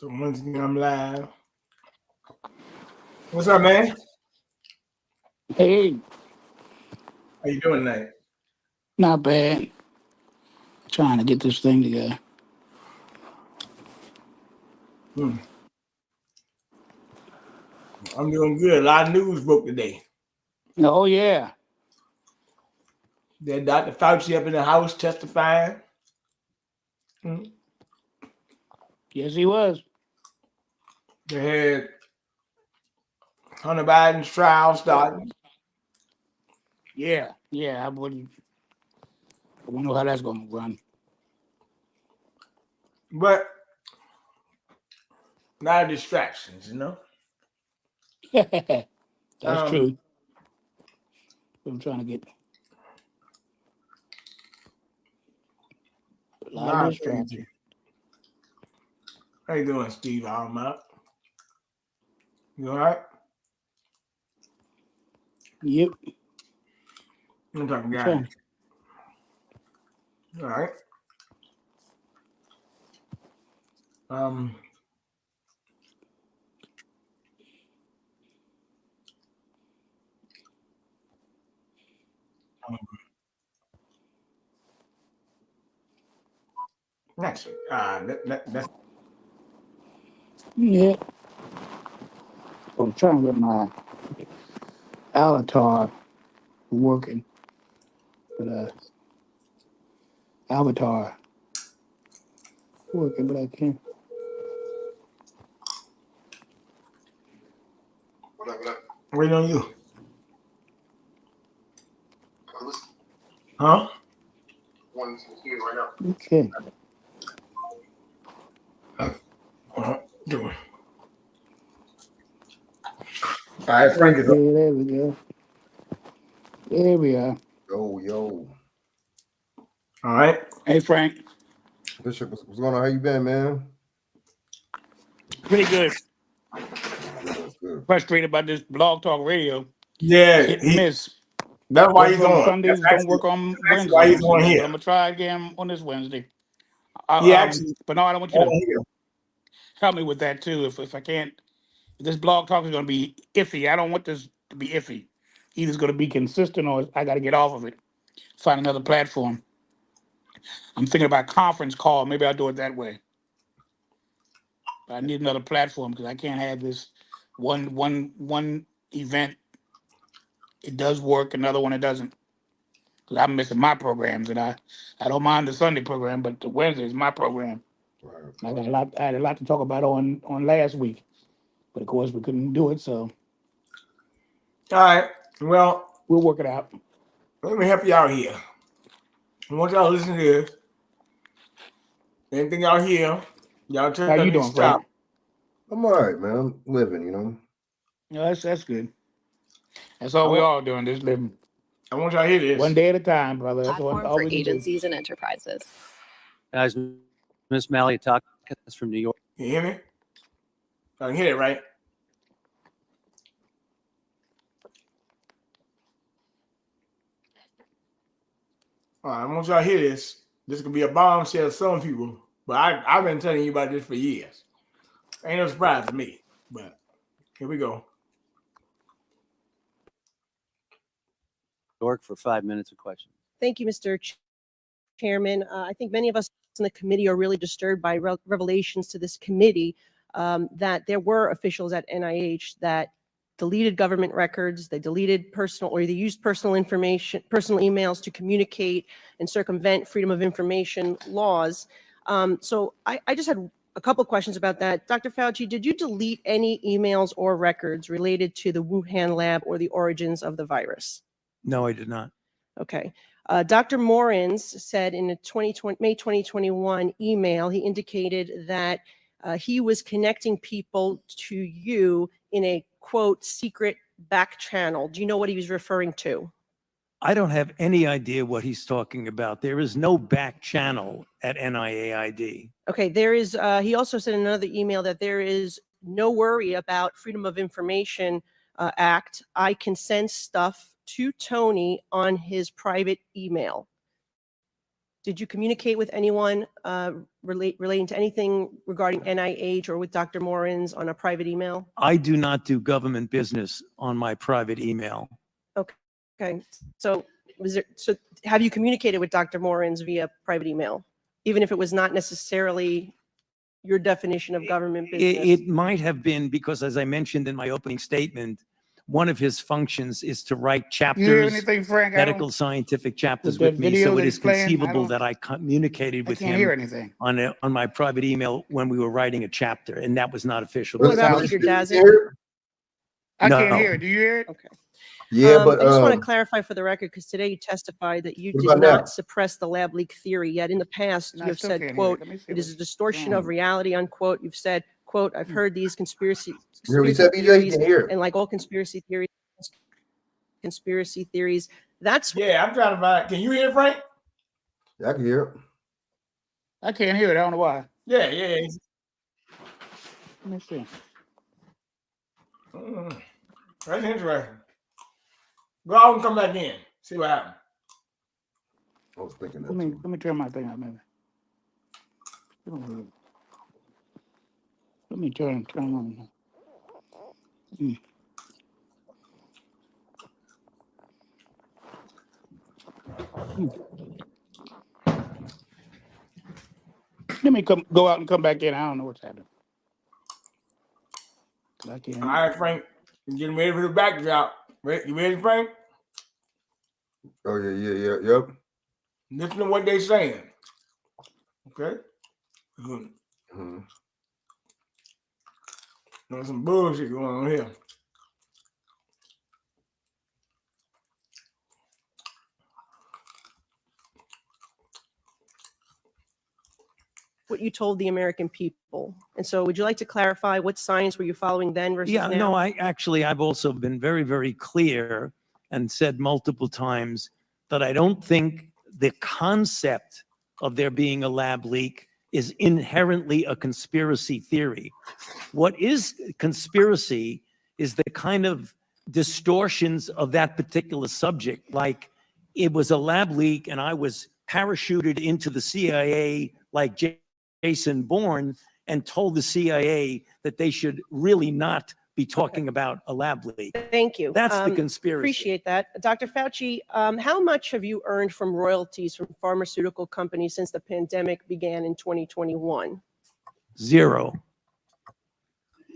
So once again, I'm live. What's up, man? Hey, How you doing tonight? not bad. Trying to get this thing together. I'm doing good. A lot of news broke today. Oh yeah. That Dr. Fauci up in the House testifying. Yes, he was. They had Hunter Biden's trial starting. Yeah. I wonder how that's going to run. But a lot of distractions, you know? That's true. I'm trying to get a lot of distraction. How you doing, Steve Almont? You all right? Yep. I'm talking guys. All right. That's Yeah. I'm trying to get my avatar working. But avatar working, but I can't. waiting on you. Huh? Okay. Doing. All right, Frank is up. Okay, there we go. There we are. Yo. All right. Hey Frank. Bishop, what's going on? How you been, man? Pretty good. That's good. Frustrated about this blog talk radio. Yeah, Hit and miss. that's why he's Works on on. Sundays, don't work on Wednesdays. Why he's on here. But I'm gonna try again on this Wednesday. But no, I don't want you to help me with that too. If I can't, if this blog talk is gonna be iffy. I don't want this to be iffy. Either it's gonna be consistent or I got to get off of it. Find another platform. I'm thinking about conference call. Maybe I'll do it that way. But I need another platform because I can't have this one event. It does work, another one it doesn't. Because I'm missing my programs, and I don't mind the Sunday program, but the Wednesday is my program. Right. I had a lot to talk about on last week, but of course we couldn't do it, so all right. Well, we'll work it out. let me help you out here. I want y'all to listen to this. Anything y'all hear, y'all tell How you me doing, stop. Frank? I'm all right, man. I'm living, you know. No, that's good. That's all we're all doing, just living. I want y'all to hear this. One day at a time, brother. That's Platform all for we can do. agencies and enterprises. Guys, Miss Malley talk us from New York. Can you hear me? I can hear it, right? All right, I want y'all to hear this. This could be a bombshell to some people, but I've been telling you about this for years. Ain't no surprise to me, but here we go. York for 5 minutes of questions. Thank you, Mr. Chairman. I think many of us in the committee are really disturbed by revelations to this committee that there were officials at NIH that deleted government records, they deleted personal, or they used personal information, personal emails to communicate and circumvent freedom of information laws. So I just had a couple questions about that. Dr. Fauci, did you delete any emails or records related to the Wuhan lab or the origins of the virus? No, I did not. Okay. Dr. Morins said in a May 2021 email, he indicated that he was connecting people to you in a, quote, secret back channel. Do you know what he was referring to? I don't have any idea what he's talking about. There is no back channel at NIAID. Okay, there is, he also said in another email that there is no worry about Freedom of Information Act. I can send stuff to Tony on his private email. Did you communicate with anyone relating to anything regarding NIH or with Dr. Morins on a private email? I do not do government business on my private email. Okay, so have you communicated with Dr. Morins via private email, even if it was not necessarily your definition of government business? It might have been because, as I mentioned in my opening statement, one of his functions is to write You hear chapters, anything, Frank? medical scientific chapters With that with me. video So that it he's is playing, I conceivable don't- that I communicated I with can't hear him anything. on my private email when we were writing a chapter, and that was not official. What about Listen, Peter you Daszak? hear I can't No. hear it. Do you hear it? Okay. it? Yeah, I just want to but clarify for the record, because today you testified that you What did about now? not suppress the lab leak theory, yet in the past No, you I have still said, can't hear quote, Let me see it is a what's distortion going of on. reality, unquote. You've said, quote, I've heard these conspiracy you hear what he said, BJ? You theories, can hear it. and like all conspiracy theories, that's Yeah, I'm trying to find. Can you hear Frank? Yeah, I can hear it. I can't hear it. I don't know why. Yeah. Let me see. That's interesting. Go out and come back in. See what happens. I was thinking that Let too. me turn my thing up, maybe. Let me turn on. Let me go out and come back in. I don't know what's happening. 'Cause I can't. All right, Frank. You getting ready for the backdrop. You ready, Frank? Oh yep. Listen to what they saying. Okay? Mhm. There's some bullshit going on here. what you told the American people. And so would you like to clarify what science were you following then versus Yeah, now? no, I've also been very, very clear and said multiple times that I don't think the concept of there being a lab leak is inherently a conspiracy theory. What is conspiracy is the kind of distortions of that particular subject, like it was a lab leak and I was parachuted into the CIA like Jason Bourne and told the CIA that they should really not be talking about a lab leak. Thank you. That's the conspiracy. Appreciate that. Dr. Fauci, how much have you earned from royalties from pharmaceutical companies since the pandemic began in 2021? Zero.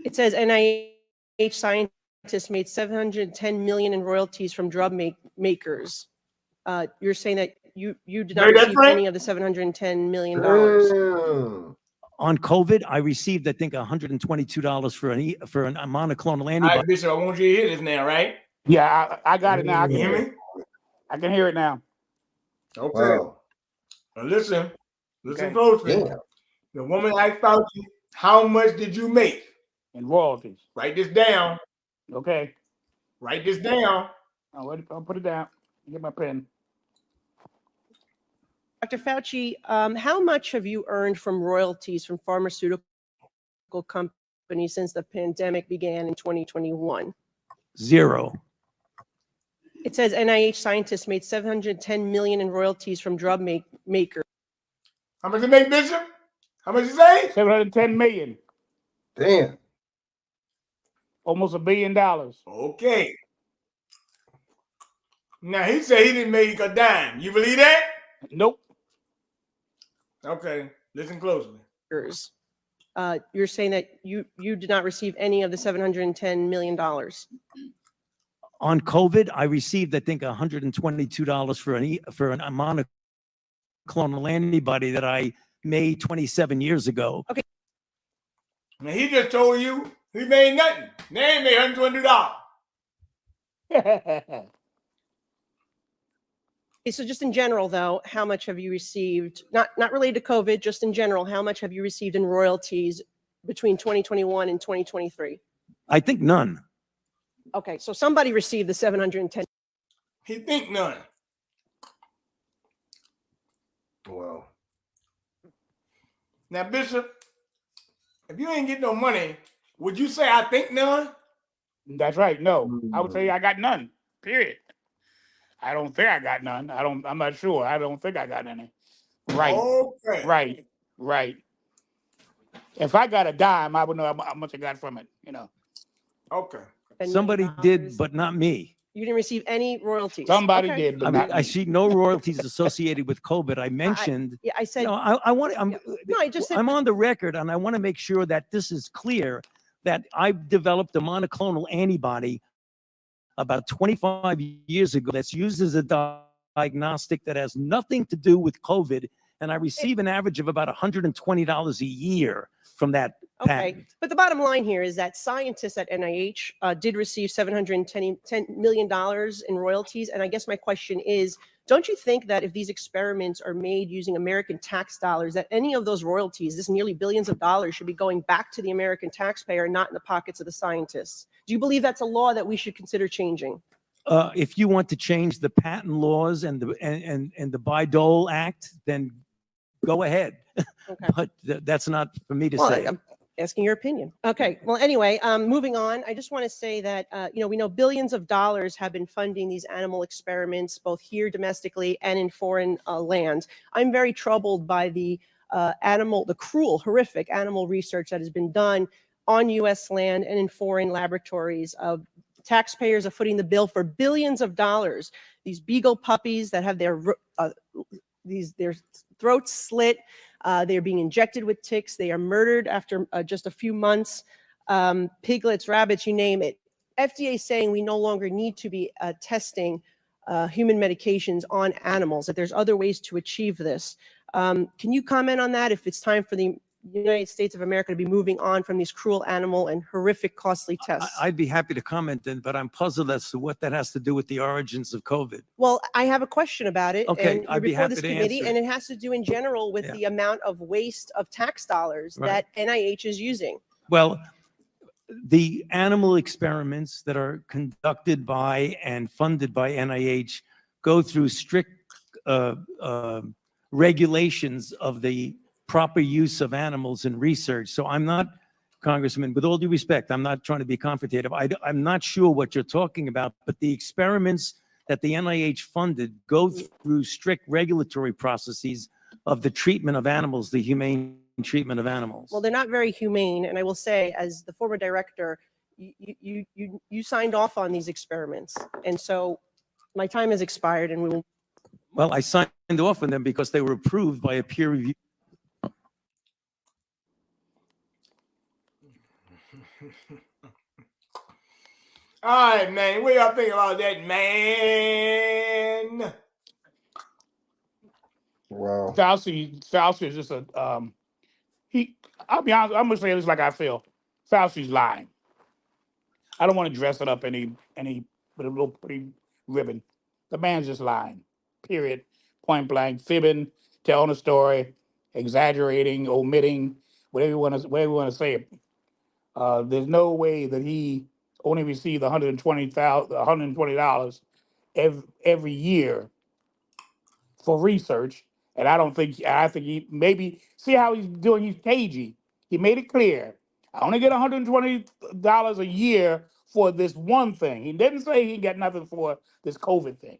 It says NIH scientists made $710 million in royalties from drug makers. You're saying that you did not receive any of the $710 million. Damn. On COVID, I received, I think, $122 for a monoclonal All antibody. right, Bishop, I want you to hear this now, right? Yeah, I got it now. I You can hear hear me? it. I can hear it now. Okay. Wow. Now listen Okay. closely. Damn. The woman asked Fauci, how much did you make? And royalties. Write this down. Okay. Write this down. I'll put it down. Get my pen. Dr. Fauci, how much have you earned from royalties from pharmaceutical companies since the pandemic began in 2021? Zero. It says NIH scientists made $710 million in royalties from drug makers. How much you make, Bishop? How much you say? 710 million. Damn. Almost $1 billion. Okay. Now he said he didn't make a dime. You believe that? Nope. Okay. Listen closely. You're saying that you did not receive any of the $710 million. On COVID, I received, I think, $122 for a monoclonal antibody that I made 27 years ago. Okay. Now he just told you he made nothing. They ain't made $120. Okay, so just in general, though, how much have you received, not related to COVID, just in general, how much have you received in royalties between 2021 and 2023? I think none. Okay, so somebody received the 710. He think none. Wow. Now, Bishop, if you ain't get no money, would you say I think none? That's right. No, I would say I got none. Period. I don't think I got none. I'm not sure. I don't think I got any. Right, Okay. right. If I got a dime, I would know how much I got from it. Okay. $10 Somebody million. did, but not me. You didn't receive any royalties. Somebody Okay. did, but I mean, not I me. see no royalties associated with COVID. I mentioned, Yeah, I you said, know, I want to, Yeah. No, I just said- I'm on the record and I want to make sure that this is clear that I've developed a monoclonal antibody about 25 years ago that's used as a diagnostic that has nothing to do with COVID. And I receive an average of about $120 a year from that okay. patent. But the bottom line here is that scientists at NIH did receive $710 million in royalties. And I guess my question is, don't you think that if these experiments are made using American tax dollars, that any of those royalties, this nearly billions of dollars, should be going back to the American taxpayer, not in the pockets of the scientists? Do you believe that's a law that we should consider changing? If you want to change the patent laws and the Bayh-Dole Act, then go ahead. Okay. But that's not for me to Well, say. I'm asking your opinion. Okay. Well, anyway, moving on. I just want to say that, we know billions of dollars have been funding these animal experiments, both here domestically and in foreign lands. I'm very troubled by the cruel, horrific animal research that has been done on U.S. land and in foreign laboratories. Taxpayers are footing the bill for billions of dollars. These beagle puppies that have their throats slit, they are being injected with ticks. They are murdered after just a few months. Piglets, rabbits, you name it. FDA saying we no longer need to be testing human medications on animals, that there's other ways to achieve this. Can you comment on that, if it's time for the United States of America to be moving on from these cruel animal and horrific costly tests? I'd be happy to comment then, but I'm puzzled as to what that has to do with the origins of COVID. Well, I have a question about it. Okay, and you're I'd be before happy this to committee, answer and it. it has to do in general with Yeah. the amount of waste of tax dollars Right. that NIH is using. Well, the animal experiments that are conducted by and funded by NIH go through strict regulations of the proper use of animals in research. So I'm not, Congressman, with all due respect, I'm not trying to be confrontative. I'm not sure what you're talking about, but the experiments that the NIH funded go through strict regulatory processes of the treatment of animals, the humane treatment of animals. Well, they're not very humane. And I will say, as the former director, you signed off on these experiments. And so my time has expired, and we will. Well, I signed off on them because they were approved by a peer review. All right, man. What y'all think about that, man? Wow. Fauci is just a I'll be honest, I'm gonna say this like I feel. Fauci's lying. I don't want to dress it up any with a little pretty ribbon. The man's just lying. Period. Point blank, fibbing, telling a story, exaggerating, omitting, whatever you want to say it. There's no way that he only received $120 every year for research. And I think he maybe see how he's doing. He's cagey. He made it clear. I only get $120 a year for this one thing. He didn't say he got nothing for this COVID thing.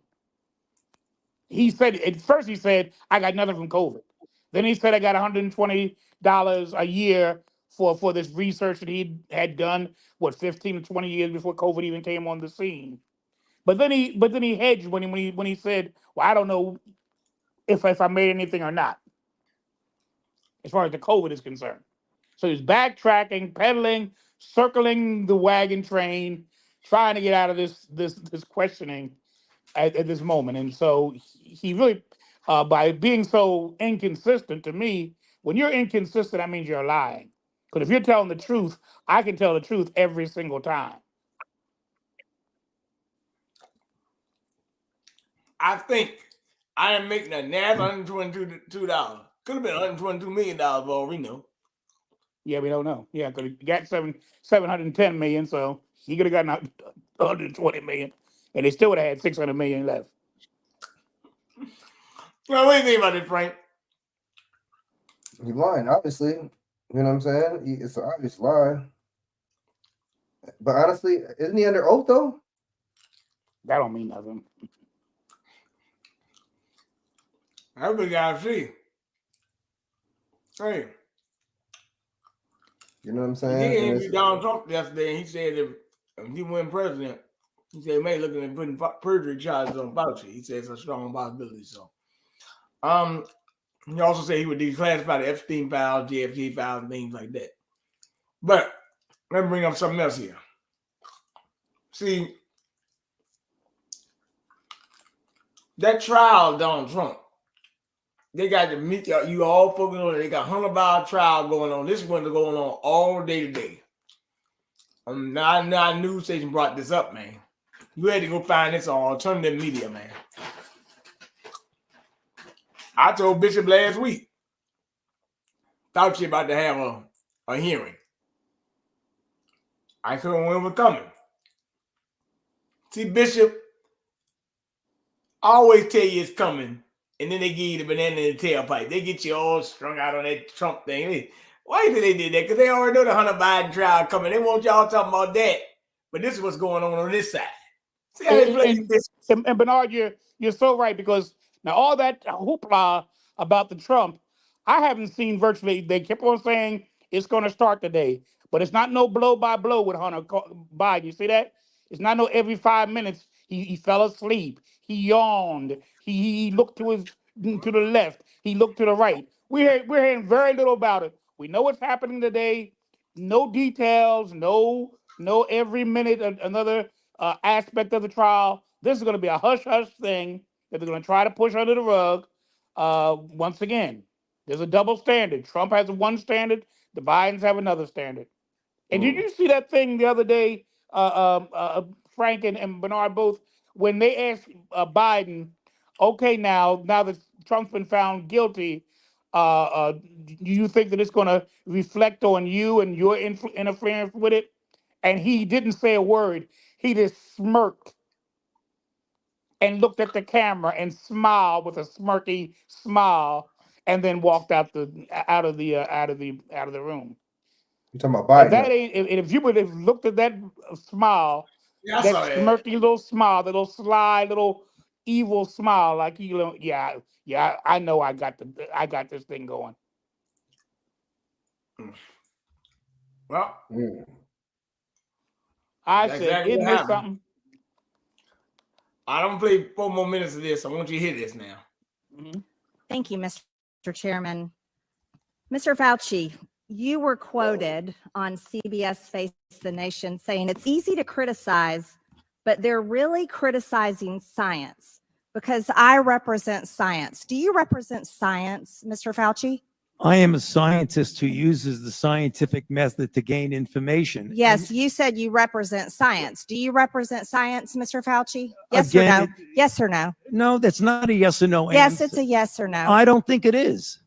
He said at first he said I got nothing from COVID. Then he said I got $120 a year for this research that he had done 15 to 20 years before COVID even came on the scene. But then he hedged when he said, well, I don't know if I made anything or not, as far as the COVID is concerned. So he's backtracking, pedaling, circling the wagon train, trying to get out of this questioning at this moment. And so he really, by being so inconsistent, to me, when you're inconsistent, that means you're lying. Because if you're telling the truth, I can tell the truth every single time. I think I am making a nab $122. Could have been $122 million for all we know. Yeah, we don't know. Yeah, because he got 710 million, so he could have gotten 120 million, and they still would have had 600 million left. Well, what do you think about this, Frank? He lying, obviously. You know what I'm saying? It's an obvious lie. But honestly, isn't he under oath though? That don't mean nothing. That's what we gotta see. Hey, You know what I'm he saying? did And interview Donald Trump yesterday, and he said if he win president, he said he may looking at putting perjury charges on Fauci. He said it's a strong possibility. So, he also said he would declassify the Epstein files, JFK files, and things like that. But let me bring up something else here. See, that trial of Donald Trump, they got to meet you all focused on it. They got $100 trial going on. This one's going on all day today. Now news station brought this up, man. You had to go find this on alternative media, man. I told Bishop last week, Fauci about to have a hearing. I told him when it was coming. See, Bishop, I always tell you it's coming, and then they give you the banana in the tailpipe. They get you all strung out on that Trump thing. Why did they do that? Because they already know the Hunter Biden trial coming. They want y'all talking about that. But this is what's going on this side. See how they play this? And Bernard, you're so right, because now all that hoopla about the Trump, I haven't seen virtually. They kept on saying it's going to start today, but it's not no blow by blow with Hunter Biden. You see that? It's not no every 5 minutes he fell asleep, he yawned, he looked to the left, he looked to the right. We're hearing very little about it. We know what's happening today. No details. No every minute another aspect of the trial. This is going to be a hush hush thing that they're going to try to push under the rug. Once again, there's a double standard. Trump has one standard. The Bidens have another standard. And did you see that thing the other day, Frank and Bernard both, when they asked Biden, okay, now that Trump's been found guilty, do you think that it's going to reflect on you and your interference with it? And he didn't say a word. He just smirked and looked at the camera and smiled with a smirky smile, and then walked out of the room. You talking about Biden? And that ain't. If you would have looked at that smile, Yeah, I that saw that. smirky little smile, that little sly little evil smile, like yeah, I know I got this thing going. Well, I that's said, exactly isn't what this happened. something? I don't play 4 more minutes of this. I want you to hear this now. Mhm. Thank you, Mr. Chairman. Mr. Fauci, you were quoted on CBS Face the Nation saying it's easy to criticize, but they're really criticizing science because I represent science. Do you represent science, Mr. Fauci? I am a scientist who uses the scientific method to gain information. Yes, you said you represent science. Do you represent science, Mr. Fauci? Yes Again, or no? Yes or no? No, that's not a yes or no Yes, answer. it's a yes or no. I don't think it is.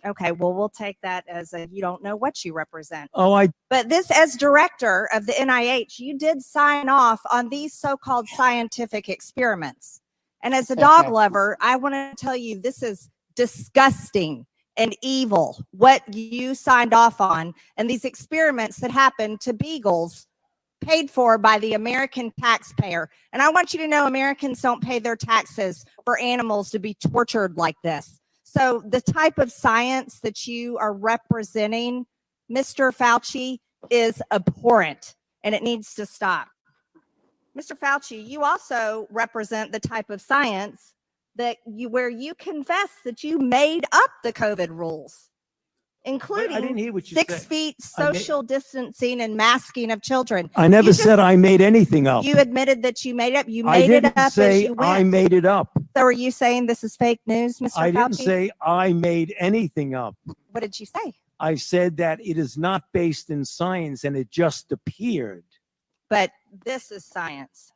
Okay, well, we'll take that as a you don't know what you represent. Oh, But this, as director of the NIH, you did sign off on these so-called scientific experiments. And as a dog lover, I want to tell you this is disgusting and evil, what you signed off on, and these experiments that happened to beagles paid for by the American taxpayer. And I want you to know Americans don't pay their taxes for animals to be tortured like this. So the type of science that you are representing, Mr. Fauci, is abhorrent and it needs to stop. Mr. Fauci, you also represent the type of science that where you confess that you made up the COVID rules, including I didn't hear what you 6 said. feet social distancing and masking of children. I never said I made anything up. You admitted that you made it up. You I made it didn't up say as you went. I made it up. So are you saying this is fake news, Mr. Fauci? I didn't say I made anything up. What did you say? I said that it is not based in science and it just appeared. But this is science.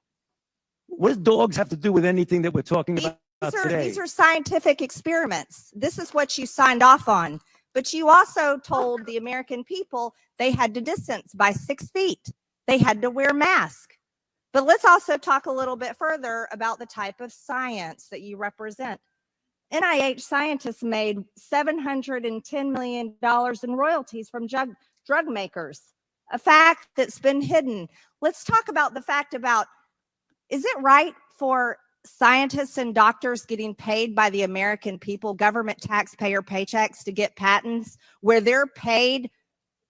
What does dogs have to do with anything that we're talking about today? These are scientific experiments. This is what you signed off on. But you also told the American people they had to distance by 6 feet. They had to wear masks. But let's also talk a little bit further about the type of science that you represent. NIH scientists made $710 million in royalties from drug makers, a fact that's been hidden. Let's talk about the fact about, is it right for scientists and doctors getting paid by the American people, government taxpayer paychecks to get patents where they're paid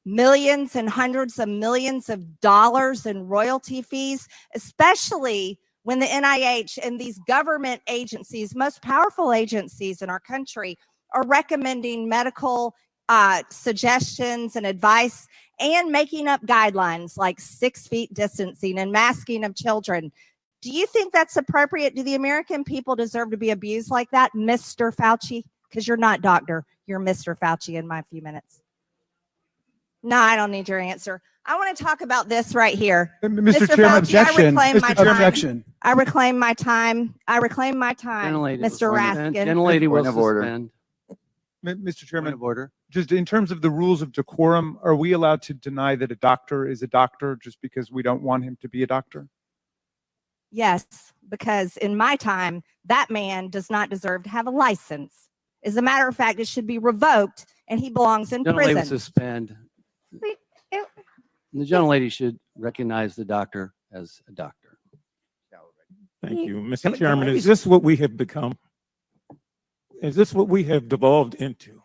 millions and hundreds of millions of dollars in royalty fees, especially when the NIH and these government agencies, most powerful agencies in our country, are recommending medical suggestions and advice and making up guidelines like 6 feet distancing and masking of children. Do you think that's appropriate? Do the American people deserve to be abused like that, Mr. Fauci? Because you're not doctor. You're Mr. Fauci in my few minutes. No, I don't need your answer. I want to talk about this right here. Mr. Mr. Chairman, Fauci, objection. I reclaim my Mr. time. Objection. I reclaim my time. I reclaim my time, Gentlelady, Mr. Raskin. Gentlelady will Point of order. suspend. Mr. Point Chairman, of order. just in terms of the rules of decorum, are we allowed to deny that a doctor is a doctor just because we don't want him to be a doctor? Yes, because in my time, that man does not deserve to have a license. As a matter of fact, it should be revoked and he belongs in Gentlelady will prison. suspend. The gentlelady should recognize the doctor as a doctor. Thank you. Can Mr. I- Chairman, can I is this what we have become? Is this what we have devolved into?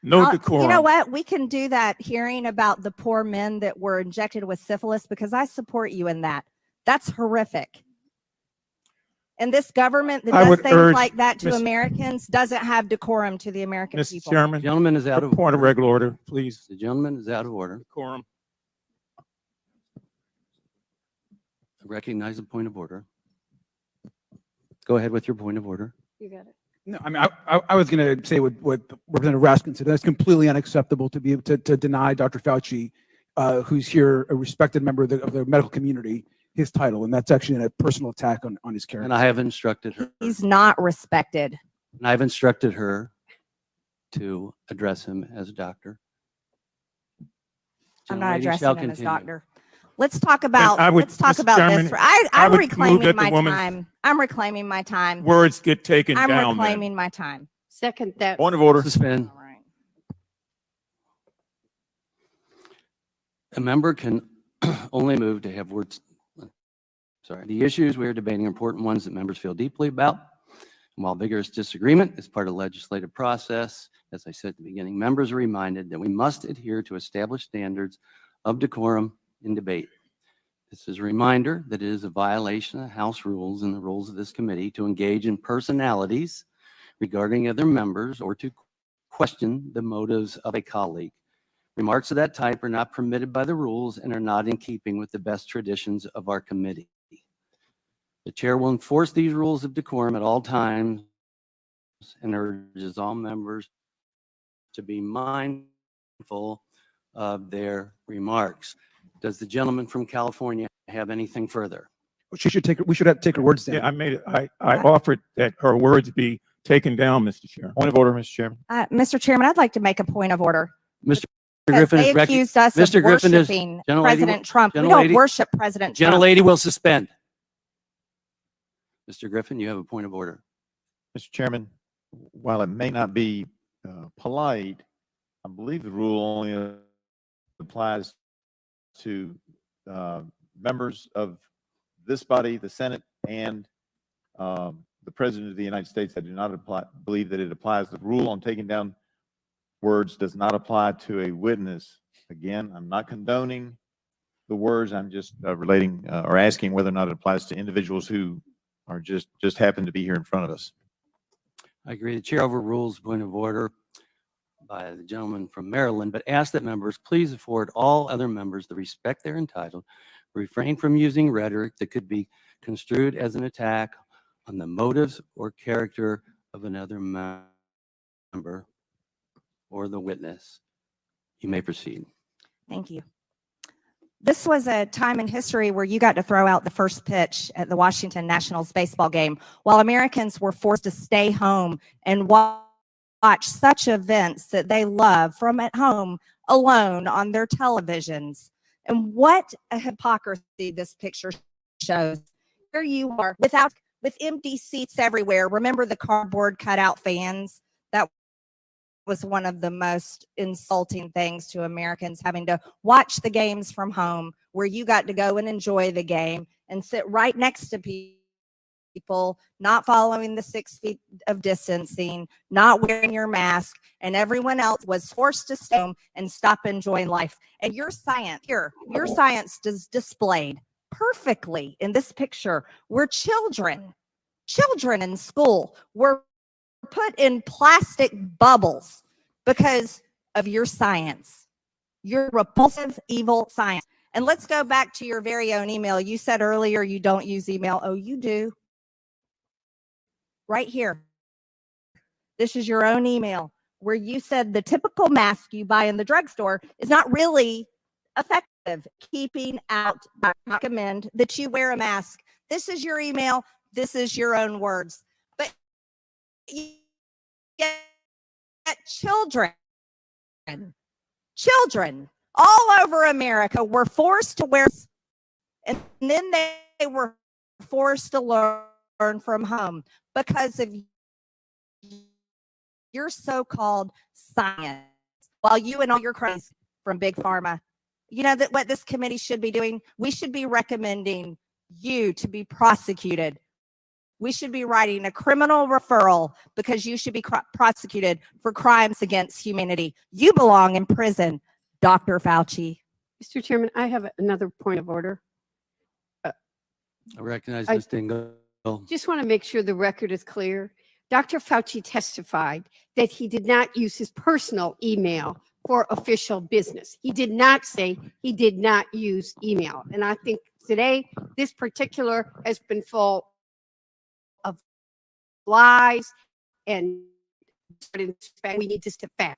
No decorum. You know what? We can do that hearing about the poor men that were injected with syphilis because I support you in that. That's horrific. And this government that I does would things urge like that to Miss- Americans doesn't have decorum to the American Mr. people. Chairman, Gentleman is out of point of order. regular order, please. The gentleman is out of order. Decorum. Recognize the point of order. Go ahead with your point of order. You got it. No, I mean, I was going to say what Representative Raskin said. That's completely unacceptable to be able to deny Dr. Fauci, who's here, a respected member of the medical community, his title. And that's actually a personal attack on his character. And I have instructed her. He's not respected. And I've instructed her to address him as a doctor. I'm not Gentlelady shall addressing him as continue. doctor. Let's talk about I would- let's talk Mr. about Chairman, this. I I'm would move reclaiming that the my woman- time. I'm reclaiming my time. Words get taken I'm down then. reclaiming my time. Second that. Point of order. Suspend. All right. A member can only move to have words. Sorry. The issues we are debating are important ones that members feel deeply about. And while vigorous disagreement is part of the legislative process, as I said at the beginning, members are reminded that we must adhere to established standards of decorum in debate. This is a reminder that it is a violation of House rules and the rules of this committee to engage in personalities regarding other members or to question the motives of a colleague. Remarks of that type are not permitted by the rules and are not in keeping with the best traditions of our committee. The chair will enforce these rules of decorum at all times and urges all members to be mindful of their remarks. Does the gentleman from California have anything further? We should have to take her words down. Yeah, I made it. I offered that her words be taken down, Mr. Chair. Point of order, Mr. Chairman. Mr. Chairman, I'd like to make a point of order. Mr. Because Griffin they is accused us Mr. of Griffin is- worshiping Gentlelady President will- Trump. We don't Gentlelady- worship President Trump. Gentlelady will suspend. Mr. Griffin, you have a point of order. Mr. Chairman, while it may not be polite, I believe the rule only applies to members of this body, the Senate, and the President of the United States. I do not believe that it applies. The rule on taking down words does not apply to a witness. Again, I'm not condoning the words. I'm just relating or asking whether or not it applies to individuals who are just happen to be here in front of us. I agree. The chair overrules point of order by the gentleman from Maryland, but ask that members please afford all other members the respect they're entitled, refrain from using rhetoric that could be construed as an attack on the motives or character of another member or the witness. You may proceed. Thank you. This was a time in history where you got to throw out the first pitch at the Washington Nationals baseball game while Americans were forced to stay home and watch such events that they love from at home alone on their televisions. And what a hypocrisy this picture shows. Here you are with empty seats everywhere. Remember the cardboard cutout fans? That was one of the most insulting things to Americans, having to watch the games from home where you got to go and enjoy the game and sit right next to people people not following the 6 feet of distancing, not wearing your mask, and everyone else was forced to stay home and stop enjoying life. And your science is displayed perfectly in this picture, where children in school were put in plastic bubbles because of your science, your repulsive, evil science. And let's go back to your very own email. You said earlier you don't use email. Oh, you do. Right here. This is your own email where you said the typical mask you buy in the drugstore is not really effective keeping out. I recommend that you wear a mask. This is your email. This is your own words. But yet children all over America were forced to wear, and then they were forced to learn from home because of your so-called science, while you and all your cronies from Big Pharma, you know that what this committee should be doing, we should be recommending you to be prosecuted. We should be writing a criminal referral because you should be prosecuted for crimes against humanity. You belong in prison, Dr. Fauci. Mr. Chairman, I have another point of order. I recognize Ms. Dingle. Just want to make sure the record is clear. Dr. Fauci testified that he did not use his personal email for official business. He did not say he did not use email. And I think today, this particular has been full of lies, and we need this to fast.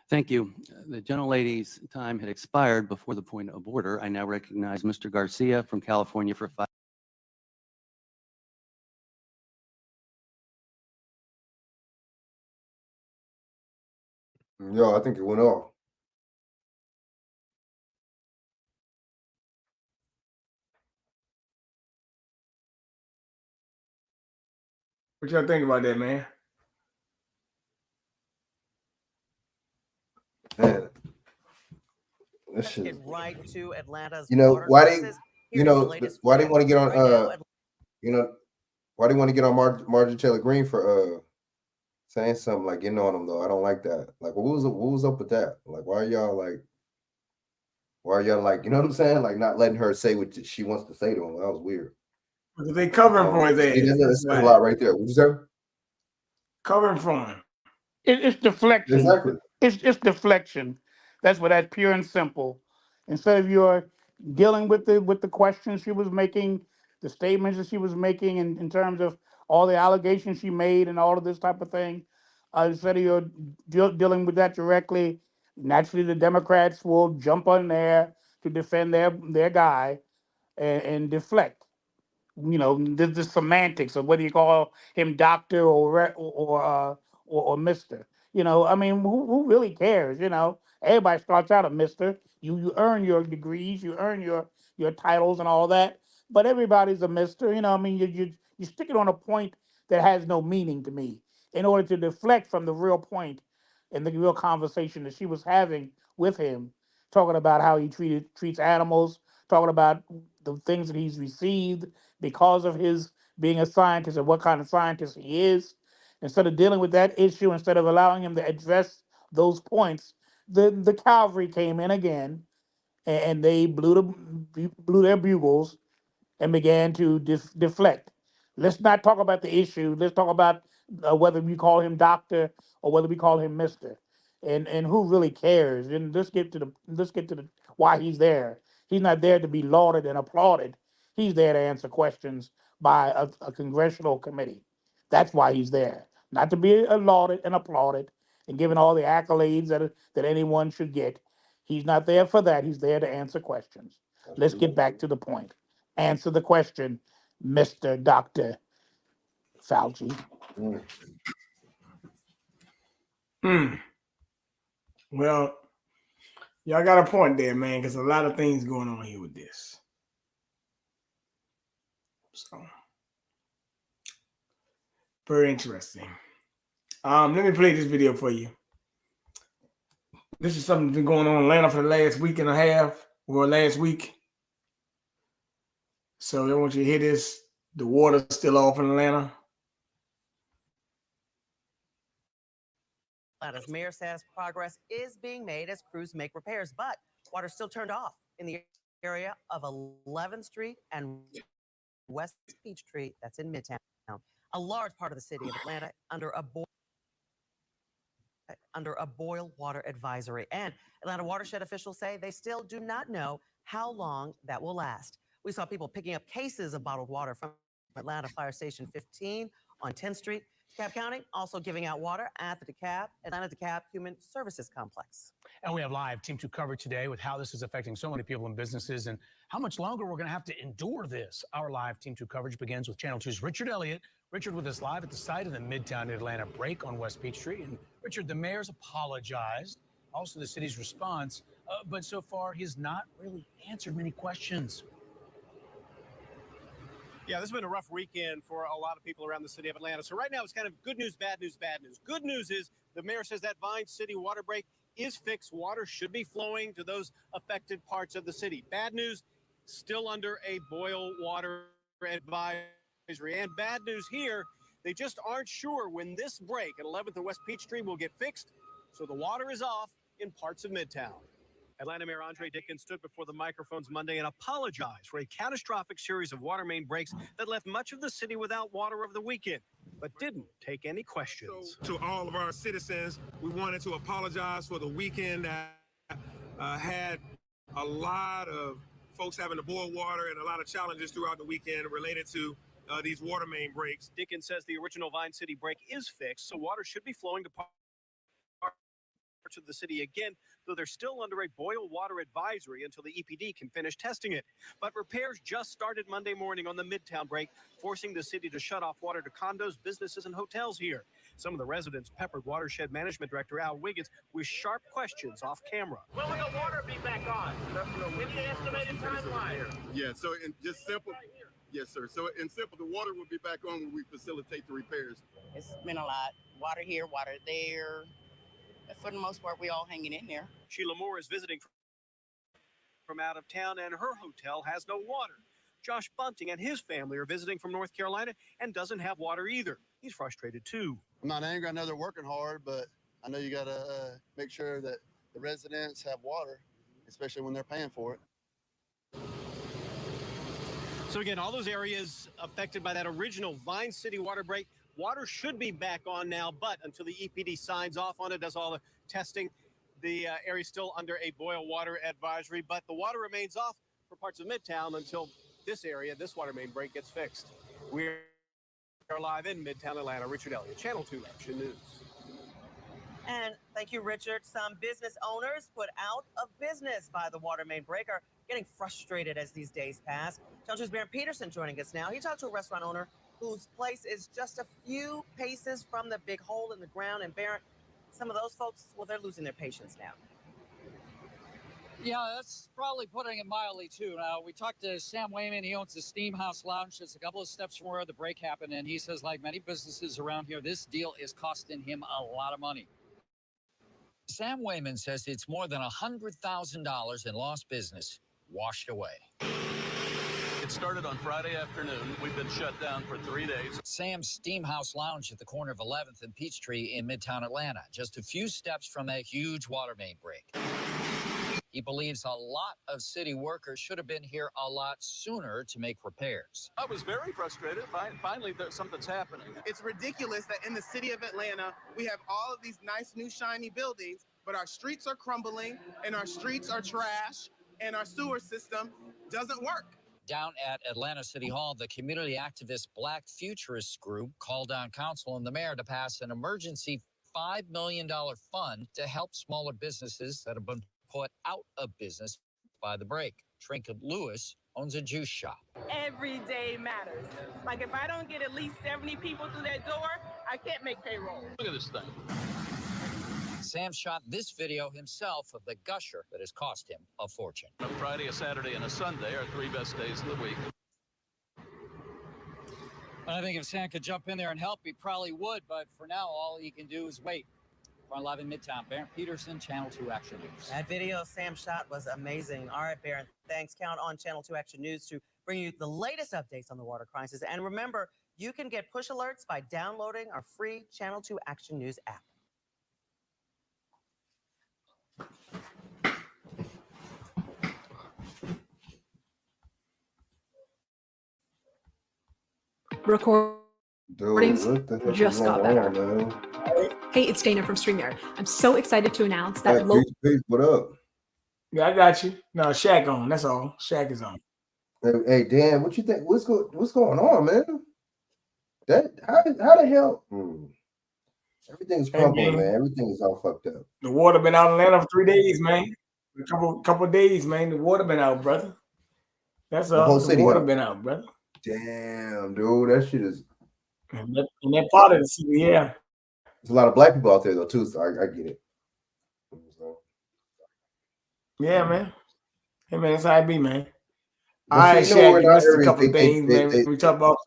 Thank you. The gentlelady's time had expired before the point of order. I now recognize Mr. Garcia from California for 5. Yo, I think it went off. What y'all think about that, man? Man, this shit. Get right to Atlanta's You know border why they? crisis. You Here's know the latest why they footage want to get on? right now. You know why they want to get on Marjorie Taylor Greene for saying something like getting on them though. I don't like that. Like, what was up with that? Like, why are y'all like? You know what I'm saying? Like, not letting her say what she wants to say to him. That was weird. Because they covering for his ass. See, that's a lot right there. What you say? Covering for him. It's deflection. Exactly. It's deflection. That's what that's pure and simple. Instead of your dealing with the questions she was making, the statements that she was making in terms of all the allegations she made and all of this type of thing, instead of your dealing with that directly, naturally the Democrats will jump on there to defend their guy and deflect. You know, the semantics of whether you call him doctor or Mister. You know, I mean, who really cares? You know, everybody starts out a Mister. You earn your degrees, you earn your titles and all that, but everybody's a Mister. You know, I mean, you stick it on a point that has no meaning to me in order to deflect from the real point and the real conversation that she was having with him, talking about how he treats animals, talking about the things that he's received because of his being a scientist and what kind of scientist he is. Instead of dealing with that issue, instead of allowing him to address those points, the cavalry came in again and they blew their bugles and began to deflect. Let's not talk about the issue. Let's talk about whether we call him doctor or whether we call him mister, and who really cares. And let's get to the why he's there. He's not there to be lauded and applauded. He's there to answer questions by a congressional committee. That's why he's there, not to be lauded and applauded and given all the accolades that anyone should get. He's not there for that. He's there to answer questions. Let's get back to the point. Answer the question, Mr. Dr. Fauci. Well, y'all got a point there, man, because a lot of things going on here with this. So, very interesting. Let me play this video for you. This is something that's been going on in Atlanta for the last week and a half, or last week. So I want you to hear this The water's still off in Atlanta. Atlanta's mayor says progress is being made as crews make repairs, but water still turned off in the area of 11th Street and West Peachtree. That's in Midtown. A large part of the city of Atlanta under a boil water advisory. And Atlanta watershed officials say they still do not know how long that will last. We saw people picking up cases of bottled water from Atlanta Fire Station 15 on 10th Street. DeKalb County also giving out water at the Atlanta DeKalb Human Services Complex. And we have live Team 2 coverage today with how this is affecting so many people and businesses and how much longer we're going to have to endure this. Our live Team 2 coverage begins with Channel 2's Richard Elliott. Richard with us live at the site of the Midtown Atlanta break on West Peachtree. And Richard, the mayor's apologized, also the city's response, but so far he has not really answered many questions. Yeah, this has been a rough weekend for a lot of people around the city of Atlanta. So right now it's kind of good news, bad news, bad news. Good news is the mayor says that Vine City water break is fixed. Water should be flowing to those affected parts of the city. Bad news, still under a boil water advisory. And bad news here, they just aren't sure when this break at 11th and West Peachtree will get fixed. So the water is off in parts of Midtown. Atlanta Mayor Andre Dickens stood before the microphones Monday and apologized for a catastrophic series of water main breaks that left much of the city without water over the weekend, but didn't take any questions. To all of our citizens, we wanted to apologize for the weekend that had a lot of folks having to boil water and a lot of challenges throughout the weekend related to these water main breaks. Dickens says the original Vine City break is fixed, so water should be flowing to parts of the city again, though they're still under a boil water advisory until the EPD can finish testing it. But repairs just started Monday morning on the Midtown break, forcing the city to shut off water to condos, businesses, and hotels here. Some of the residents peppered Watershed Management Director Al Wiggins with sharp questions off camera. When will the water be back on? Any estimated timeline? Yeah, so in just simple, yes, sir. So in simple, the water will be back on when we facilitate the repairs. It's been a lot. Water here, water there. For the most part, we all hanging in there. Sheila Moore is visiting from out of town, and her hotel has no water. Josh Bunting and his family are visiting from North Carolina and doesn't have water either. He's frustrated too. I'm not angry. I know they're working hard, but I know you got to make sure that the residents have water, especially when they're paying for it. So again, all those areas affected by that original Vine City water break, water should be back on now, but until the EPD signs off on it, does all the testing, the area is still under a boil water advisory, but the water remains off for parts of Midtown until this area, this water main break gets fixed. We are live in Midtown Atlanta. Richard Elliott, Channel 2 Action News. And thank you, Richard. Some business owners put out of business by the water main break are getting frustrated as these days pass. Channel 2's Barrett Peterson joining us now. He talked to a restaurant owner whose place is just a few paces from the big hole in the ground. And Barrett, some of those folks, well, they're losing their patience now. Yeah, that's probably putting it mildly too. Now, we talked to Sam Wayman. He owns the Steam House Lounge. It's a couple of steps from where the break happened. And he says, like many businesses around here, this deal is costing him a lot of money. Sam Wayman says it's more than $100,000 in lost business washed away. It started on Friday afternoon. We've been shut down for 3 days. Sam's Steam House Lounge at the corner of 11th and Peachtree in Midtown Atlanta, just a few steps from a huge water main break. He believes a lot of city workers should have been here a lot sooner to make repairs. I was very frustrated. Finally, something's happening. It's ridiculous that in the city of Atlanta, we have all of these nice, new, shiny buildings, but our streets are crumbling, and our streets are trash, and our sewer system doesn't work. Down at Atlanta City Hall, the community activist Black Futurists group called on council and the mayor to pass an emergency $5 million fund to help smaller businesses that have been put out of business by the break. Trinket Lewis owns a juice shop. Every day matters. Like if I don't get at least 70 people through that door, I can't make payroll. Look at this thing. Sam shot this video himself of the gusher that has cost him a fortune. A Friday, a Saturday, and a Sunday are 3 best days of the week. I think if Sam could jump in there and help, he probably would. But for now, all he can do is wait. We're live in Midtown. Barrett Peterson, Channel 2 Action News. That video Sam shot was amazing. All right, Barrett, thanks. Count on Channel 2 Action News to bringing you the latest updates on the water crisis. And remember, you can get push alerts by downloading our free Channel 2 Action News app. Dude, what the heck Just is got going better. on, man? Hey, it's Dana from StreamYard. I'm so excited to announce that Hey, peace, what up? Yeah, I got you. No, Shaq on. That's all. Shaq is on. Hey, Dan, what you think? What's going on, man? How the hell? Everything's crumbling, man. Everything is all fucked up. The water been out in Atlanta for 3 days, man. A couple of days, man. The water been out, brother. That's The whole the city water out. been out, brother. Damn, dude, that shit is. In that part of the city, yeah. There's a lot of black people out there though too, so I get it. Yeah, man. Hey, man, that's how it be, man. But All right, see, you know, Shaq, in you our missed a areas, couple of things, man. We talk about.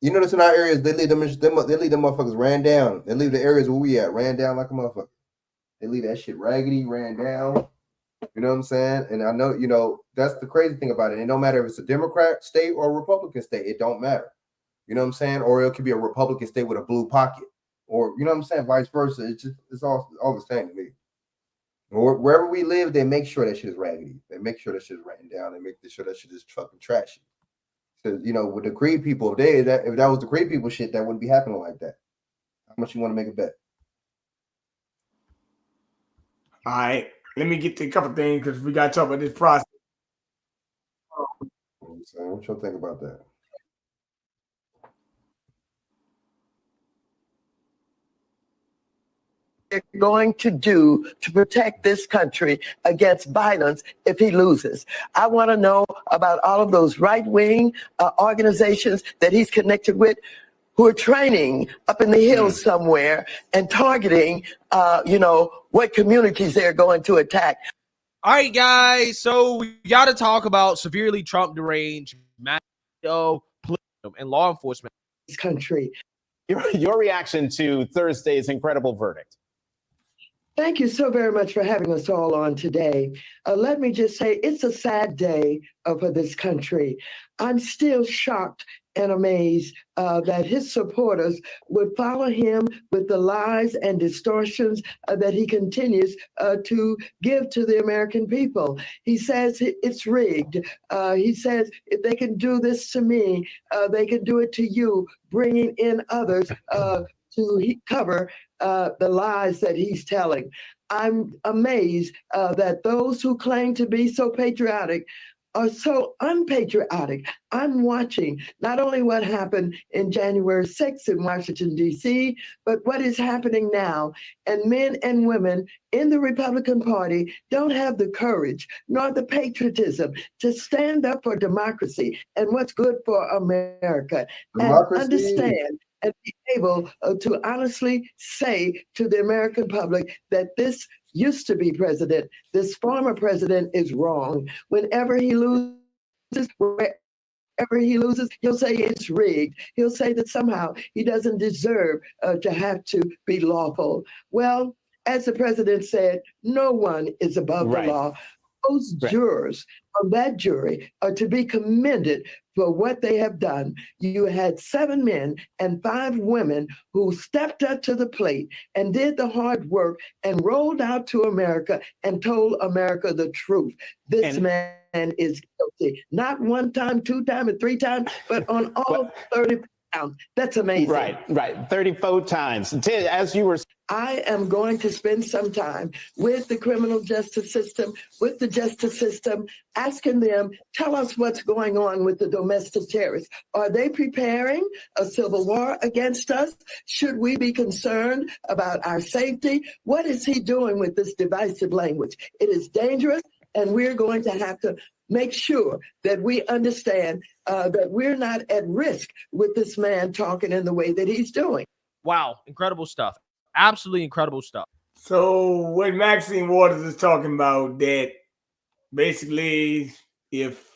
You notice in our areas, they leave them motherfuckers ran down. They leave the areas where we at ran down like a motherfucker. They leave that shit raggedy, ran down. You know what I'm saying? And I know, you know, that's the crazy thing about it. It don't matter if it's a Democrat state or a Republican state. It don't matter. You know what I'm saying? Or it could be a Republican state with a blue pocket. Or, you know what I'm saying? Vice versa. It's all the same to me. Or wherever we live, they make sure that shit is raggedy. They make sure that shit is written down. They make sure that shit is fucking trashy. So, you know, with the Creed people, if that was the Creed people shit, that wouldn't be happening like that. How much you want to make a bet? All right, let me get to a couple things because we got to talk about this process. What y'all think about that? They're going to do to protect this country against violence if he loses. I want to know about all of those right-wing organizations that he's connected with who are training up in the hills somewhere and targeting, what communities they're going to attack. All right, guys. So we got to talk about severely Trump deranged, and law enforcement. This country. Your reaction to Thursday's incredible verdict. Thank you so very much for having us all on today. Let me just say it's a sad day for this country. I'm still shocked and amazed that his supporters would follow him with the lies and distortions that he continues to give to the American people. He says it's rigged. He says if they can do this to me, they can do it to you, bringing in others to cover the lies that he's telling. I'm amazed that those who claim to be so patriotic are so unpatriotic. I'm watching not only what happened in January 6th in Washington, D.C., but what is happening now. And men and women in the Republican Party don't have the courage nor the patriotism to stand up for democracy and what's good for America. Democracy. And understand and be able to honestly say to the American public that this used to be president, this former president is wrong. Whenever he loses, he'll say it's rigged. He'll say that somehow he doesn't deserve to have to be lawful. Well, as the president said, no one is above the law. Those jurors on that jury are to be commended for what they have done. You had 7 men and 5 women who stepped up to the plate and did the hard work and rolled out to America and told America the truth. This man is guilty, not 1 time, 2 times, and 3 times, but on all 30 pounds. That's amazing. Right. 34 times. As you were. I am going to spend some time with the criminal justice system, with the justice system, asking them, tell us what's going on with the domestic terrorists. Are they preparing a civil war against us? Should we be concerned about our safety? What is he doing with this divisive language? It is dangerous, and we're going to have to make sure that we understand that we're not at risk with this man talking in the way that he's doing. Wow, incredible stuff. Absolutely incredible stuff. So what Maxine Waters is talking about, that basically if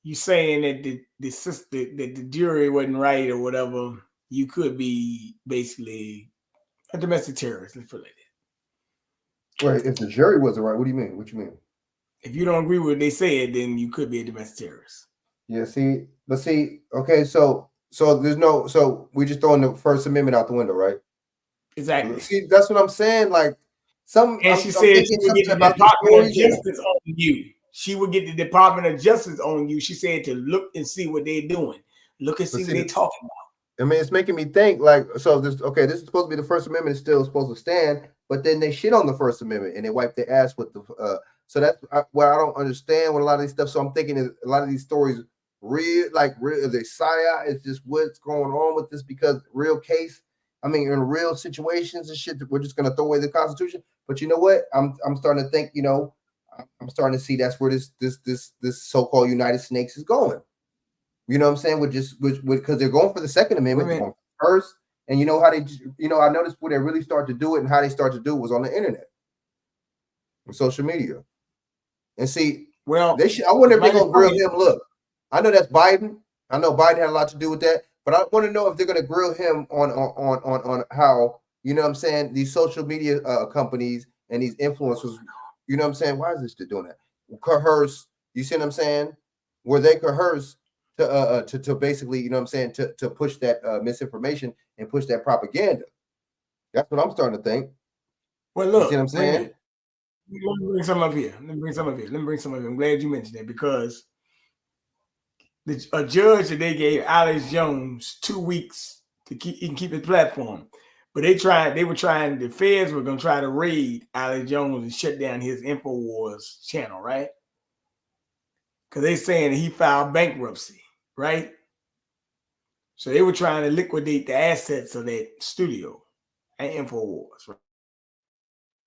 you're saying that the jury wasn't right or whatever, you could be basically a domestic terrorist. Let's put it like that. Wait, if the jury wasn't right, what do you mean? What you mean? If you don't agree with what they said, then you could be a domestic terrorist. Yeah, okay, so there's no, so we just throwing the First Amendment out the window, right? Exactly. See, that's what I'm saying. Like And I'm she said thinking she would get something the about the Department of stories. Justice on you. She would get the Department of Justice on you. She said to look and see what they're doing. Look and see what they're talking about. I mean, it's making me think like, so this, okay, this is supposed to be the First Amendment is still supposed to stand, but then they shit on the First Amendment and they wipe their ass with the, so that's what I don't understand with a lot of these stuff. So I'm thinking is a lot of these stories real, is they psyop? It's just what's going on with this because real case. I mean, in real situations and shit, we're just gonna throw away the Constitution. But you know what? I'm starting to think, I'm starting to see that's where this so-called United Snakes is going. You know what I'm saying? Because they're going for the Second Amendment, they're going for first, and you know how they, I noticed where they really start to do it and how they start to do it was on the internet, on social media, and see, well, I wonder if they're gonna grill him. Look, I know that's Biden. I know Biden had a lot to do with that, but I want to know if they're gonna grill him on how, you know what I'm saying, these social media companies and these influencers, you know what I'm saying? Why is this shit doing that? Coerce, you see what I'm saying? Where they coerce to basically, you know what I'm saying, to push that misinformation and push that propaganda. That's what I'm starting to think. Well, look, you see what I'm saying? Let me bring some up here. I'm glad you mentioned that because a judge that they gave Alex Jones 2 weeks to keep his platform, but the feds were going to try to raid Alex Jones and shut down his InfoWars channel, right? Because they saying that he filed bankruptcy, right? So they were trying to liquidate the assets of that studio and InfoWars,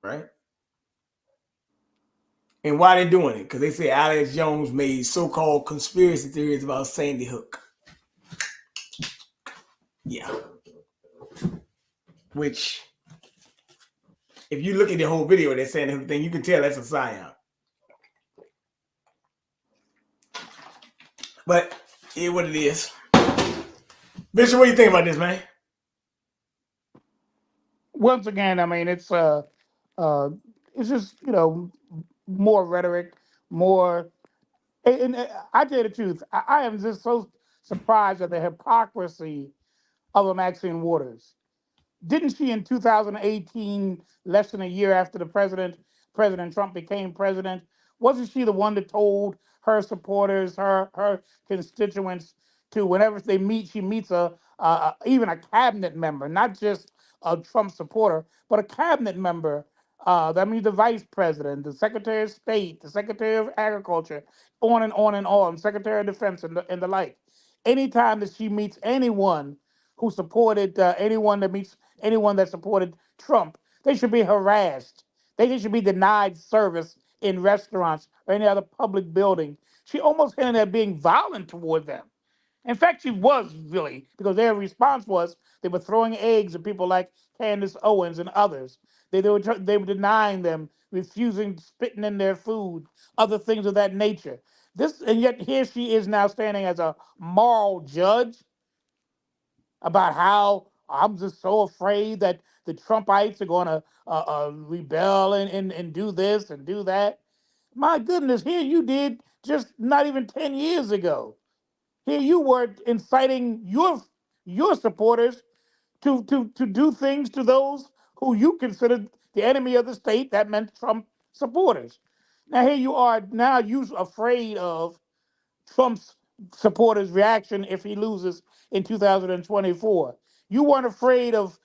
right? And why they doing it? Because they say Alex Jones made so-called conspiracy theories about Sandy Hook. Yeah. Which, if you look at the whole video, they're saying everything, you can tell that's a psyop. But it what it is. Bishop, what do you think about this, man? Once again, I mean, it's just, more rhetoric, more. And I tell you the truth, I am just so surprised at the hypocrisy of a Maxine Waters. Didn't she in 2018, less than a year after President Trump became president, wasn't she the one that told her supporters, her constituents, to whenever they meet, she meets even a cabinet member, not just a Trump supporter, but a cabinet member. That means the vice president, the secretary of state, the secretary of agriculture, on and on and on, secretary of defense, and the like. Anytime that she meets anyone who supported anyone that supported Trump, they should be harassed. They should be denied service in restaurants or any other public building. She almost hinted at being violent toward them. In fact, she was really, because their response was they were throwing eggs at people like Candace Owens and others. They were denying them, refusing, spitting in their food, other things of that nature. And yet here she is now standing as a moral judge about how I'm just so afraid that the Trumpites are going to rebel and do this and do that. My goodness, here you did just not even 10 years ago. Here you were inciting your supporters to do things to those who you considered the enemy of the state. That meant Trump supporters. Now here you are, now you're afraid of Trump's supporters' reaction if he loses in 2024. You weren't afraid of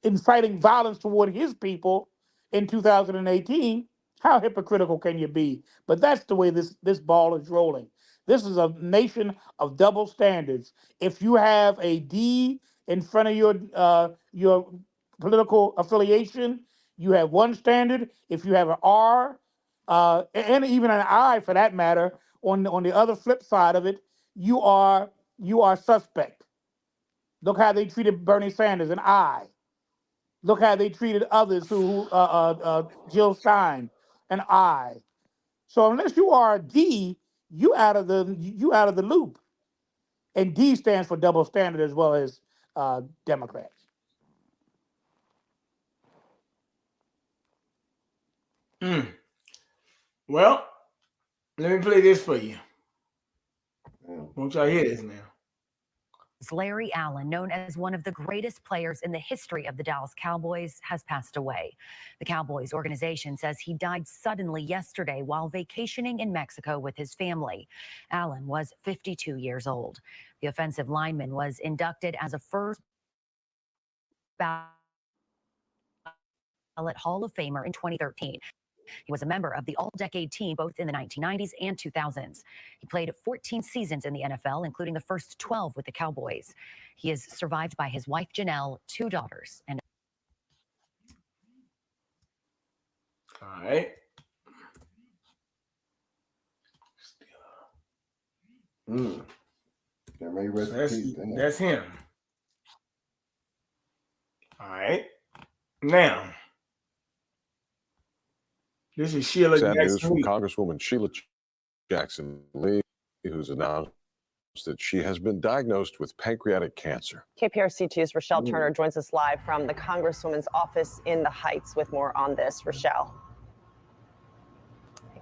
inciting violence toward his people in 2018. How hypocritical can you be? But that's the way this ball is rolling. This is a nation of double standards. If you have a D in front of your political affiliation, you have one standard. If you have an R, and even an I for that matter, on the other flip side of it, you are suspect. Look how they treated Bernie Sanders, an I. Look how they treated others who Jill Stein, an I. So unless you are a D, you out of the loop. And D stands for double standard as well as Democrats. Well, let me play this for you. Won't y'all hear this now? Larry Allen, known as one of the greatest players in the history of the Dallas Cowboys, has passed away. The Cowboys organization says he died suddenly yesterday while vacationing in Mexico with his family. Allen was 52 years old. The offensive lineman was inducted as a first ballot Hall of Famer in 2013. He was a member of the All-Decade Team both in the 1990s and 2000s. He played 14 seasons in the NFL, including the first 12 with the Cowboys. He is survived by his wife, Janelle, 2 daughters, and... All right. That's him. All right. Now, this is Sheila Sad news Jackson from Lee. Congresswoman Sheila Jackson Lee, who's announced that she has been diagnosed with pancreatic cancer. KPRC2's Rochelle Turner joins us live from the Congresswoman's office in the Heights with more on this. Rochelle.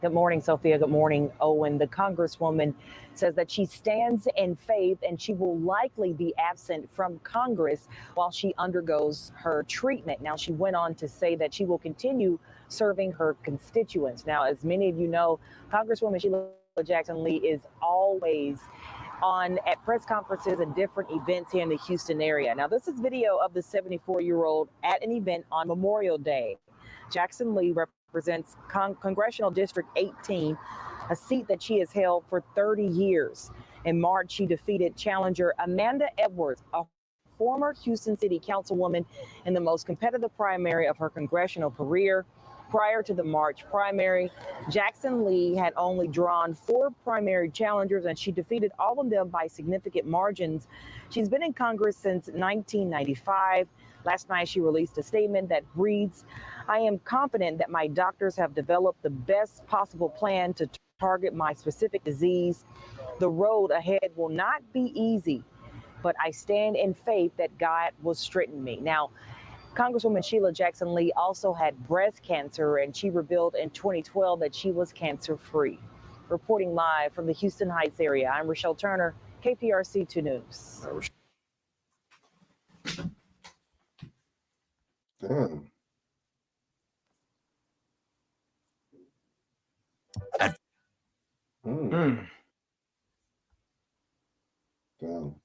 Good morning, Sophia. Good morning, Owen. The Congresswoman says that she stands in faith and she will likely be absent from Congress while she undergoes her treatment. Now, she went on to say that she will continue serving her constituents. Now, as many of you know, Congresswoman Sheila Jackson Lee is always on at press conferences and different events here in the Houston area. Now, this is video of the 74-year-old at an event on Memorial Day. Jackson Lee represents Congressional District 18, a seat that she has held for 30 years. In March, she defeated challenger Amanda Edwards, a former Houston City Councilwoman, in the most competitive primary of her congressional career. Prior to the March primary, Jackson Lee had only drawn 4 primary challengers, and she defeated all of them by significant margins. She's been in Congress since 1995. Last night, she released a statement that reads, "I am confident that my doctors have developed the best possible plan to target my specific disease. The road ahead will not be easy, but I stand in faith that God will strengthen me." Now, Congresswoman Sheila Jackson Lee also had breast cancer, and she revealed in 2012 that she was cancer-free. Reporting live from the Houston Heights area, I'm Rochelle Turner, KPRC 2 News. Damn. Mm. Damn.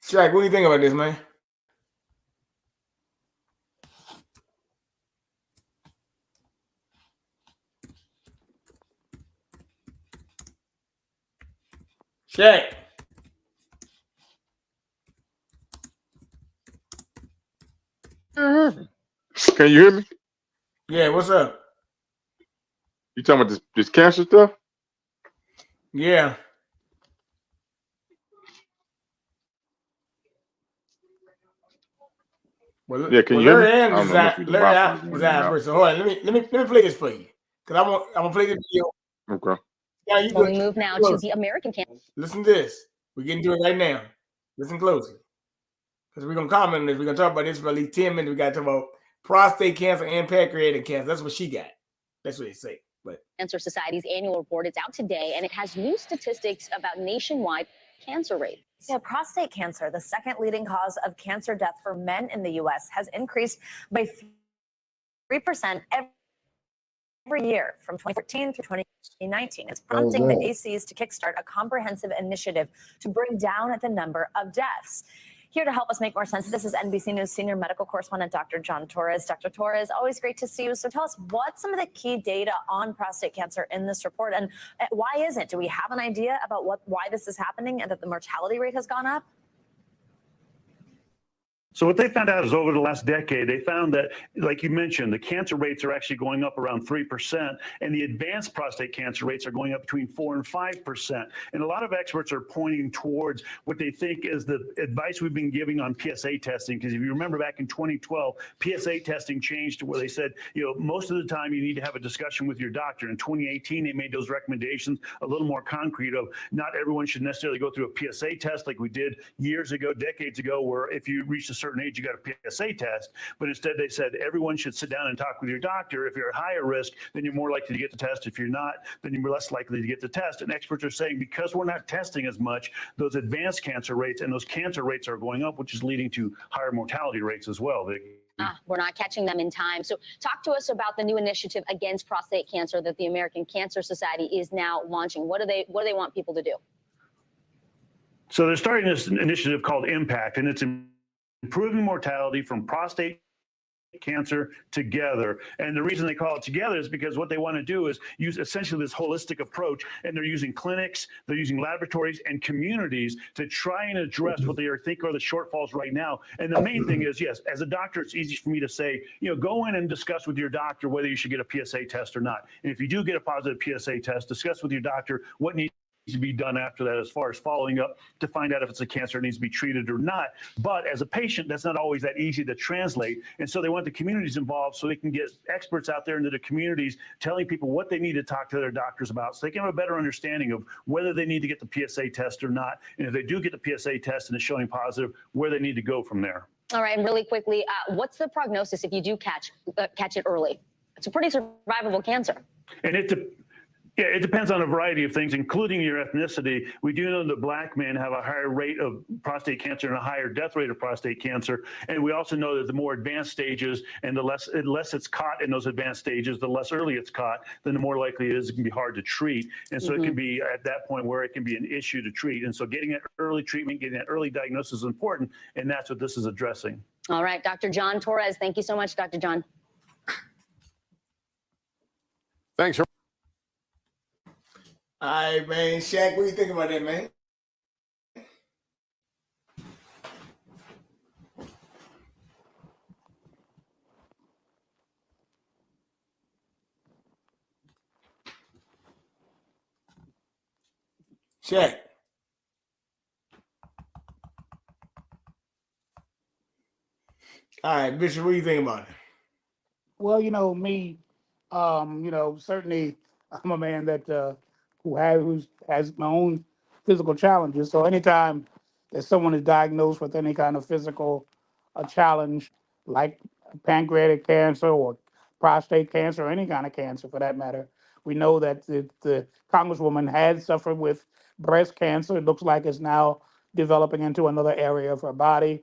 Chak, what do you think about this, man? Chak. Can you hear me? Yeah, what's up? You talking about this cancer stuff? Yeah. Well, Yeah, can you hear me? Larry I Allen don't know if you Larry Allen was out first. So hold on, let me play this for you. Cause I'm gonna play this video. Okay. Yeah, you Well, we move now to the American campaign. Listen to this. We're getting to it right now. Listen closely. Because we're gonna comment on this. We're gonna talk about this for at least 10 minutes. We gotta talk about prostate cancer and pancreatic cancer. That's what she got. That's what they say. But Cancer Society's annual report is out today, and it has new statistics about nationwide cancer rates. Yeah, prostate cancer, the second leading cause of cancer death for men in the U.S., has increased by 3% every year from 2014 through 2019. It's prompting the ACs to kickstart a comprehensive initiative to bring down the number of deaths. Here to help us make more sense, this is NBC News senior medical correspondent Dr. John Torres. Dr. Torres, always great to see you. So tell us, what's some of the key data on prostate cancer in this report, and why is it? Do we have an idea about why this is happening and that the mortality rate has gone up? So what they found out is over the last decade, they found that, like you mentioned, the cancer rates are actually going up around 3%, and the advanced prostate cancer rates are going up between 4 and 5%. And a lot of experts are pointing towards what they think is the advice we've been giving on PSA testing. Because if you remember back in 2012, PSA testing changed to where they said, most of the time you need to have a discussion with your doctor. In 2018, they made those recommendations a little more concrete of not everyone should necessarily go through a PSA test like we did years ago, decades ago, where if you reach a certain age, you got a PSA test. But instead, they said everyone should sit down and talk with your doctor. If you're at higher risk, then you're more likely to get the test. If you're not, then you're less likely to get the test. And experts are saying because we're not testing as much, those advanced cancer rates and those cancer rates are going up, which is leading to higher mortality rates as well. We're not catching them in time. So talk to us about the new initiative against prostate cancer that the American Cancer Society is now launching. What do they want people to do? So they're starting this initiative called Impact, and it's improving mortality from prostate cancer together. And the reason they call it together is because what they want to do is use essentially this holistic approach, and they're using clinics, they're using laboratories and communities to try and address what they think are the shortfalls right now. And the main thing is, yes, as a doctor, it's easy for me to say, go in and discuss with your doctor whether you should get a PSA test or not. And if you do get a positive PSA test, discuss with your doctor what needs to be done after that as far as following up to find out if it's a cancer that needs to be treated or not. But as a patient, that's not always that easy to translate. And so they want the communities involved so they can get experts out there into the communities telling people what they need to talk to their doctors about so they can have a better understanding of whether they need to get the PSA test or not. And if they do get the PSA test and it's showing positive, where they need to go from there. All right, and really quickly, what's the prognosis if you do catch it early? It's a pretty survivable cancer. And it depends on a variety of things, including your ethnicity. We do know that Black men have a higher rate of prostate cancer and a higher death rate of prostate cancer. And we also know that the more advanced stages and the less it's caught in those advanced stages, the less early it's caught, then the more likely it is it can be hard to treat. And so it can be at that point where it can be an issue to treat. And so getting that early treatment, getting that early diagnosis is important. And that's what this is addressing. All right, Dr. John Torres, thank you so much, Dr. John. Thanks. All right, man. Shaq, what do you think about that, man? Shaq. All right, Bishop, what do you think about it? Well, me, certainly I'm a man that who has my own physical challenges. So anytime that someone is diagnosed with any kind of physical challenge, like pancreatic cancer or prostate cancer or any kind of cancer for that matter, we know that the Congresswoman had suffered with breast cancer. It looks like it's now developing into another area of her body.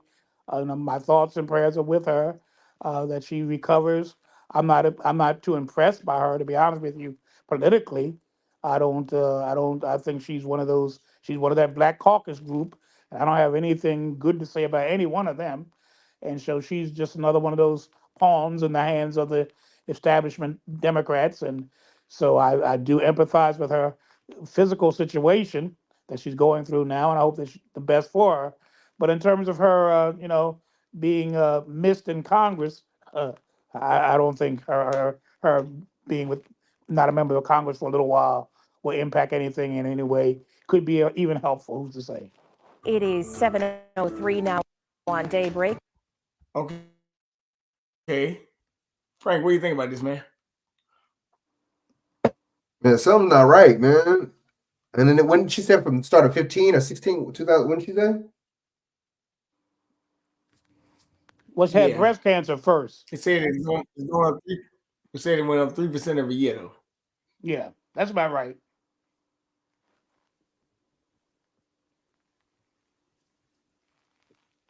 My thoughts and prayers are with her that she recovers. I'm not too impressed by her, to be honest with you, politically. I think she's one of those. She's one of that Black Caucus group, and I don't have anything good to say about any one of them. And so she's just another one of those pawns in the hands of the establishment Democrats. And so I do empathize with her physical situation that she's going through now, and I hope that's the best for her. But in terms of her, being missed in Congress, I don't think her being not a member of Congress for a little while will impact anything in any way. Could be even helpful. Who's to say? It is 7:03 now on Daybreak. Okay. Frank, what do you think about this, man? Man, something's not right, man. And then when she said from the start of 15 or 16, 2000, when did she say? Well, she had breast cancer first. It said it's going up. It said it went up 3% every year, though. Yeah, that's about right.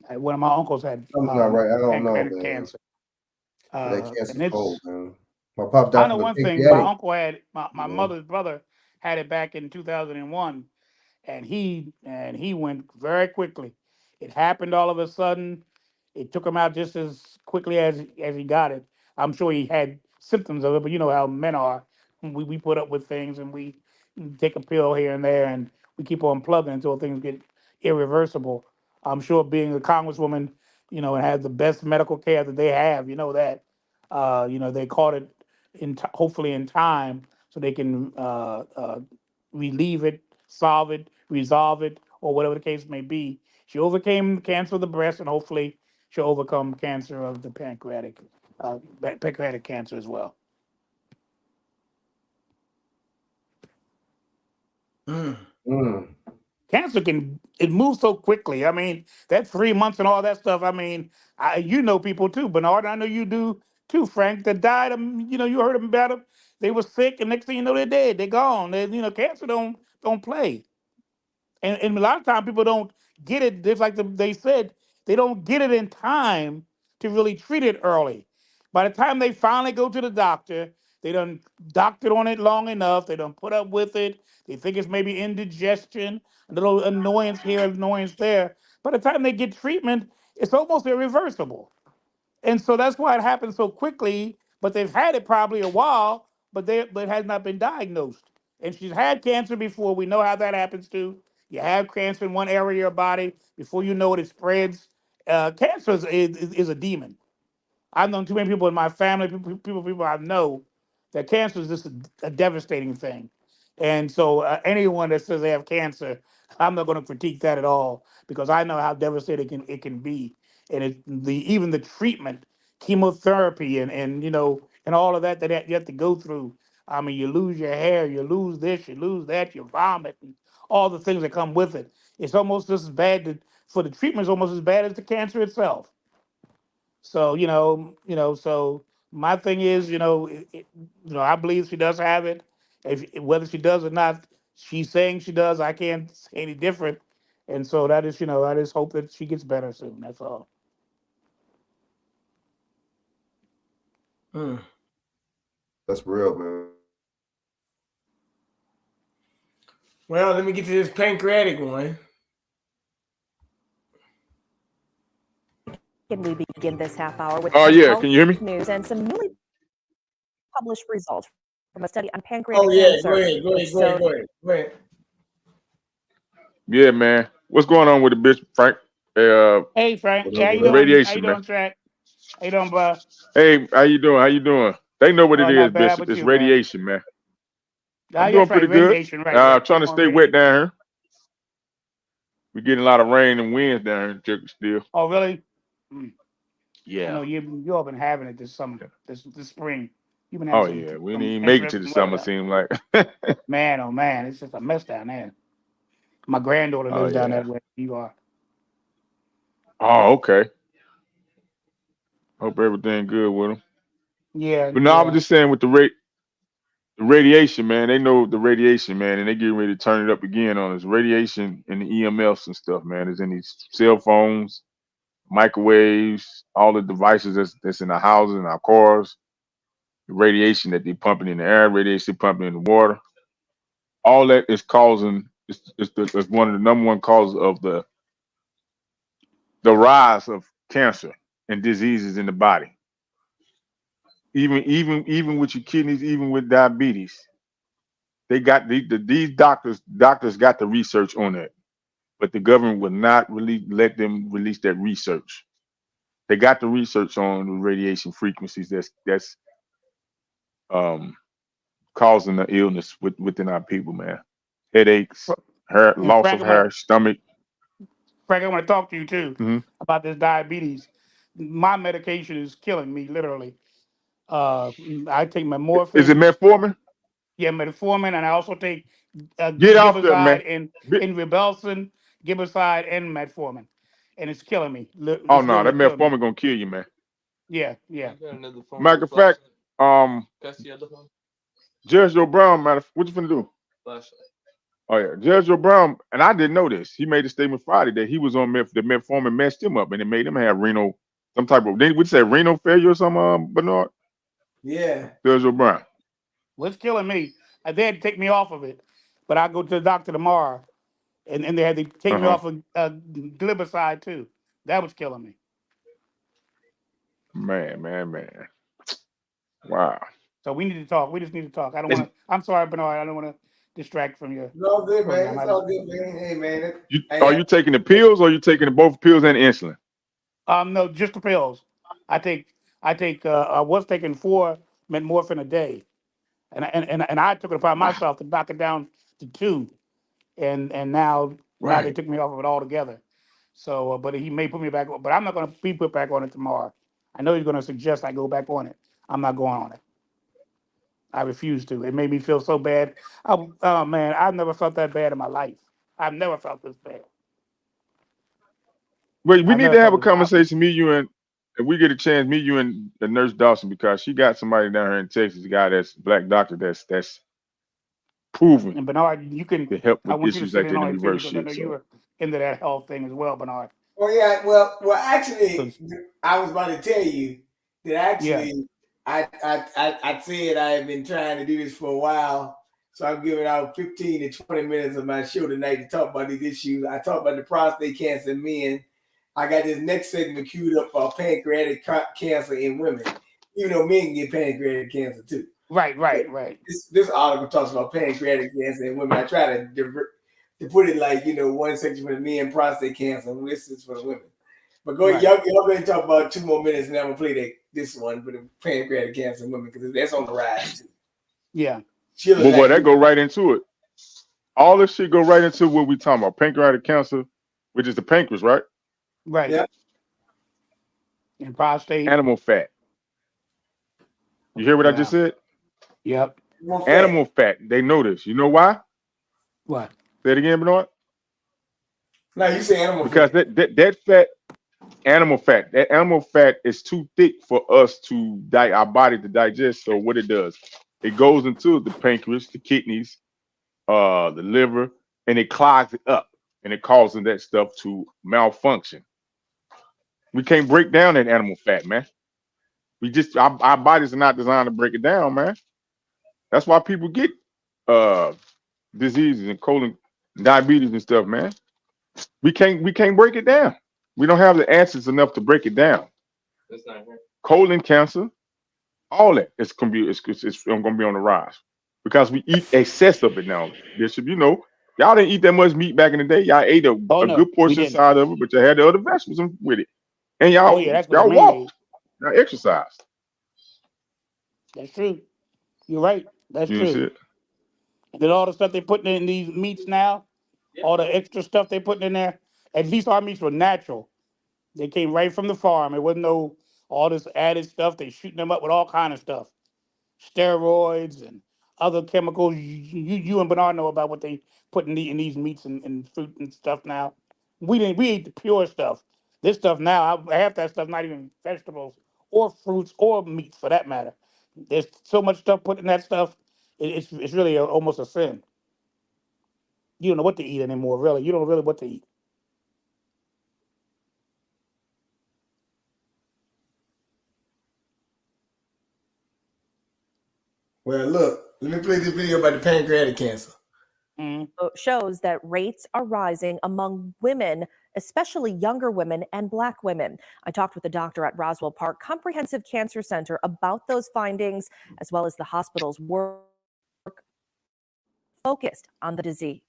One of my uncles had Something's not right. I don't know, pancreatic man. cancer. That And cancer's it's, cold, man. My pop I died know from one thing. pancreatic. My uncle had my mother's brother had it back in 2001, and he went very quickly. It happened all of a sudden. It took him out just as quickly as he got it. I'm sure he had symptoms of it, but you know how men are. We put up with things and we take a pill here and there, and we keep on plugging until things get irreversible. I'm sure being a congresswoman, and have the best medical care that they have, that, they caught it hopefully in time so they can relieve it, solve it, resolve it, or whatever the case may be. She overcame cancer of the breast, and hopefully she'll overcome cancer of the pancreatic cancer as well. Cancer cancer it moves so quickly. I mean, that 3 months and all that stuff. I mean, you know people too, Bernard. I know you do too, Frank. That died. You heard about them. They were sick, and next thing you know, they're dead. They're gone. Cancer don't play. And a lot of times people don't get it. Just like they said, they don't get it in time to really treat it early. By the time they finally go to the doctor, they done doctored on it long enough. They done put up with it. They think it's maybe indigestion, a little annoyance here, annoyance there. By the time they get treatment, it's almost irreversible. And so that's why it happens so quickly. But they've had it probably a while, but it has not been diagnosed. And she's had cancer before. We know how that happens too. You have cancer in one area of your body, before you know it, it spreads. Cancer is a demon. I've known too many people in my family, people I know, that cancer is just a devastating thing. And so anyone that says they have cancer, I'm not going to critique that at all, because I know how devastating it can be. And even the treatment, chemotherapy, and all of that you have to go through. I mean, you lose your hair, you lose this, you lose that, you vomit, and all the things that come with it. It's almost just as bad for the treatment is almost as bad as the cancer itself. So so my thing is, I believe she does have it. If whether she does or not, she's saying she does. I can't say any different. And so that is, I just hope that she gets better soon. That's all. That's real, man. Well, let me get to this pancreatic one. Can we begin this half hour with Oh some yeah, health can you hear me? news and some newly published results from a study on pancreatic Oh yeah, cancer? go ahead. Yeah, man. What's going on with the bitch, Frank? Hey Frank, What yeah, up, how you what up? doing? How Radiation, you man. doing, Track? How you doing, bud? Hey, how you doing? How you doing? They know what Oh, it is, not bad. How Bishop. about It's you, man? radiation, man. I'm doing That's pretty right, good. radiation, right. Trying to On stay wet radiation. down here. We're getting a lot of rain and winds down here in Texas still. Oh, really? Mm. I Yeah. know you all been having it this summer, this spring. You've been Oh having yeah. We didn't some even make it to the interesting weather summer, down seem like. Man, oh man, it's just a mess down there. My granddaughter Oh lives down yeah. that way. You are. Oh, okay. Hope everything good with them. Yeah, But no, I was yeah. just saying with the radiation, man. They know the radiation, man, and they getting ready to turn it up again on us. Radiation and the EMFs and stuff, man, is in these cell phones, microwaves, all the devices that's in our houses and our cars. The radiation that they're pumping in the air, radiation pumping in the water. All that is causing is one of the number one causes of the rise of cancer and diseases in the body. Even with your kidneys, even with diabetes, they got these doctors got the research on that, but the government will not really let them release that research. They got the research on the radiation frequencies that's um causing the illness within our people, man. Headaches, hair And loss of hair, stomach. Frank, I want to talk to you too Mhm. about this diabetes. My medication is killing me, literally. I take my Is it morphine, metformin? yeah, metformin, and I also take Get off there, man. gibaside and Ribelson, gibaside and metformin, and it's killing me. Oh It's no, that literally killing me. metformin gonna kill you, man. Yeah, yeah. Matter of fact, Judge Joe Brown, what you finna do? Oh yeah, Judge Joe Brown, and I didn't know this. He made a statement Friday that he was on the metformin messed him up, and it made him have some type of. Would you say renal failure or something, Bernard? Yeah. Judge Joe Brown. Well, it's killing me. They had to take me off of it, but I go to the doctor tomorrow, and they had to take me off of glibicide too. That was killing me. Man. Wow. So we need to talk. We just need to talk. I don't want to. I'm sorry, Bernard. I don't want to distract from your It's all good, man. program. It's all good, man. Hey, man. Are you taking the pills or are you taking both pills and insulin? No, just the pills. I was taking 4 metmorphin a day, and I took it upon myself to knock it down to 2, and now they Right. took me off of it altogether. So, but he may put me back on, but I'm not going to be put back on it tomorrow. I know he's going to suggest I go back on it. I'm not going on it. I refuse to. It made me feel so bad. Oh man, I've never felt that bad in my life. I've never felt this bad. Wait, we I've need never to have felt a this. conversation, me, you, and if we get a chance, me, you, and the nurse Dawson, because she got somebody down here in Texas, a guy that's black doctor that's proven And Bernard, you can. to help I with want you to issues sit like in that on and it too reverse because I shit. know you So were into that health thing as well, Bernard. Well, yeah. Well, actually, 'Cause- I was about to tell you that Yeah. actually, I said I have been trying to do this for a while. So I'm giving out 15 to 20 minutes of my show tonight to talk about these issues. I talked about the prostate cancer in men. I got this next segment queued up for pancreatic cancer in women. Even though men can get pancreatic cancer too. Right. This article talks about pancreatic cancer in women. I try to put it like, one section for the men, prostate cancer, and this is for the women. But go Right. y'all go ahead and talk about 2 more minutes, and I'm gonna play this one for the pancreatic cancer in women because that's on the rise too. Yeah. But boy, that go right into it. All this shit go right into what we talking about. Pancreatic cancer, which is the pancreas, right? Right. Yeah. And prostate. Animal fat. You hear what I just said? Yep. Animal fat. They know this. You know why? What? Say it again, Bernard. No, you say animal Because fat. that fat, animal fat, that animal fat is too thick for us to our body to digest. So what it does, it goes into the pancreas, the kidneys, the liver, and it clogs it up, and it causes that stuff to malfunction. We can't break down that animal fat, man. We just our bodies are not designed to break it down, man. That's why people get diseases and colon diabetes and stuff, man. We can't break it down. We don't have the answers enough to break it down. That's not here. Colon cancer, all that it's gonna be on the rise because we eat excess of it now. Bishop, y'all didn't eat that much meat back in the day. Y'all ate a good portion side of it, but you had the other vegetables with it, and y'all that's what the man walked, y'all exercised. That's true. You're right. That's You see true. it? And then all the stuff they putting in these meats now, all the extra stuff they putting in there. At least our meats were natural. They came right from the farm. It wasn't all this added stuff. They shooting them up with all kind of stuff, steroids and other chemicals. You and Bernard know about what they put in these meats and fruit and stuff now. We eat the pure stuff. This stuff now, half that stuff not even vegetables or fruits or meats for that matter. There's so much stuff put in that stuff. It's really almost a sin. You don't know what to eat anymore. Really, you don't know really what to eat. Well, look, let me play this video about the pancreatic cancer. Shows that rates are rising among women, especially younger women and Black women. I talked with a doctor at Roswell Park Comprehensive Cancer Center about those findings, as well as the hospital's work focused on the disease.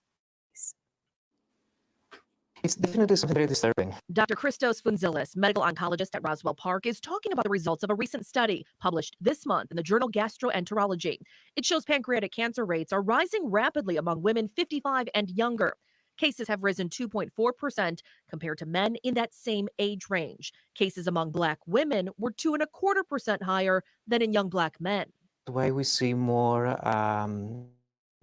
It's definitely something very disturbing. Dr. Christos Fountsilis, medical oncologist at Roswell Park, is talking about the results of a recent study published this month in the journal Gastroenterology. It shows pancreatic cancer rates are rising rapidly among women 55 and younger. Cases have risen 2.4% compared to men in that same age range. Cases among Black women were 2.25% higher than in young Black men. Why we see more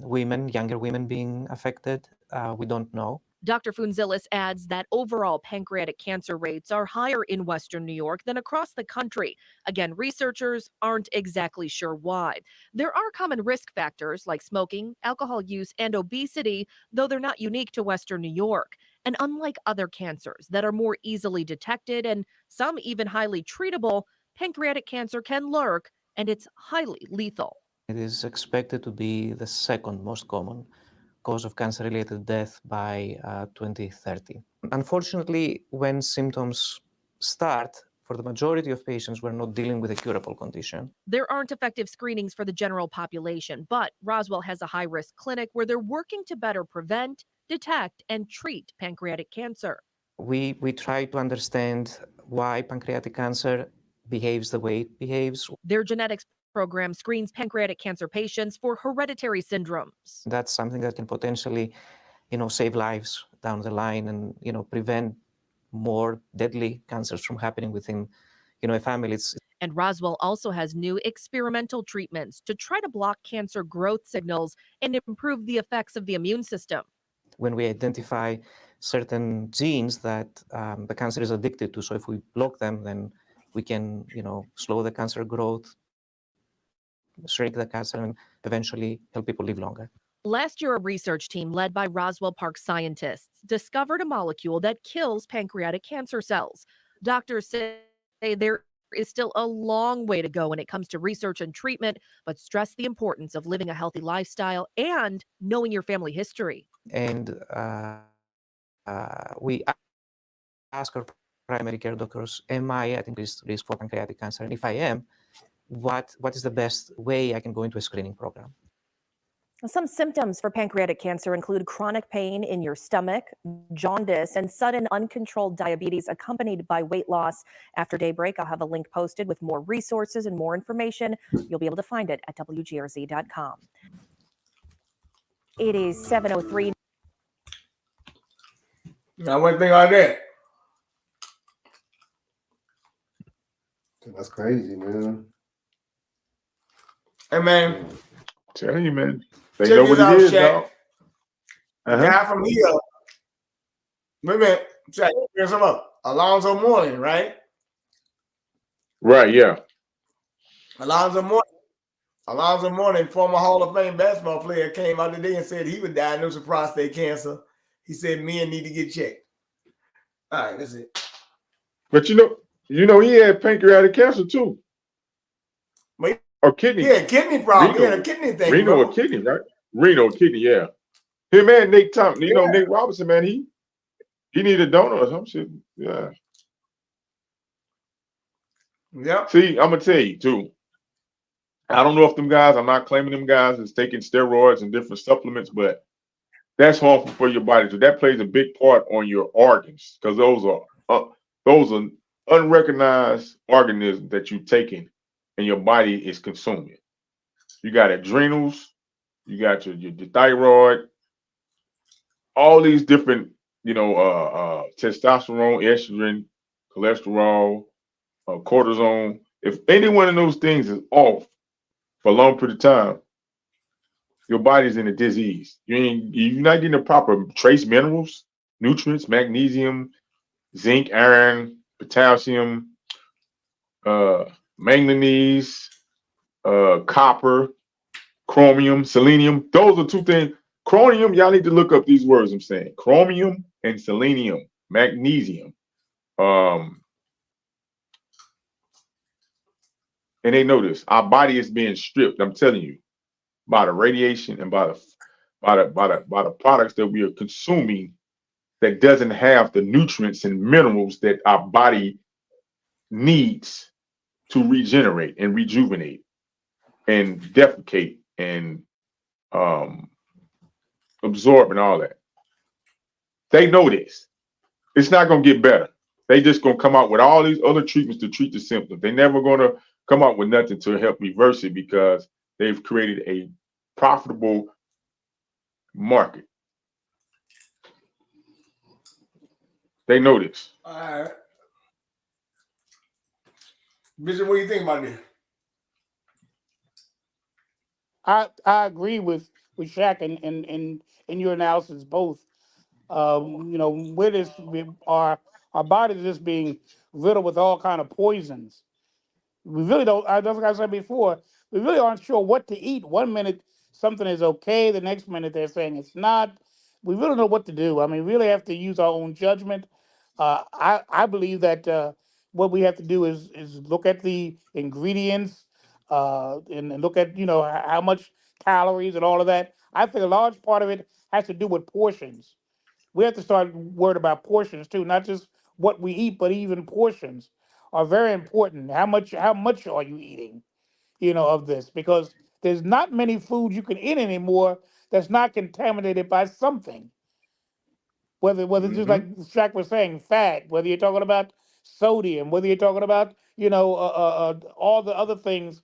younger women being affected, we don't know. Dr. Fountsilis adds that overall pancreatic cancer rates are higher in Western New York than across the country. Again, researchers aren't exactly sure why. There are common risk factors like smoking, alcohol use, and obesity, though they're not unique to Western New York. And unlike other cancers that are more easily detected and some even highly treatable, pancreatic cancer can lurk, and it's highly lethal. It is expected to be the second most common cause of cancer-related death by 2030. Unfortunately, when symptoms start, for the majority of patients, we're not dealing with a curable condition. There aren't effective screenings for the general population, but Roswell has a high-risk clinic where they're working to better prevent, detect, and treat pancreatic cancer. We try to understand why pancreatic cancer behaves the way it behaves. Their genetics program screens pancreatic cancer patients for hereditary syndromes. That's something that can potentially, save lives down the line and, prevent more deadly cancers from happening within, a family. And Roswell also has new experimental treatments to try to block cancer growth signals and improve the effects of the immune system. when we identify certain genes that the cancer is addicted to. So if we block them, then we can, slow the cancer growth, shrink the cancer, and eventually help people live longer. Last year, a research team led by Roswell Park scientists discovered a molecule that kills pancreatic cancer cells. Doctors say there is still a long way to go when it comes to research and treatment, but stress the importance of living a healthy lifestyle and knowing your family history. And we ask our primary care doctors, am I at increased risk for pancreatic cancer? And if I am, what is the best way I can go into a screening program? Some symptoms for pancreatic cancer include chronic pain in your stomach, jaundice, and sudden uncontrolled diabetes accompanied by weight loss. After daybreak, I'll have a link posted with more resources and more information. You'll be able to find it at WGRZ.com. It is 7:03. Now, one thing on that. That's crazy, man. Hey, man. Tell you, man. They Check know this what out, it is, Chak. dog. The guy from here. Wait a minute. Chak, here's some up. Alonzo Mourning, right? Right, yeah. Alonzo Mourning, former Hall of Fame basketball player, came out today and said he was diagnosed with prostate cancer. He said men need to get checked. All right, that's it. But you know, he had pancreatic cancer too. Or kidney. Yeah, kidney problem. He had a kidney thing. Renal or kidney, right? Renal or kidney, yeah. Him and Nick Thompson, Nick Robinson, man, he needed a donor or some shit. Yeah. Yeah. See, I'm gonna tell you too. I don't know if them guys, I'm not claiming them guys is taking steroids and different supplements, but that's harmful for your body too. That plays a big part on your organs because those are unrecognized organisms that you're taking and your body is consuming. You got adrenals, you got your thyroid, all these different, testosterone, estrogen, cholesterol, cortisone. If any one of those things is off for a long period of time, your body's in a disease. You're not getting the proper trace minerals, nutrients, magnesium, zinc, iron, potassium, manganese, copper, chromium, selenium. Those are two things. Chromium, y'all need to look up these words I'm saying. Chromium and selenium, magnesium. And they know this. Our body is being stripped, I'm telling you, by the radiation and by the products that we are consuming that doesn't have the nutrients and minerals that our body needs to regenerate and rejuvenate and defecate and absorb and all that. They know this. It's not going to get better. They just going to come out with all these other treatments to treat the symptoms. They're never going to come out with nothing to help reverse it because they've created a profitable market. They know this. All right. Bishop, what do you think about this? I agree with Chak and your analysis both. With this, our bodies just being riddled with all kind of poisons. We really don't. Like I said before, we really aren't sure what to eat. 1 minute something is okay, the next minute they're saying it's not. We really don't know what to do. I mean, we really have to use our own judgment. I believe that what we have to do is look at the ingredients and look at how much calories and all of that. I think a large part of it has to do with portions. We have to start worried about portions too, not just what we eat, but even portions are very important. How much are you eating, of this? Because there's not many foods you can eat anymore that's not contaminated by something. Whether just like Chak was saying, fat, whether you're talking about sodium, whether you're talking about, all the other things,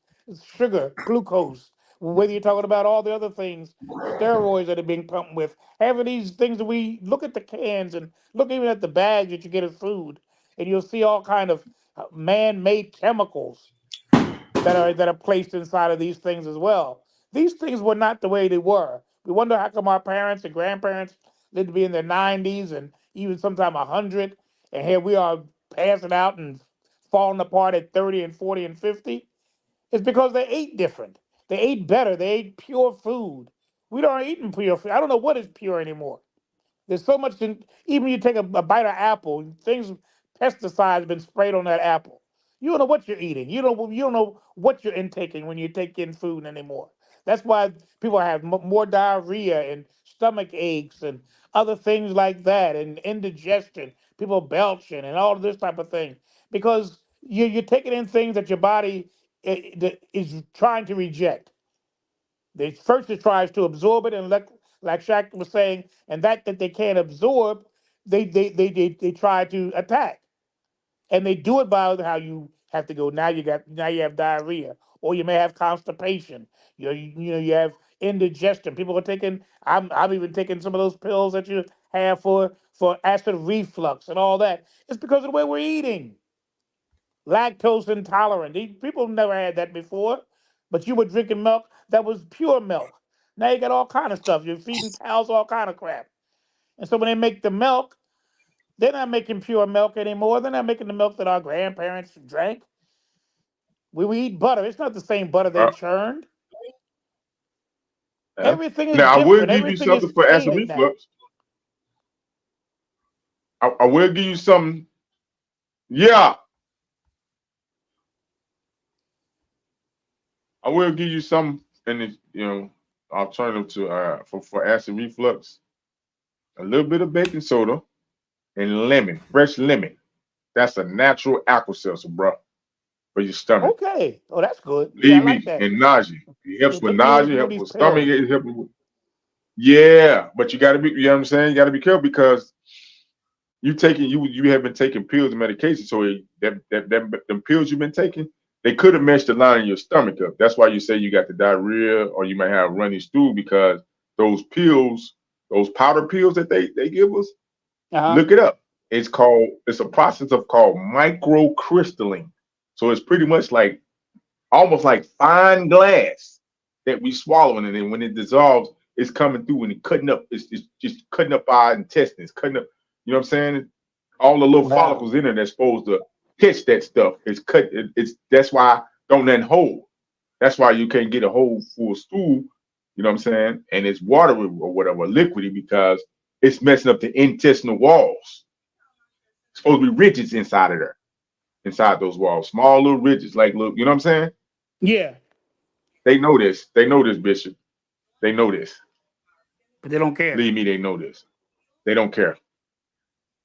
sugar, glucose, whether you're talking about all the other things, steroids that are being pumped with, having these things that we look at the cans and look even at the bags that you get of food, and you'll see all kind of man-made chemicals that are placed inside of these things as well. These things were not the way they were. We wonder how come our parents and grandparents lived to be in their 90s and even sometime 100, and here we are passing out and falling apart at 30 and 40 and 50. It's because they ate different. They ate better. They ate pure food. We don't eat pure food. I don't know what is pure anymore. There's so much. Even you take a bite of apple, things, pesticides been sprayed on that apple. You don't know what you're eating. You don't know what you're intaking when you take in food anymore. That's why people have more diarrhea and stomach aches and other things like that, and indigestion. People belching and all of this type of thing because you're taking in things that your body is trying to reject. First it tries to absorb it, and like Shaq was saying, and that they can't absorb, they try to attack, and they do it by how you have to go. Now you have diarrhea, or you may have constipation. You have indigestion. People are taking. I'm even taking some of those pills that you have for acid reflux and all that. It's because of the way we're eating. Lactose intolerant. These people never had that before, but you were drinking milk that was pure milk. Now you got all kind of stuff. You're feeding cows all kind of crap. And so when they make the milk, they're not making pure milk anymore. They're not making the milk that our grandparents drank. We eat butter. It's not the same butter they churned. Everything is Now I will different. give you Everything is something for acid tainted now. reflux. I will give you something. Yeah, I will give you some in the alternative to for acid reflux. A little bit of baking soda and lemon, fresh lemon. That's a natural Alka-Seltzer, bro, for your stomach. Okay. Oh, that's good. Yeah, I Believe like me, that. and nausea. It helps Yeah, with take me away nausea, from all helps these with stomach, pills. it helps with. Yeah, but you gotta be, you know what I'm saying? You gotta be careful because you have been taking pills and medication, so them pills you've been taking, they could have messed the line in your stomach up. That's why you say you got the diarrhea or you might have runny stool because those pills, those powder pills that they give us, look it up. It's a process called microcrystalline. So it's pretty much like almost like fine glass that we swallowing, and then when it dissolves, it's coming through and it cutting up. It's just cutting up our intestines, cutting up. You know what I'm saying? All the little Wow. follicles in there that's supposed to catch that stuff. It's cut. That's why don't let hold. That's why you can't get a whole full stool. You know what I'm saying? And it's watery or whatever, liquidy, because it's messing up the intestinal walls. It's supposed to be ridges inside of there, inside those walls, small little ridges, like look. You know what I'm saying? Yeah, They know this. They know this, Bishop. They know this. but they don't care. Believe me, they know this. They don't care.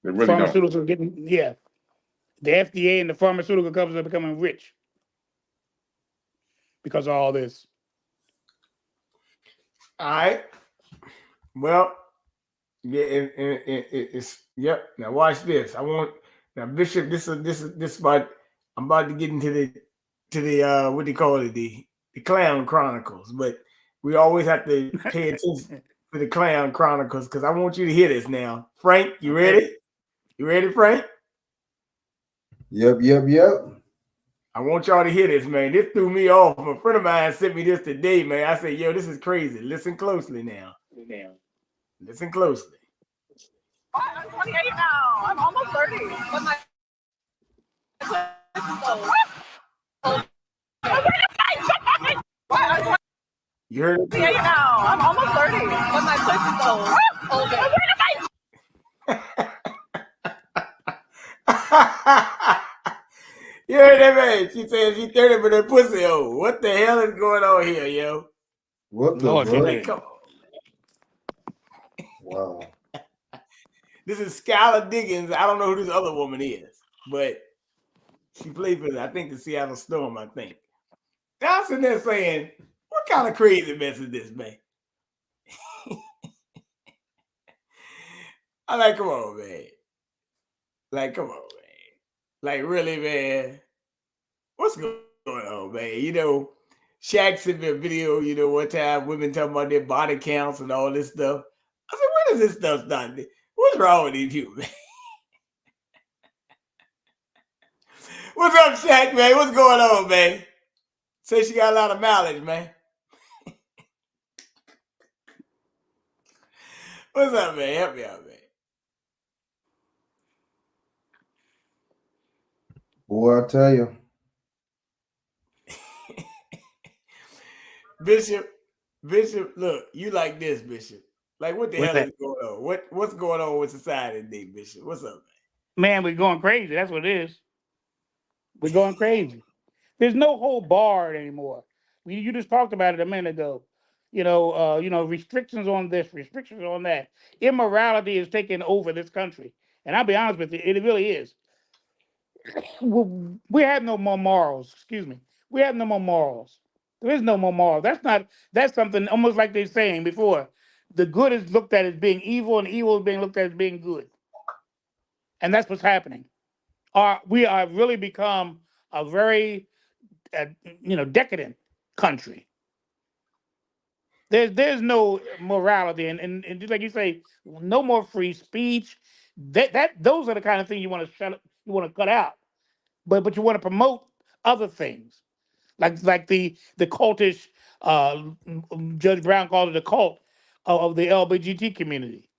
They really don't. Pharmaceuticals are getting, yeah. The FDA and the pharmaceutical companies are becoming rich because of all this. All right. Well, yeah, it's yep. Now watch this. Now Bishop. This about. I'm about to get into the what do you call it, the Clown Chronicles, but we always have to pay attention to the Clown Chronicles because I want you to hear this now. Frank, you ready? You ready, Frank? Yep. I want y'all to hear this, man. This threw me off. A friend of mine sent me this today, man. I said, yo, this is crazy. Listen closely now. Listen closely. I'm 28 now. I'm almost 30. But my You heard it? 28 now. I'm almost 30. But my pussy's old. You heard that, man? She said she's 30, but her pussy old. What the hell is going on here, yo? What the Lord fuck? forbid. Come on. Wow. This is Skylar Diggins. I don't know who this other woman is, but she played for, I think, the Seattle Storm, I think. Now I'm sitting there saying, what kind of crazy mess is this, man? I'm like, come on, man. Like, come on, man. Like, really, man? What's going on, man? You know, Shaq sent me a video, you know, one time women talking about their body counts and all this stuff. I said, where does this stuff start? What's wrong with these people, man? What's up, Shaq, man? What's going on, man? Say she got a lot of mileage, man. What's up, man? Help me out, man. Boy, I tell you. Bishop, look, you like this, Bishop. Like, what the What's hell that? is going on? What's going on with society today, Bishop? What's up, Man, we're going crazy. That's what it is. We're going crazy. There's no whole bar anymore. You just talked about it a minute ago. Restrictions on this, restrictions on that. Immorality is taking over this country, and I'll be honest with you, it really is. We have no more morals. Excuse me. We have no more morals. There is no more morals. That's something almost like they're saying before. The good is looked at as being evil, and evil is being looked at as being good, and that's what's happening. We are really become a very decadent country. There's no morality, and just like you say, no more free speech. Those are the kind of things you want to shut up, you want to cut out. But you want to promote other things, like the cultish. Judge Brown called it a cult of the LGBT community,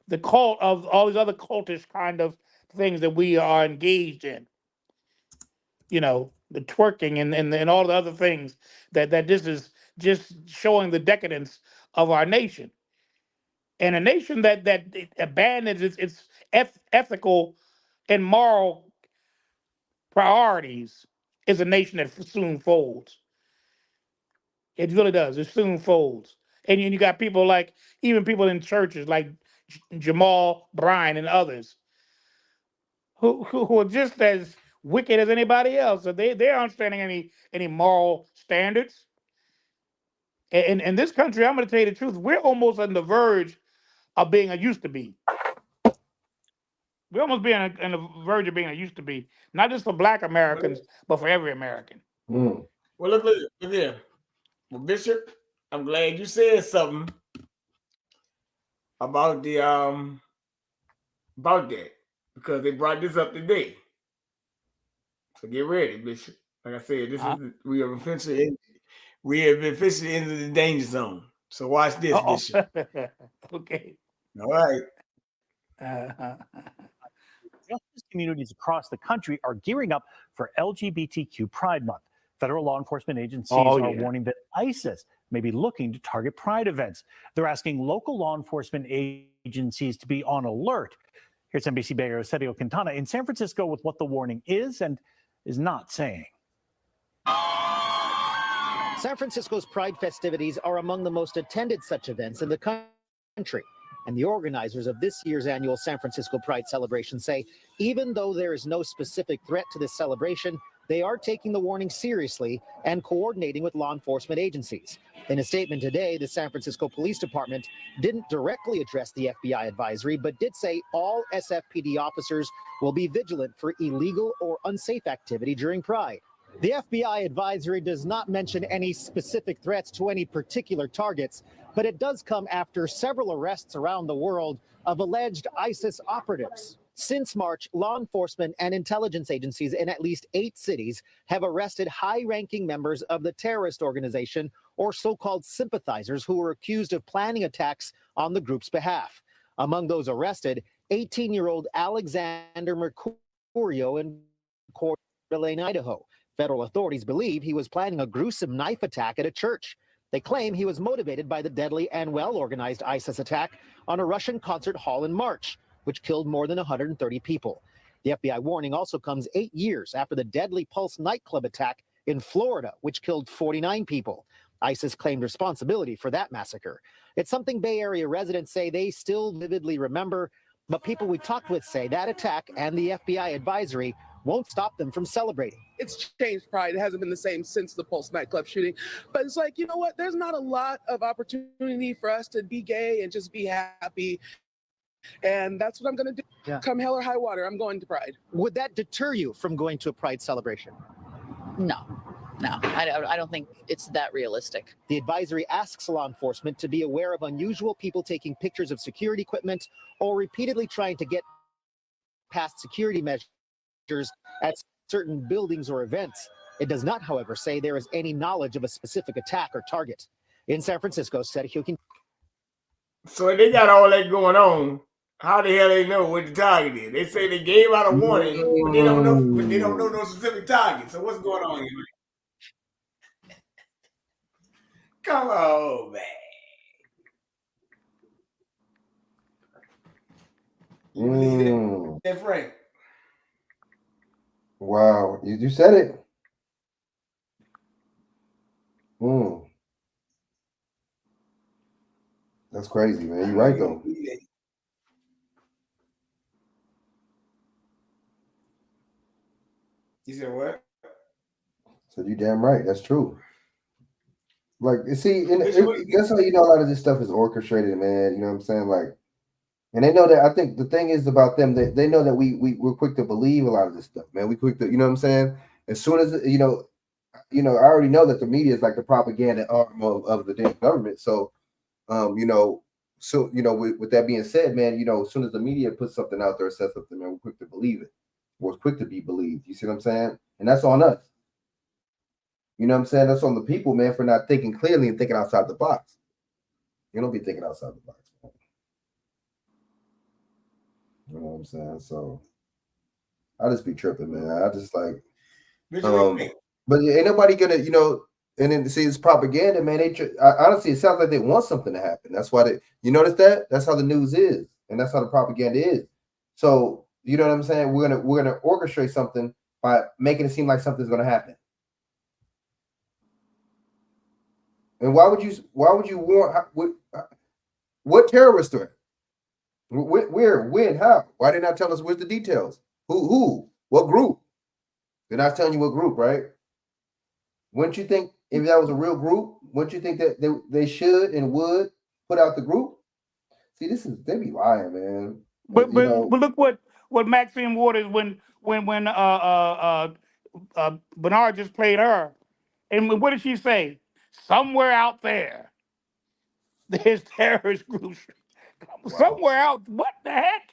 the cult of all these other cultish kind of things that we are engaged in. The twerking and all the other things that this is just showing the decadence of our nation, and a nation that abandons its ethical and moral priorities is a nation that soon folds. It really does. It soon folds. And you got people like, even people in churches like Jamal Bryan and others who are just as wicked as anybody else. So they aren't standing any moral standards. And in this country, I'm going to tell you the truth, we're almost on the verge of being a used to be. We're almost being on the verge of being a used to be, not just for Black Americans, but for every American. Well, look here. Well, Bishop, I'm glad you said something about the about that, because they brought this up today. So get ready, Bishop. Like I said, this is we have officially entered the danger zone. So watch this, Bishop. Okay. All right. Justice communities across the country are gearing up for LGBTQ Pride Month. Federal law enforcement agencies are warning that ISIS may be looking to target Pride events. They're asking local law enforcement agencies to be on alert. Here's NBC Bay Area Sergio Quintana in San Francisco with what the warning is and is not saying. San Francisco's Pride festivities are among the most attended such events in the country. And the organizers of this year's annual San Francisco Pride celebration say, even though there is no specific threat to this celebration, they are taking the warning seriously and coordinating with law enforcement agencies. In a statement today, the San Francisco Police Department didn't directly address the FBI advisory, but did say all SFPD officers will be vigilant for illegal or unsafe activity during Pride. The FBI advisory does not mention any specific threats to any particular targets, but it does come after several arrests around the world of alleged ISIS operatives. Since March, law enforcement and intelligence agencies in at least 8 cities have arrested high-ranking members of the terrorist organization or so-called sympathizers who were accused of planning attacks on the group's behalf. Among those arrested, 18-year-old Alexander Mercurio in Coeur d'Alene, Idaho. Federal authorities believe he was planning a gruesome knife attack at a church. They claim he was motivated by the deadly and well-organized ISIS attack on a Russian concert hall in March, which killed more than 130 people. The FBI warning also comes 8 years after the deadly Pulse nightclub attack in Florida, which killed 49 people. ISIS claimed responsibility for that massacre. It's something Bay Area residents say they still vividly remember, but people we talked with say that attack and the FBI advisory won't stop them from celebrating. It's changed Pride. It hasn't been the same since the Pulse nightclub shooting. But it's like, you know what? There's not a lot of opportunity for us to be gay and just be happy. And that's what I'm going to do. Yeah. Come hell or high water, I'm going to Pride. Would that deter you from going to a Pride celebration? No, I don't think it's that realistic. The advisory asks law enforcement to be aware of unusual people taking pictures of security equipment or repeatedly trying to get past security measures at certain buildings or events. It does not, however, say there is any knowledge of a specific attack or target. In San Francisco, Sergio Quintana. So they got all that going on. How the hell they know what the target is? They say they gave out a warning, but they don't know. But they don't know no specific target. So what's going on here? Come on, man. You believe that, Frank? Wow, you said it. That's crazy, man. You're right though. You said what? So you damn right. That's true. Like, see, that's how you know a lot of this stuff is orchestrated, man. You know what I'm saying? Like, and they know that. I think the thing is about them, they know that we're quick to believe a lot of this stuff, man. We quick to, you know what I'm saying? As soon as I already know that the media is like the propaganda arm of the damn government. So, with that being said, man, as soon as the media puts something out there, says something, man, we're quick to believe it. We're quick to be believed. You see what I'm saying? And that's on us. You know what I'm saying? That's on the people, man, for not thinking clearly and thinking outside the box. You don't be thinking outside the box, man. You know what I'm saying? So I just be tripping, man. I just like, but ain't nobody gonna, and then see it's propaganda, man. Honestly, it sounds like they want something to happen. That's why you notice that? That's how the news is, and that's how the propaganda is. So you know what I'm saying? We're gonna orchestrate something by making it seem like something's gonna happen. And why would you warn? What terrorist threat? Where? When? How? Why did not tell us? Where's the details? Who? What group? They're not telling you what group, right? Wouldn't you think if that was a real group, wouldn't you think that they should and would put out the group? See, they be lying, man. But look what Maxine Waters when Bernard just played her, and what did she say? Somewhere out there, there's terrorist groups. Somewhere out, what the heck?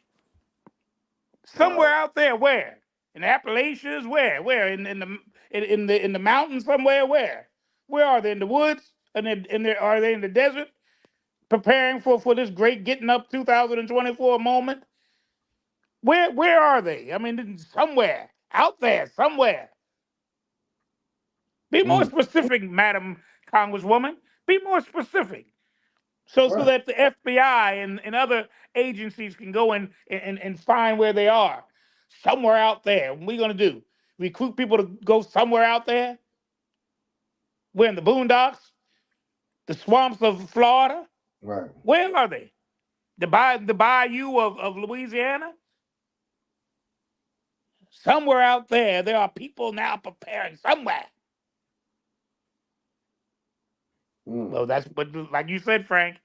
Somewhere out there, where? In the Appalachians, where? Where in the mountains somewhere? Where? Where are they? In the woods? Are they in the desert? Preparing for this great getting up 2024 moment? Where are they? I mean, somewhere out there, somewhere. Be more specific, Madam Congresswoman. Be more specific. So that the FBI and other agencies can go and find where they are. Somewhere out there. What are we going to do? Recruit people to go somewhere out there? We're in the boondocks? The swamps of Florida? Right. Where are they? The bayou of Louisiana? Somewhere out there, there are people now preparing somewhere. Well, that's but like you said, Frank,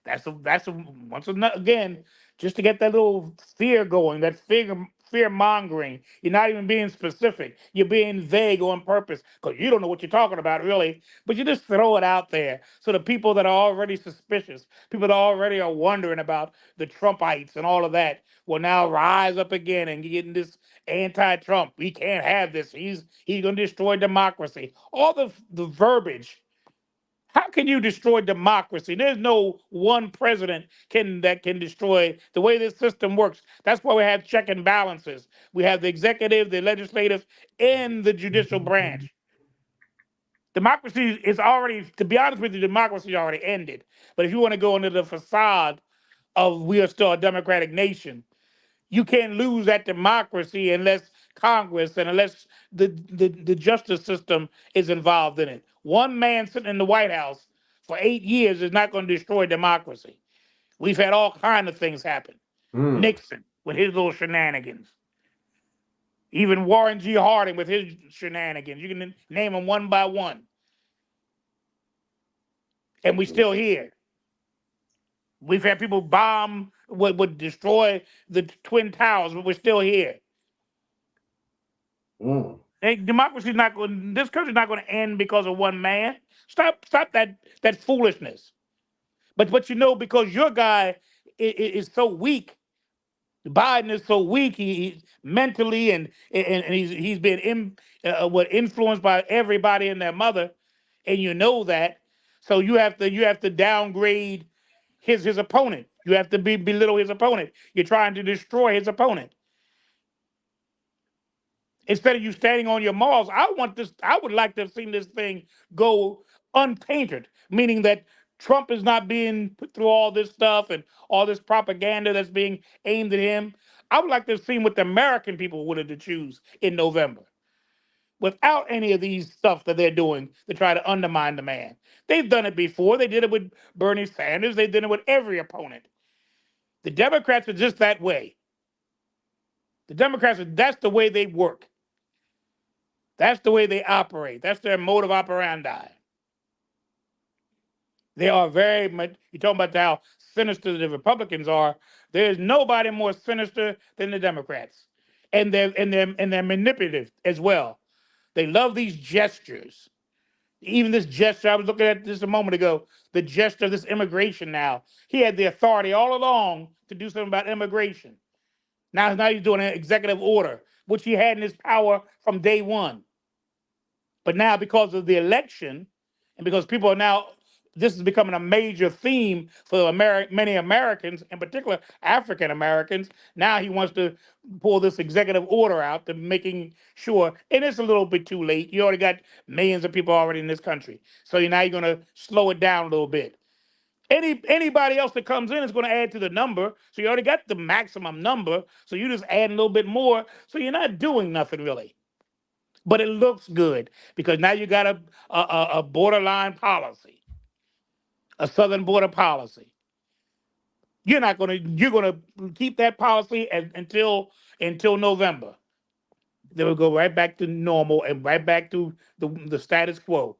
that's again, just to get that little fear going, that fear mongering. You're not even being specific. You're being vague on purpose because you don't know what you're talking about, really. But you just throw it out there so the people that are already suspicious, people that already are wondering about the Trumpites and all of that, will now rise up again and get in this anti-Trump. We can't have this. He's going to destroy democracy. All the verbiage. How can you destroy democracy? There's no one president that can destroy the way this system works. That's why we have check and balances. We have the executive, the legislative, and the judicial branch. Democracy is already, to be honest with you, democracy already ended. But if you want to go under the facade of we are still a democratic nation, you can't lose that democracy unless Congress and unless the justice system is involved in it. One man sitting in the White House for 8 years is not going to destroy democracy. We've had all kinds of things happen. Nixon with his little shenanigans. Even Warren G. Harding with his shenanigans. You can name them one by one. And we're still here. We've had people bomb, would destroy the Twin Towers, but we're still here. Democracy is not going. This country's not going to end because of one man. Stop that foolishness. But because your guy is so weak, Biden is so weak. He mentally and he's been influenced by everybody and their mother, and you know that. So you have to downgrade his opponent. You have to belittle his opponent. You're trying to destroy his opponent. Instead of you standing on your morals, I would like to have seen this thing go untainted, meaning that Trump is not being put through all this stuff and all this propaganda that's being aimed at him. I would like to have seen what the American people wanted to choose in November without any of these stuff that they're doing to try to undermine the man. They've done it before. They did it with Bernie Sanders. They did it with every opponent. The Democrats are just that way. The Democrats, that's the way they work. That's the way they operate. That's their mode of operandi. They are very much, you're talking about how sinister the Republicans are. There's nobody more sinister than the Democrats. And they're manipulative as well. They love these gestures. Even this gesture, I was looking at this a moment ago, the gesture of this immigration now. He had the authority all along to do something about immigration. Now he's doing an executive order, which he had in his power from day one. But now, because of the election, and because people are now, this is becoming a major theme for many Americans, in particular African Americans. Now he wants to pull this executive order out to making sure, and it's a little bit too late. You already got millions of people already in this country, so now you're going to slow it down a little bit. Anybody else that comes in is going to add to the number, so you already got the maximum number. So you just add a little bit more, so you're not doing nothing really. But it looks good because now you got a borderline policy, a southern border policy. You're gonna keep that policy until November. Then we'll go right back to normal and right back to the status quo.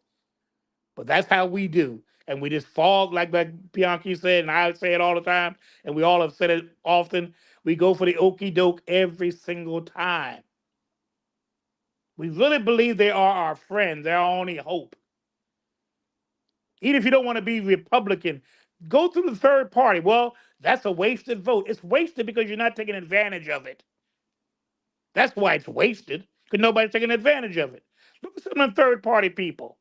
But that's how we do, and we just fall like Bianchi said, and I say it all the time, and we all have said it often. We go for the okey doke every single time. We really believe they are our friends. They're our only hope. Even if you don't want to be Republican, go to the third party. Well, that's a wasted vote. It's wasted because you're not taking advantage of it. That's why it's wasted, because nobody's taking advantage of it. Look at some of the third party people.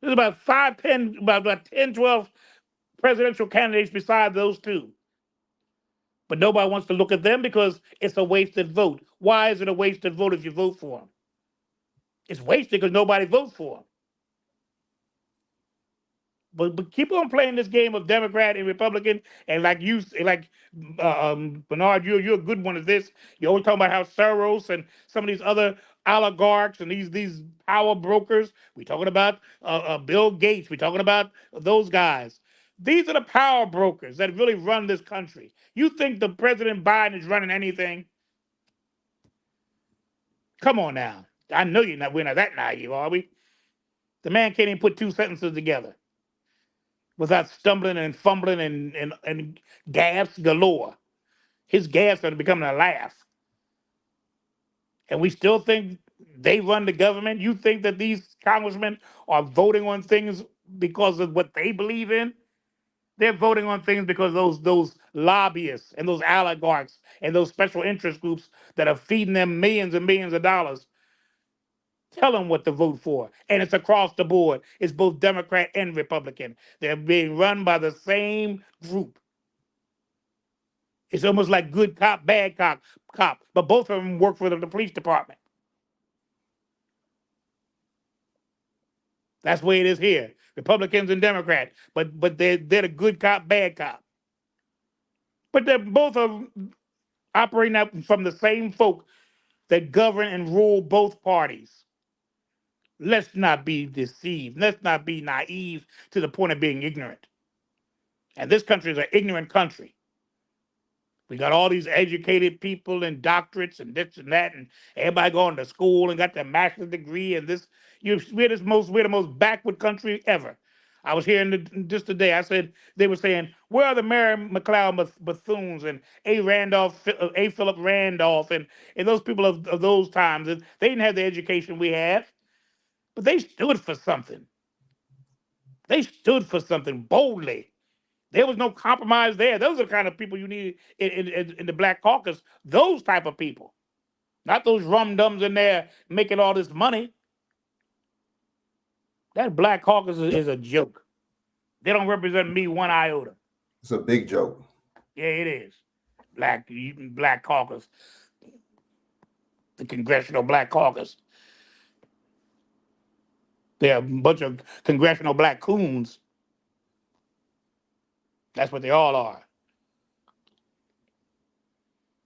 There's about 10, 12 presidential candidates besides those two. But nobody wants to look at them because it's a wasted vote. Why is it a wasted vote if you vote for them? It's wasted because nobody votes for them. But keep on playing this game of Democrat and Republican, and Bernard, you're a good one at this. You always talk about how Soros and some of these other oligarchs and these power brokers. We're talking about Bill Gates. We're talking about those guys. These are the power brokers that really run this country. You think the President Biden is running anything? Come on now. I know we're not that naive, are we? The man can't even put two sentences together without stumbling and fumbling and gaffes galore. His gaffes are becoming a laugh. And we still think they run the government. You think that these congressmen are voting on things because of what they believe in? They're voting on things because those lobbyists and those oligarchs and those special interest groups that are feeding them millions and millions of dollars tell them what to vote for. And it's across the board. It's both Democrat and Republican. They're being run by the same group. It's almost like good cop, bad cop. But both of them work for the police department. That's the way it is here. Republicans and Democrats. But they're the good cop, bad cop. But they're both of operating out from the same folk that govern and rule both parties. Let's not be deceived. Let's not be naive to the point of being ignorant. And this country is an ignorant country. We got all these educated people and doctorates and this and that, and everybody going to school and got their master's degree. And this, we're the most backward country ever. I was hearing just today. I said they were saying, where are the Mary McLeod Bethunes and A. Philip Randolph and those people of those times? And they didn't have the education we have. But they stood for something. They stood for something boldly. There was no compromise there. Those are the kind of people you need in the Black Caucus. Those type of people. Not those rum-dums in there making all this money. That Black Caucus is a joke. They don't represent me one iota. It's a big joke. Yeah, it is. Black caucus, the Congressional Black Caucus. They're a bunch of congressional black coons. That's what they all are.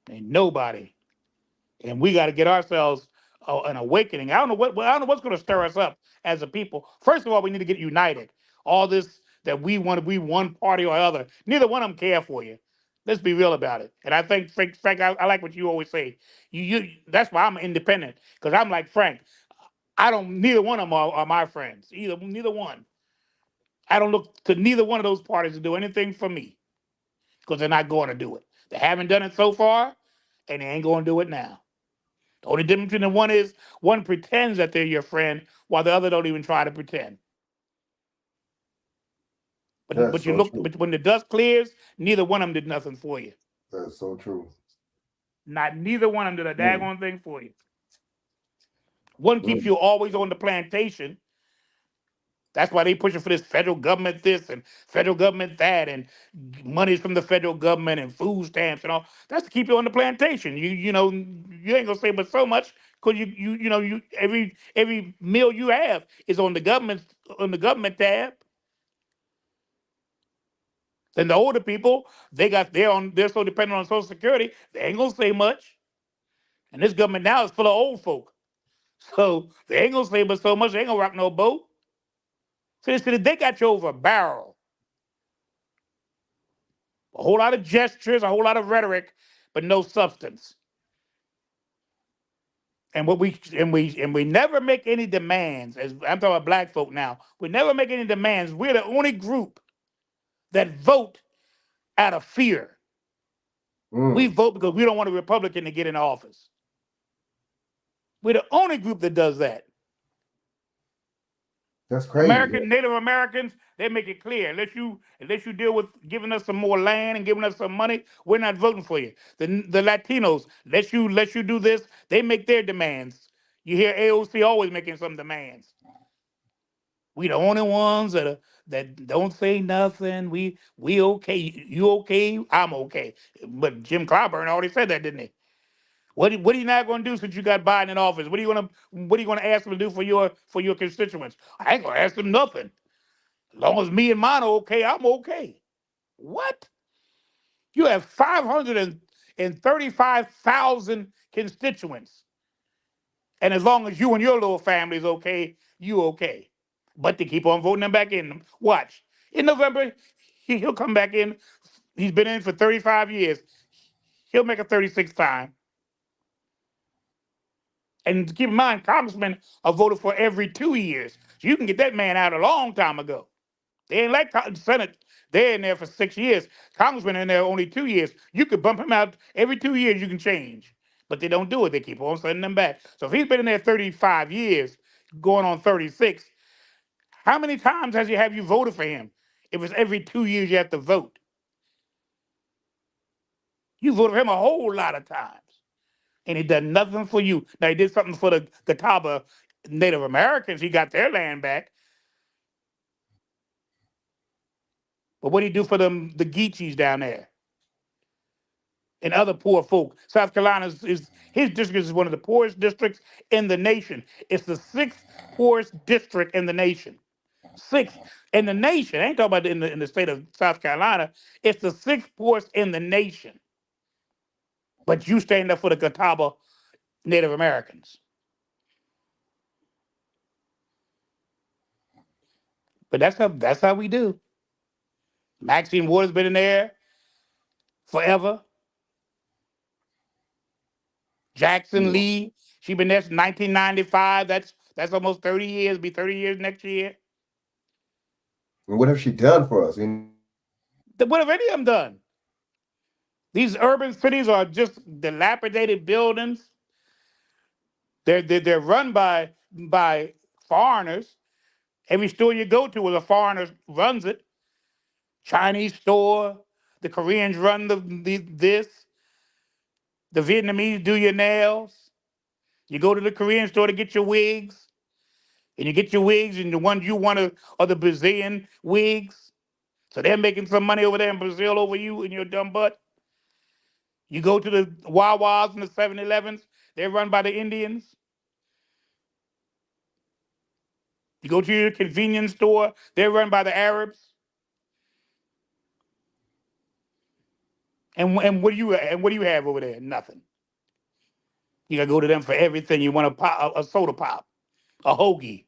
Ain't nobody. And we got to get ourselves an awakening. I don't know what's going to stir us up as a people. First of all, we need to get united. All this that we want to be one party or other. Neither one of them care for you. Let's be real about it. And I think Frank, I like what you always say. You that's why I'm independent, because I'm like Frank. I don't. Neither one of them are my friends. Neither one. I don't look to neither one of those parties to do anything for me, because they're not going to do it. They haven't done it so far, and they ain't going to do it now. The only difference between the one is one pretends that they're your friend, while the other don't even try to pretend. But you look, but when the dust clears, neither one of them did nothing for you. That's so true. Not neither one of them did a daggone thing for you. One keeps you always on the plantation. That's why they pushing for this federal government this and federal government that, and money from the federal government and food stamps and all. That's to keep you on the plantation. You know you ain't gonna say but so much, because you every meal you have is on the government tab. Then the older people, they're so dependent on Social Security, they ain't gonna say much. And this government now is full of old folk. So they ain't gonna say but so much, they ain't gonna rock no boat. So they got you over a barrel. A whole lot of gestures, a whole lot of rhetoric, but no substance. And we never make any demands. As I'm talking about black folk now, we never make any demands. We're the only group that vote out of fear. We vote because we don't want a Republican to get in office. We're the only group that does that. That's crazy. Native Americans, they make it clear. Unless you deal with giving us some more land and giving us some money, we're not voting for you. The Latinos, let you do this, they make their demands. You hear AOC always making some demands. We the only ones that don't say nothing. We okay. You okay? I'm okay. But Jim Clyburn already said that, didn't he? What are you not going to do since you got Biden in office? What are you going to ask them to do for your constituents? I ain't going to ask them nothing. As long as me and mine are okay, I'm okay. What? You have 535,000 constituents, and as long as you and your little family is okay, you okay. But they keep on voting them back in. Watch. In November, he'll come back in. He's been in for 35 years. He'll make a 36th time. And keep in mind, congressmen are voted for every 2 years. So you can get that man out a long time ago. They ain't like Senate. They're in there for 6 years. Congressmen are in there only 2 years. You could bump him out every 2 years, you can change. But they don't do it. They keep on sending them back. So if he's been in there 35 years, going on 36, how many times have you voted for him? If it's every 2 years you have to vote. You voted for him a whole lot of times. And he done nothing for you. Now, he did something for the Catawba Native Americans. He got their land back. But what did he do for the Geechees down there? And other poor folk. South Carolina his district is one of the poorest districts in the nation. It's the 6th poorest district in the nation. 6th in the nation. I ain't talking about in the state of South Carolina. It's the 6th poorest in the nation. But you stand up for the Catawba Native Americans. But that's how we do. Maxine Waters been in there forever. Jackson Lee, she been there since 1995. That's almost 30 years. Be 30 years next year. And what have she done for us? What have any of them done? These urban cities are just dilapidated buildings. They're run by foreigners. Every store you go to, a foreigner runs it. Chinese store, the Koreans run this. The Vietnamese do your nails. You go to the Korean store to get your wigs, and you get your wigs, and the ones you want are the Brazilian wigs. So they're making some money over there in Brazil over you and your dumb butt. You go to the Wawas and the 7-Elevens, they're run by the Indians. You go to your convenience store, they're run by the Arabs. And what do you have over there? Nothing. You gotta go to them for everything. You want a soda pop, a hoagie.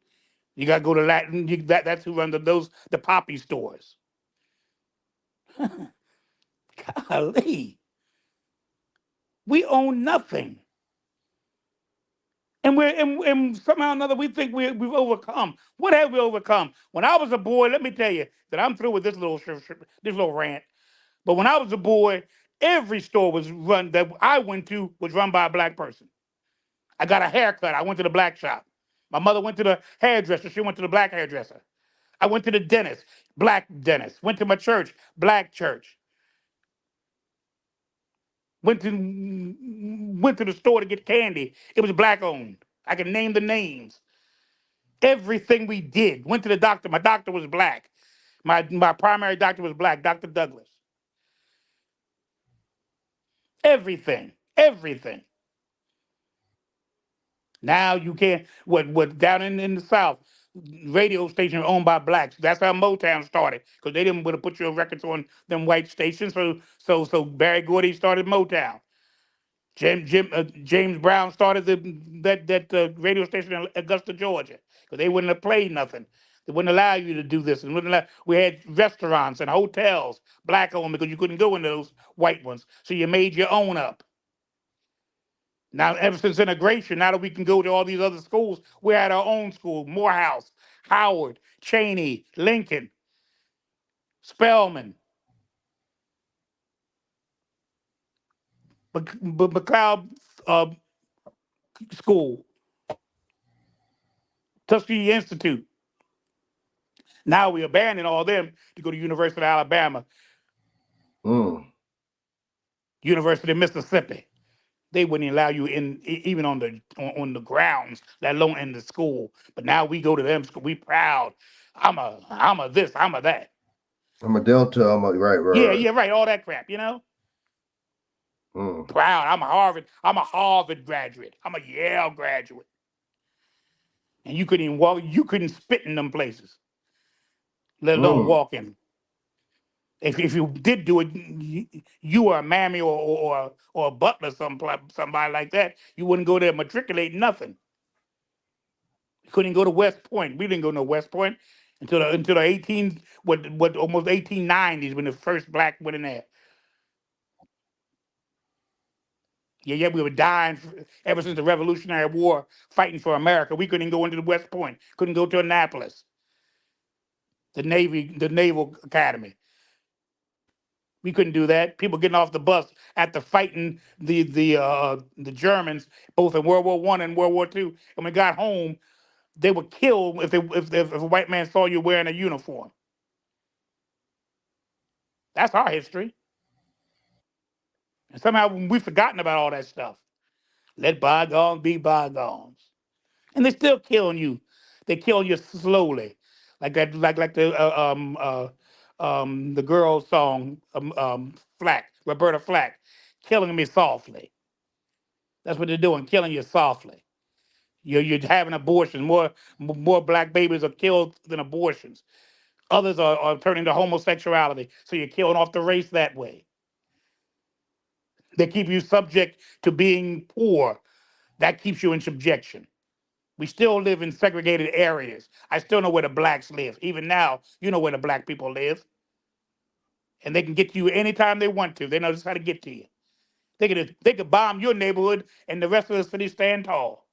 You gotta go to Latin. That's who run the poppy stores. Golly, we own nothing, and and somehow or another we think we've overcome. What have we overcome? When I was a boy, let me tell you that I'm through with this little rant. But when I was a boy, every store that I went to was run by a black person. I got a haircut. I went to the black shop. My mother went to the hairdresser. She went to the black hairdresser. I went to the dentist, black dentist. Went to my church, black church. Went to the store to get candy. It was black owned. I can name the names. Everything we did. Went to the doctor. My doctor was black. My primary doctor was black, Dr. Douglas. Everything. Now you can't. What down in the South, radio station owned by blacks. That's how Motown started, because they didn't want to put your records on them white stations. So Barry Gordy started Motown. James Brown started that radio station in Augusta, Georgia, because they wouldn't have played nothing. They wouldn't allow you to do this. We had restaurants and hotels, black owned, because you couldn't go in those white ones. So you made your own up. Now, ever since integration, now that we can go to all these other schools, we're at our own school: Morehouse, Howard, Cheney, Lincoln, Spelman, McLeod School, Tuskegee Institute. Now we abandon all them to go to University of Alabama, University of Mississippi. They wouldn't allow you in, even on the grounds, let alone in the school. But now we go to them school. We proud. I'm a this. I'm a that. I'm a Delta. Right. Yeah, right. All that crap, Proud. I'm a Harvard graduate. I'm a Yale graduate. And you couldn't even walk. You couldn't spit in them places, let alone walk in. If you did do it, you were a mammy or a butler, somebody like that. You wouldn't go there matriculate nothing. You couldn't go to West Point. We didn't go to West Point until the almost 1890s, when the first black went in there. Yeah, we were dying ever since the Revolutionary War, fighting for America. We couldn't go into the West Point. Couldn't go to Annapolis, the Naval Academy. We couldn't do that. People getting off the bus after fighting the Germans, both in World War I and World War II. And when we got home, they were killed if a white man saw you wearing a uniform. That's our history. And somehow we've forgotten about all that stuff. Let bygones be bygones. And they're still killing you. They kill you slowly, like that, like the girl's song, Flack, Roberta Flack, killing me softly. That's what they're doing, killing you softly. You're having abortions. More black babies are killed than abortions. Others are turning to homosexuality. So you're killing off the race that way. They keep you subject to being poor. That keeps you in subjection. We still live in segregated areas. I still know where the blacks live. Even now, you know where the black people live. And they can get to you anytime they want to. They know just how to get to you. They could bomb your neighborhood and the rest of the city stand tall.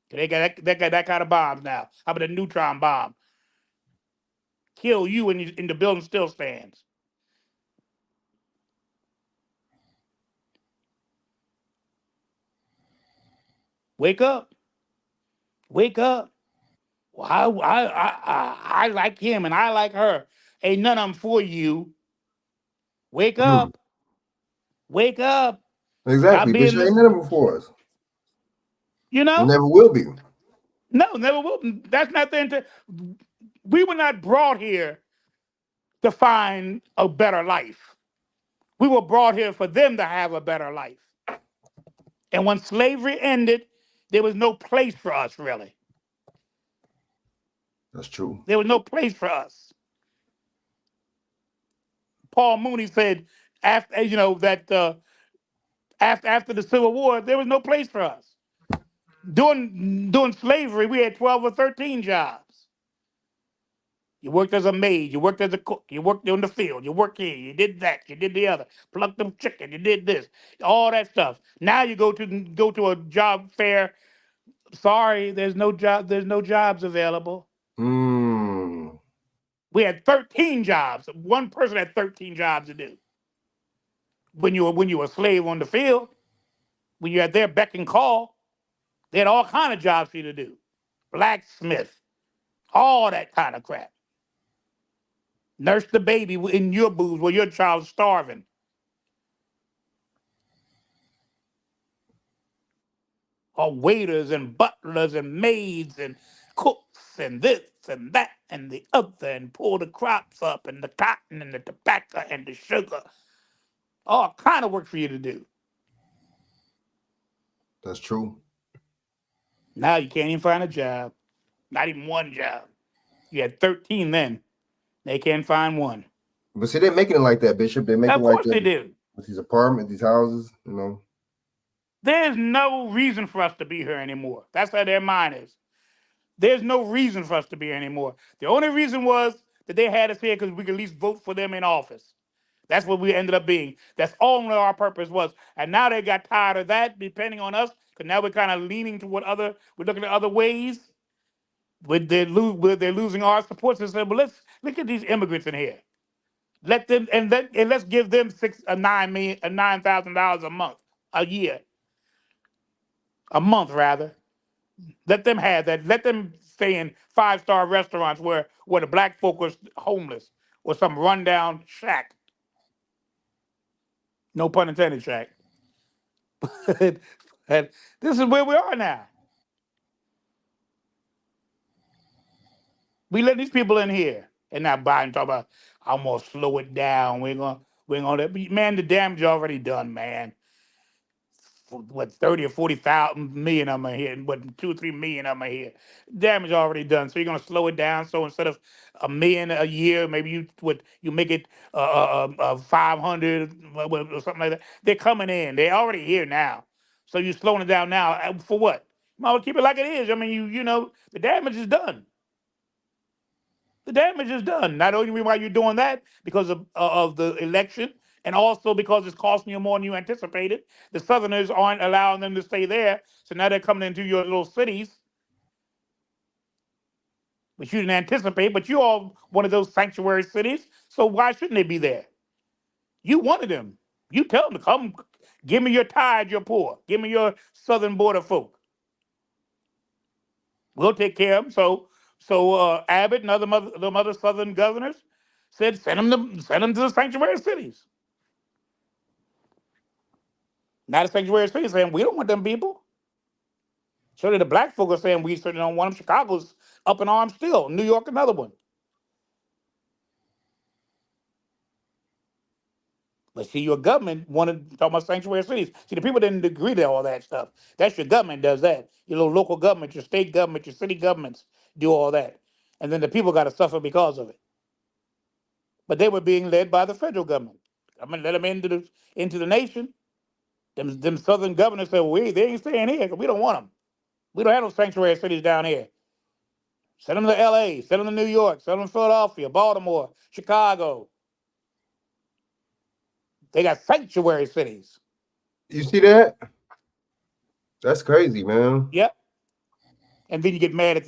They got that kind of bombs now. How about a neutron bomb? Kill you and the building still stands. Wake up. Wake up. Well, I like him and I like her. Ain't none of them for you. Wake up. Wake up. Exactly. Bitch, ain't none of them for us. You know? Never will be. No, never will. That's not the intent. We were not brought here to find a better life. We were brought here for them to have a better life. And when slavery ended, there was no place for us, really. That's true. There was no place for us. Paul Mooney said, after after the Civil War, there was no place for us. During slavery, we had 12 or 13 jobs. You worked as a maid, you worked as a cook, you worked on the field, you worked here, you did that, you did the other, plucked them chicken, you did this, all that stuff. Now you go to a job fair. Sorry, there's no jobs available. Mm. We had 13 jobs. One person had 13 jobs to do. When you were a slave on the field, when you had their beck and call, they had all kind of jobs for you to do. Blacksmith, all that kind of crap. Nurse the baby in your boobs while your child's starving. Or waiters and butlers and maids and cooks and this and that and the other and pull the crops up and the cotton and the tobacco and the sugar. All kind of work for you to do. That's true. Now you can't even find a job. Not even one job. You had 13 then. They can't find one. But see, they're making it like that, Bishop. They're making Of it like course that they do. with these apartments, these houses, you know. There's no reason for us to be here anymore. That's how their mind is. There's no reason for us to be here anymore. The only reason was that they had us here because we could at least vote for them in office. That's what we ended up being. That's all our purpose was. And now they got tired of that, depending on us, because now we're kind of leaning to we're looking at other ways. They're losing our support system. But let's look at these immigrants in here. Let them and let's give them $9,000 a month, a year, a month rather. Let them have that. Let them stay in 5-star restaurants where the black folk was homeless or some rundown shack. No pun intended, shack. And this is where we are now. We let these people in here, and now Biden talk about I'm gonna slow it down. We're gonna man, the damage already done, man. What 30 or 40,000 million of them are here, and what 2 or 3 million of them are here. Damage already done. So you're gonna slow it down. So instead of $1 million a year, maybe you make it 500 or something like that. They're coming in. They're already here now. So you're slowing it down now for what? You might well keep it like it is. I mean, you know the damage is done. The damage is done. Not only why you're doing that because of the election, and also because it's costing you more than you anticipated. The Southerners aren't allowing them to stay there, so now they're coming into your little cities, which you didn't anticipate. But you all one of those sanctuary cities, so why shouldn't they be there? You wanted them. You tell them to come. Give me your tide, you're poor. Give me your southern border folk. We'll take care of them. So Abbott and other southern governors said send them to the sanctuary cities. Not the sanctuary cities saying we don't want them people. Certainly the black folk are saying we certainly don't want them. Chicago's up in arms still. New York, another one. But see, your government wanted to talk about sanctuary cities. See, the people didn't agree to all that stuff. That's your government does that. Your little local government, your state government, your city governments do all that. And then the people got to suffer because of it. But they were being led by the federal government. I'm gonna let them into the nation. Them southern governors said, well, they ain't staying here because we don't want them. We don't have no sanctuary cities down here. Send them to LA, send them to New York, send them to Philadelphia, Baltimore, Chicago. They got sanctuary cities. You see that? That's crazy, man. Yep. And then you get mad at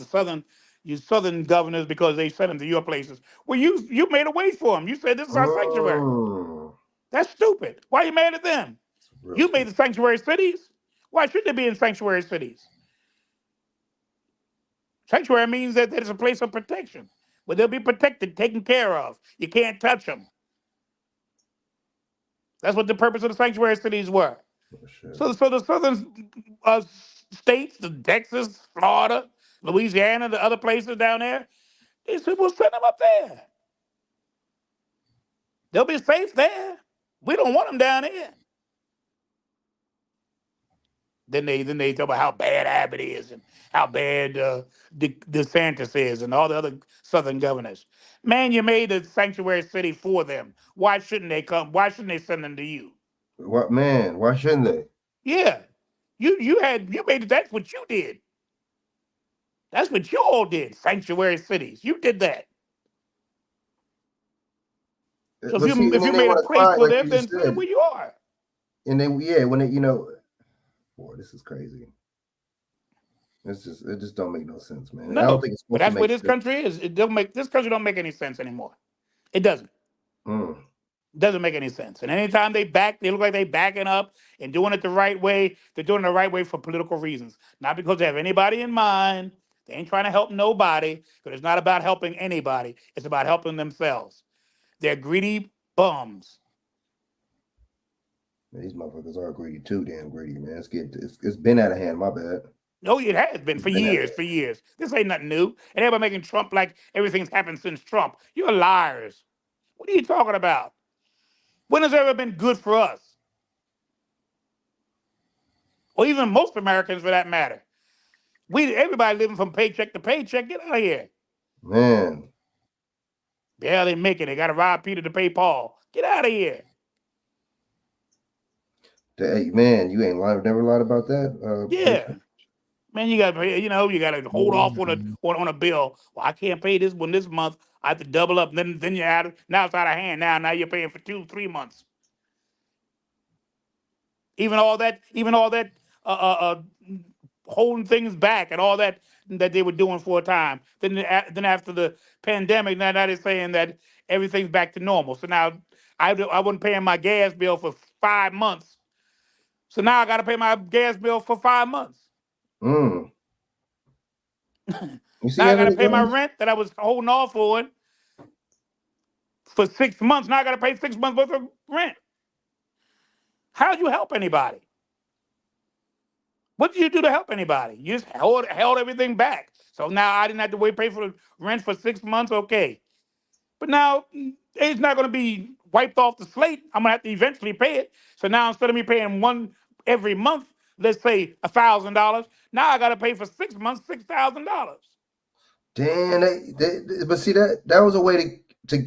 you southern governors because they sent them to your places. Well, you made a way for them. You said this is our sanctuary. That's stupid. Why are you mad at them? You made the sanctuary cities. Why should they be in sanctuary cities? Sanctuary means that there's a place of protection where they'll be protected, taken care of. You can't touch them. That's what the purpose of the sanctuary cities were. So the southern states, the Texas, Florida, Louisiana, the other places down there, they said, we'll send them up there. They'll be safe there. We don't want them down here. Then they talk about how bad Abbott is and how bad DeSantis is and all the other Southern governors. Man, you made a sanctuary city for them. Why shouldn't they come? Why shouldn't they send them to you? What man? Why shouldn't they? Yeah, you made it. That's what you did. That's what you all did. Sanctuary cities. You did that. So But see, if and you then they made a want to place fight, for like them, you then just send them said. where you are. And then when they, boy, this is crazy. It just don't make no sense, man. And I don't No, think it's but supposed to that's where make this sense. country is. This country don't make any sense anymore. It doesn't. Doesn't make any sense. And anytime they look like they backing up and doing it the right way. They're doing it the right way for political reasons, not because they have anybody in mind. They ain't trying to help nobody, because it's not about helping anybody. It's about helping themselves. They're greedy bums. Man, these motherfuckers are greedy too, damn greedy, man. It's been out of hand. My bad. No, it has been for Been out of years, for years. This ain't nothing new. And everybody making Trump like everything's happened since Trump. You're liars. What are you talking about? When has it ever been good for us? Or even most Americans, for that matter. Everybody living from paycheck to paycheck. Get out of here. Man, Barely making it. Got to rob Peter to pay Paul. Get out of here. hey, man, you ain't never lied about that. Yeah. Man, you got to hold off on a bill. Well, I can't pay this one this month. I have to double up. Then you're out. Now it's out of hand. Now you're paying for 2-3 months. Even all that holding things back and all that they were doing for a time. Then after the pandemic, now they're saying that everything's back to normal. So now I wasn't paying my gas bill for 5 months. So now I got to pay my gas bill for 5 months. You see Now I how got to they pay my doing? rent that I was holding off on for 6 months. Now I got to pay 6 months worth of rent. How'd you help anybody? What did you do to help anybody? You just held everything back. So now I didn't have to pay for the rent for 6 months. Okay. But now it's not going to be wiped off the slate. I'm going to have to eventually pay it. So now instead of me paying one every month, let's say $1,000, now I got to pay for 6 months, $6,000. Damn, but see that was a way to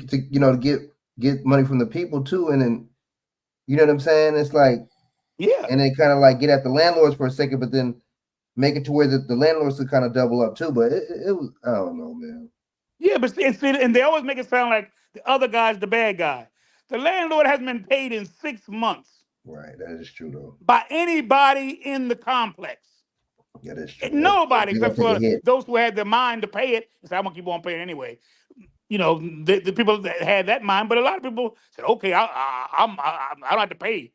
get money from the people too, and then you know what I'm saying? It's like, yeah, and they kind of like get at the landlords for a second, but then make it to where the landlords could kind of double up too. But it was, I don't know, man. Yeah, but and they always make it sound like the other guy's the bad guy. The landlord hasn't been paid in 6 months. Right, that is true though. By anybody in the complex. Yeah, that's true. Nobody They're gonna except take a for hit. those who had the mind to pay it. And say, I'm gonna keep on paying anyway. You know, the people that had that mind, but a lot of people said, okay, I don't have to pay.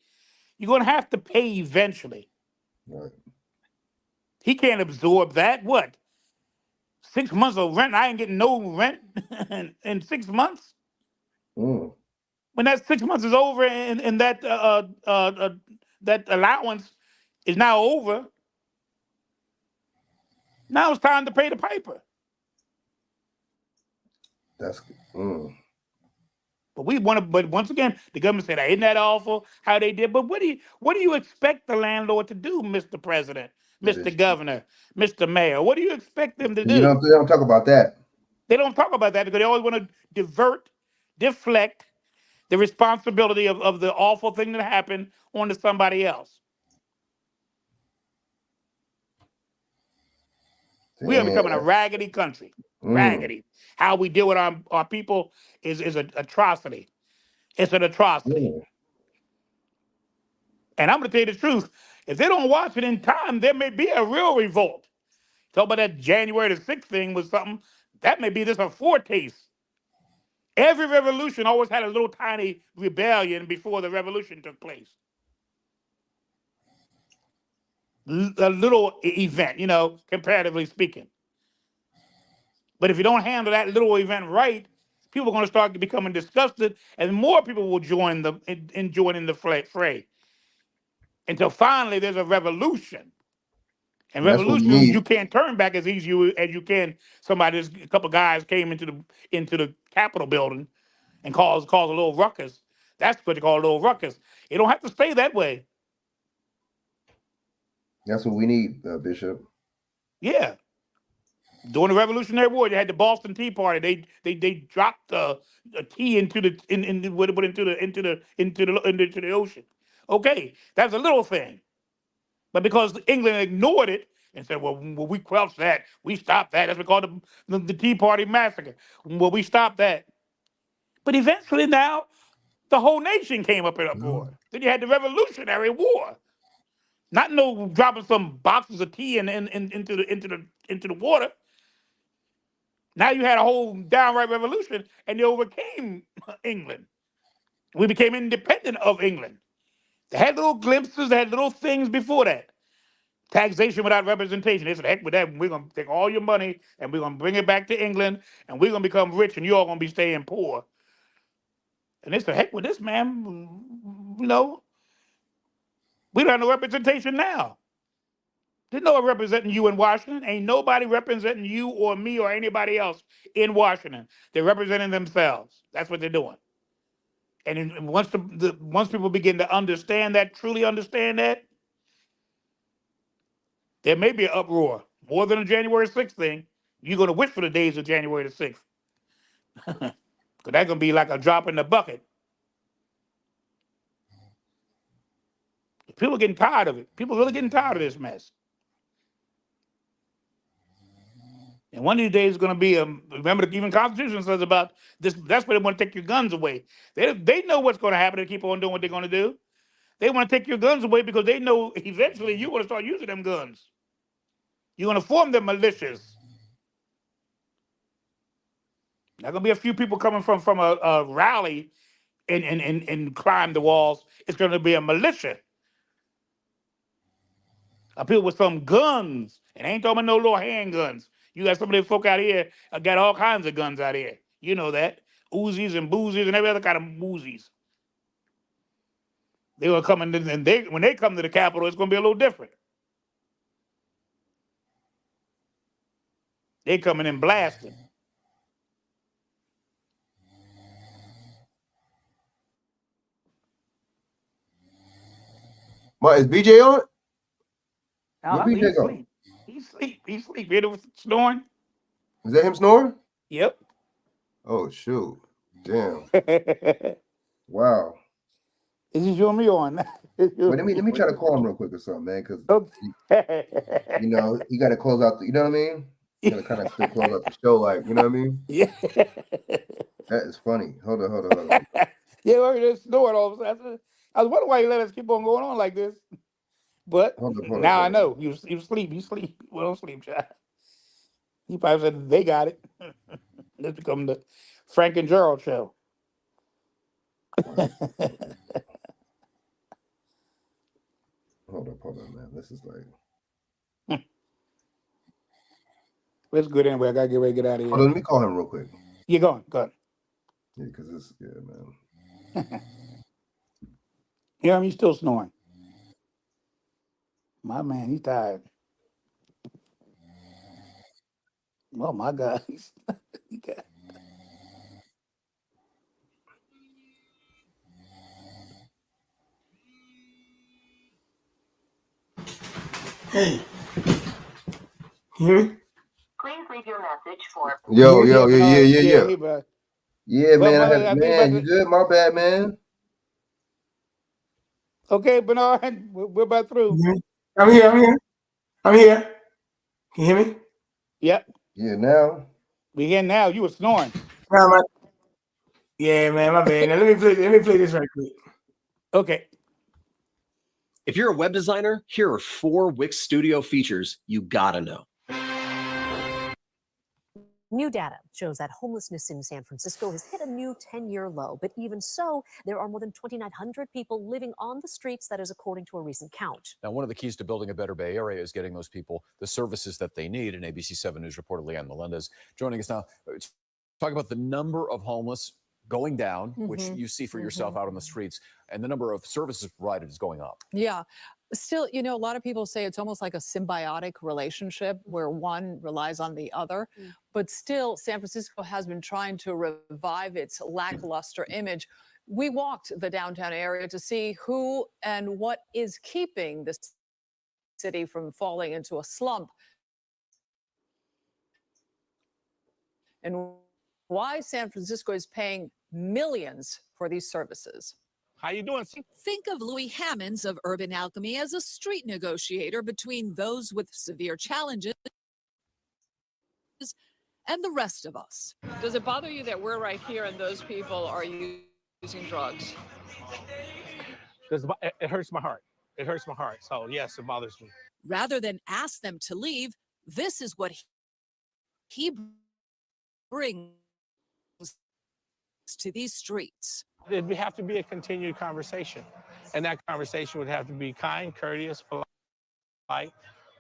You're gonna have to pay eventually. Right. He can't absorb that. What? 6 months of rent? I ain't getting no rent in 6 months. When that 6 months is over and that that allowance is now over, now it's time to pay the piper. That's But but once again, the government said, isn't that awful how they did? But what do you expect the landlord to do, Mr. President, Mr. Governor, Mr. Mayor? What do you expect them to they do? don't talk about that. They don't talk about that because they always want to deflect the responsibility of the awful thing that happened onto somebody else. We are becoming a raggedy country. Raggedy. How we deal with our people is an atrocity. It's an atrocity. And I'm going to tell you the truth. If they don't watch it in time, there may be a real revolt. Talk about that January the 6th thing was something. That may be just a foretaste. Every revolution always had a little tiny rebellion before the revolution took place. A little event, comparatively speaking. But if you don't handle that little event right, people are going to start becoming disgusted, and more people will join in the fray. Until finally there's a revolution. And That's what we revolution, need. you can't turn back as easy as you can. A couple of guys came into the Capitol building and caused a little ruckus. That's what you call a little ruckus. It don't have to stay that way. That's what we need, Bishop. Yeah. During the Revolutionary War, you had the Boston Tea Party. They dropped a tea into the into the ocean. Okay, that's a little thing. But because England ignored it and said, well, we quelched that, we stopped that. That's what we call the Tea Party massacre. Well, we stopped that. But eventually now, the whole nation came up in uproar. Then you had the Revolutionary War. Not no dropping some boxes of tea into the water. Now you had a whole downright revolution, and they overcame England. We became independent of England. They had little glimpses, they had little things before that. Taxation without representation. They said, heck with that. We're going to take all your money and we're going to bring it back to England and we're going to become rich and you're all going to be staying poor. And they said, heck with this, man. You know, we don't have no representation now. There's no one representing you in Washington. Ain't nobody representing you or me or anybody else in Washington. They're representing themselves. That's what they're doing. And once once people begin to understand that, truly understand that, there may be an uproar. More than a January 6th thing. You're going to wish for the days of January the 6th. Because that's going to be like a drop in the bucket. People are getting tired of it. People are really getting tired of this mess. And one of these days is going to be, remember the even Constitution says about this, that's where they want to take your guns away. They know what's going to happen to keep on doing what they're going to do. They want to take your guns away because they know eventually you're going to start using them guns. You're going to form them militias. There's going to be a few people coming from a rally and climb the walls. It's going to be a militia. People with some guns. And I ain't talking about no little handguns. You got some of them folk out here got all kinds of guns out here. You know that. Uzis and boozies and every other kind of boozies. They will come in and when they come to the Capitol, it's going to be a little different. They coming in blasting. What, is BJ on? No, Where BJ he's go? asleep. He's asleep. He's asleep. You hear him snoring? Is that him snoring? Yep. Oh shoot! Damn. Wow. Is he showing me on? Wait, let me try to call him real quick or something, man, because you know he got to close out. You know what I mean? You got to kind of still close out the show, like you know what I mean? Yeah. That is funny. Hold on. Yeah, we're just snoring all of a sudden. I was wondering why you let us keep on going on like this. But Hold now on. I know. You sleep. You sleep. We don't sleep, child. He probably said they got it. This become the Frank and Gerald show. Hold on, man. This is like. It's good anyway. I gotta get ready to get out of here. Hold on, let me call him real quick. You going? Go ahead. Yeah, because it's man. Yeah, he's still snoring. My man, he's tired. Oh my God. Hey. Hear me? Please leave your message for. Yeah. Hey, bro. Yeah, Well, man. brother, Man, you good? My bad, man. Okay, Bernard, we're about through. I'm here. Can you hear me? Yep. Yeah, now. We here now. You were snoring. Yeah, man, my bad. Now let me play this right quick. Okay. If you're a web designer, here are 4 Wix Studio features you gotta know. New data shows that homelessness in San Francisco has hit a new 10-year low. But even so, there are more than 2,900 people living on the streets. That is according to a recent count. Now, one of the keys to building a better Bay Area is getting those people the services that they need. And ABC 7 News reporter Leanne Melendez joining us now. Talk about the number of homeless going down, which you see for yourself out on the streets, and the number of services provided is going up. Yeah. Still, you know, a lot of people say it's almost like a symbiotic relationship where one relies on the other. But still, San Francisco has been trying to revive its lackluster image. We walked the downtown area to see who and what is keeping the city from falling into a slump and why San Francisco is paying millions for these services. How you doing? Think of Louis Hammonds of Urban Alchemy as a street negotiator between those with severe challenges and the rest of us. Does it bother you that we're right here and those people are using drugs? It hurts my heart. It hurts my heart. So yes, it bothers me. Rather than ask them to leave, this is what he brings to these streets. It would have to be a continued conversation. And that conversation would have to be kind, courteous, polite.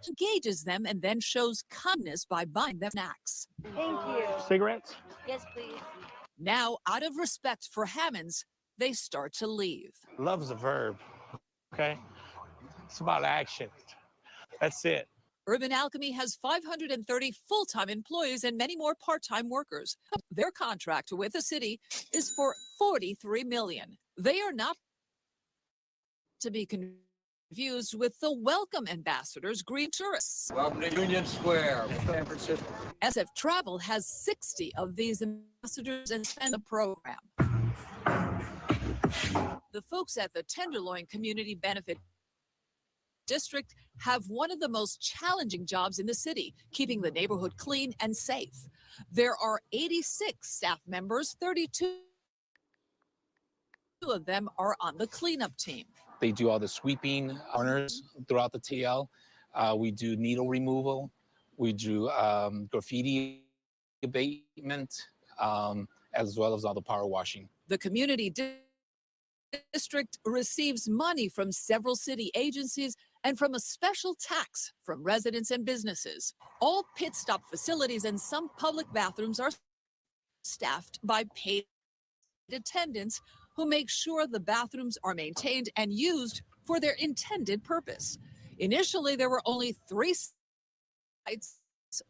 Engages them and then shows kindness by buying them snacks. Thank you. Cigarettes? Yes, please. Now, out of respect for Hammonds, they start to leave. Love is a verb, okay? It's about action. That's it. Urban Alchemy has 530 full-time employees and many more part-time workers. Their contract with the city is for $43 million. They are not to be confused with the welcome ambassadors greet tourists. Welcome to Union Square, San Francisco. SF Travel has 60 of these ambassadors and spend the program. The folks at the Tenderloin Community Benefit District have one of the most challenging jobs in the city, keeping the neighborhood clean and safe. There are 86 staff members, 32 of them are on the cleanup team. They do all the sweeping corners throughout the TL. We do needle removal. We do graffiti abatement, as well as all the power washing. The community district receives money from several city agencies and from a special tax from residents and businesses. All pit stop facilities and some public bathrooms are staffed by paid attendants who make sure the bathrooms are maintained and used for their intended purpose. Initially, there were only 3 sites,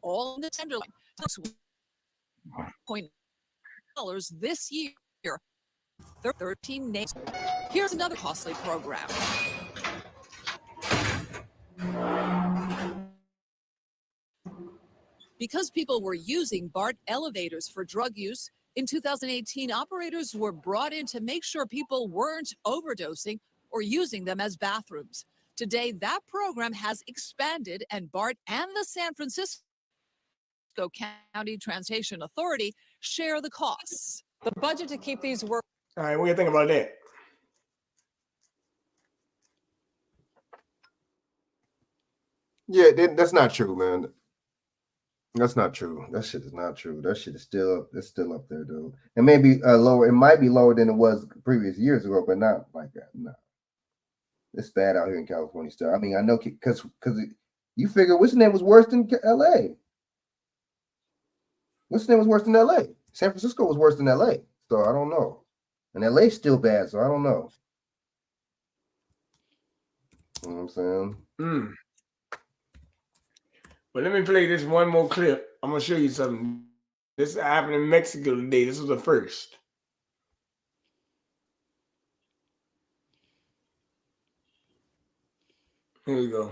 all in the Tenderloin. $6.0 this year, 13 names. Here's another costly program. Because people were using BART elevators for drug use, in 2018, operators were brought in to make sure people weren't overdosing or using them as bathrooms. Today, that program has expanded, and BART and the San Francisco County Transportation Authority share the costs. The budget to keep these work. All right, what do you think about that? Yeah, that's not true, man. That's not true. That shit is not true. That shit is still up there, dude. And maybe lower. It might be lower than it was previous years ago, but not like that. No, it's bad out here in California still. I mean, I know because you figure what's the name was worse than L.A. What's the name was worse than L.A. San Francisco was worse than L.A. So I don't know, and L.A.'s still bad. So I don't know. You know what I'm saying? But let me play this one more clip. I'm going to show you something. This happened in Mexico today. This was the first. Here we go.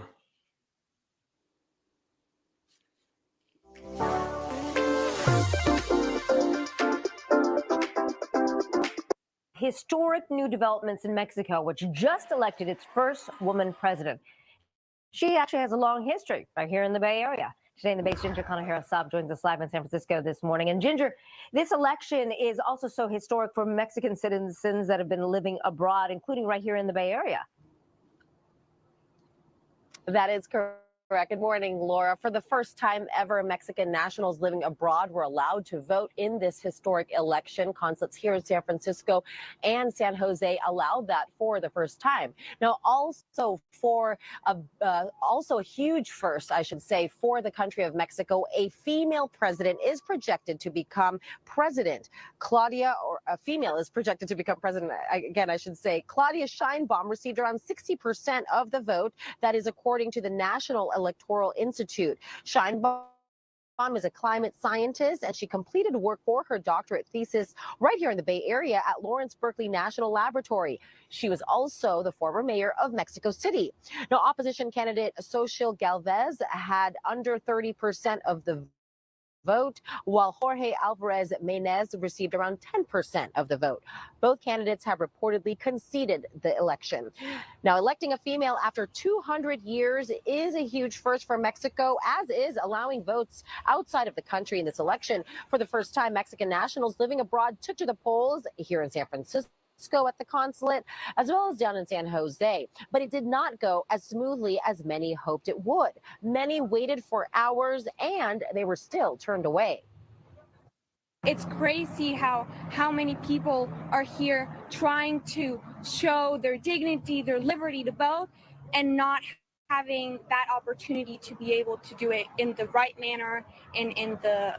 Historic new developments in Mexico, which just elected its first woman president. She actually has a long history right here in the Bay Area. Today in the base, Ginger Conejero-Saab joins us live in San Francisco this morning. And Ginger, this election is also so historic for Mexican citizens that have been living abroad, including right here in the Bay Area. That is correct. Good morning, Laura. For the first time ever, Mexican nationals living abroad were allowed to vote in this historic election. Consulates here in San Francisco and San Jose allowed that for the first time. Now, also a huge first, I should say, for the country of Mexico, a female president is projected to become president. Claudia Sheinbaum received around 60% of the vote. That is according to the National Electoral Institute. Sheinbaum is a climate scientist, and she completed work for her doctorate thesis right here in the Bay Area at Lawrence Berkeley National Laboratory. She was also the former mayor of Mexico City. Now, opposition candidate Xochitl Galvez had under 30% of the vote, while Jorge Alvarez Menez received around 10% of the vote. Both candidates have reportedly conceded the election. Now, electing a female after 200 years is a huge first for Mexico, as is allowing votes outside of the country in this election. For the first time, Mexican nationals living abroad took to the polls here in San Francisco at the consulate, as well as down in San Jose. But it did not go as smoothly as many hoped it would. Many waited for hours, and they were still turned away. It's crazy how many people are here trying to show their dignity, their liberty to vote, and not having that opportunity to be able to do it in the right manner and in the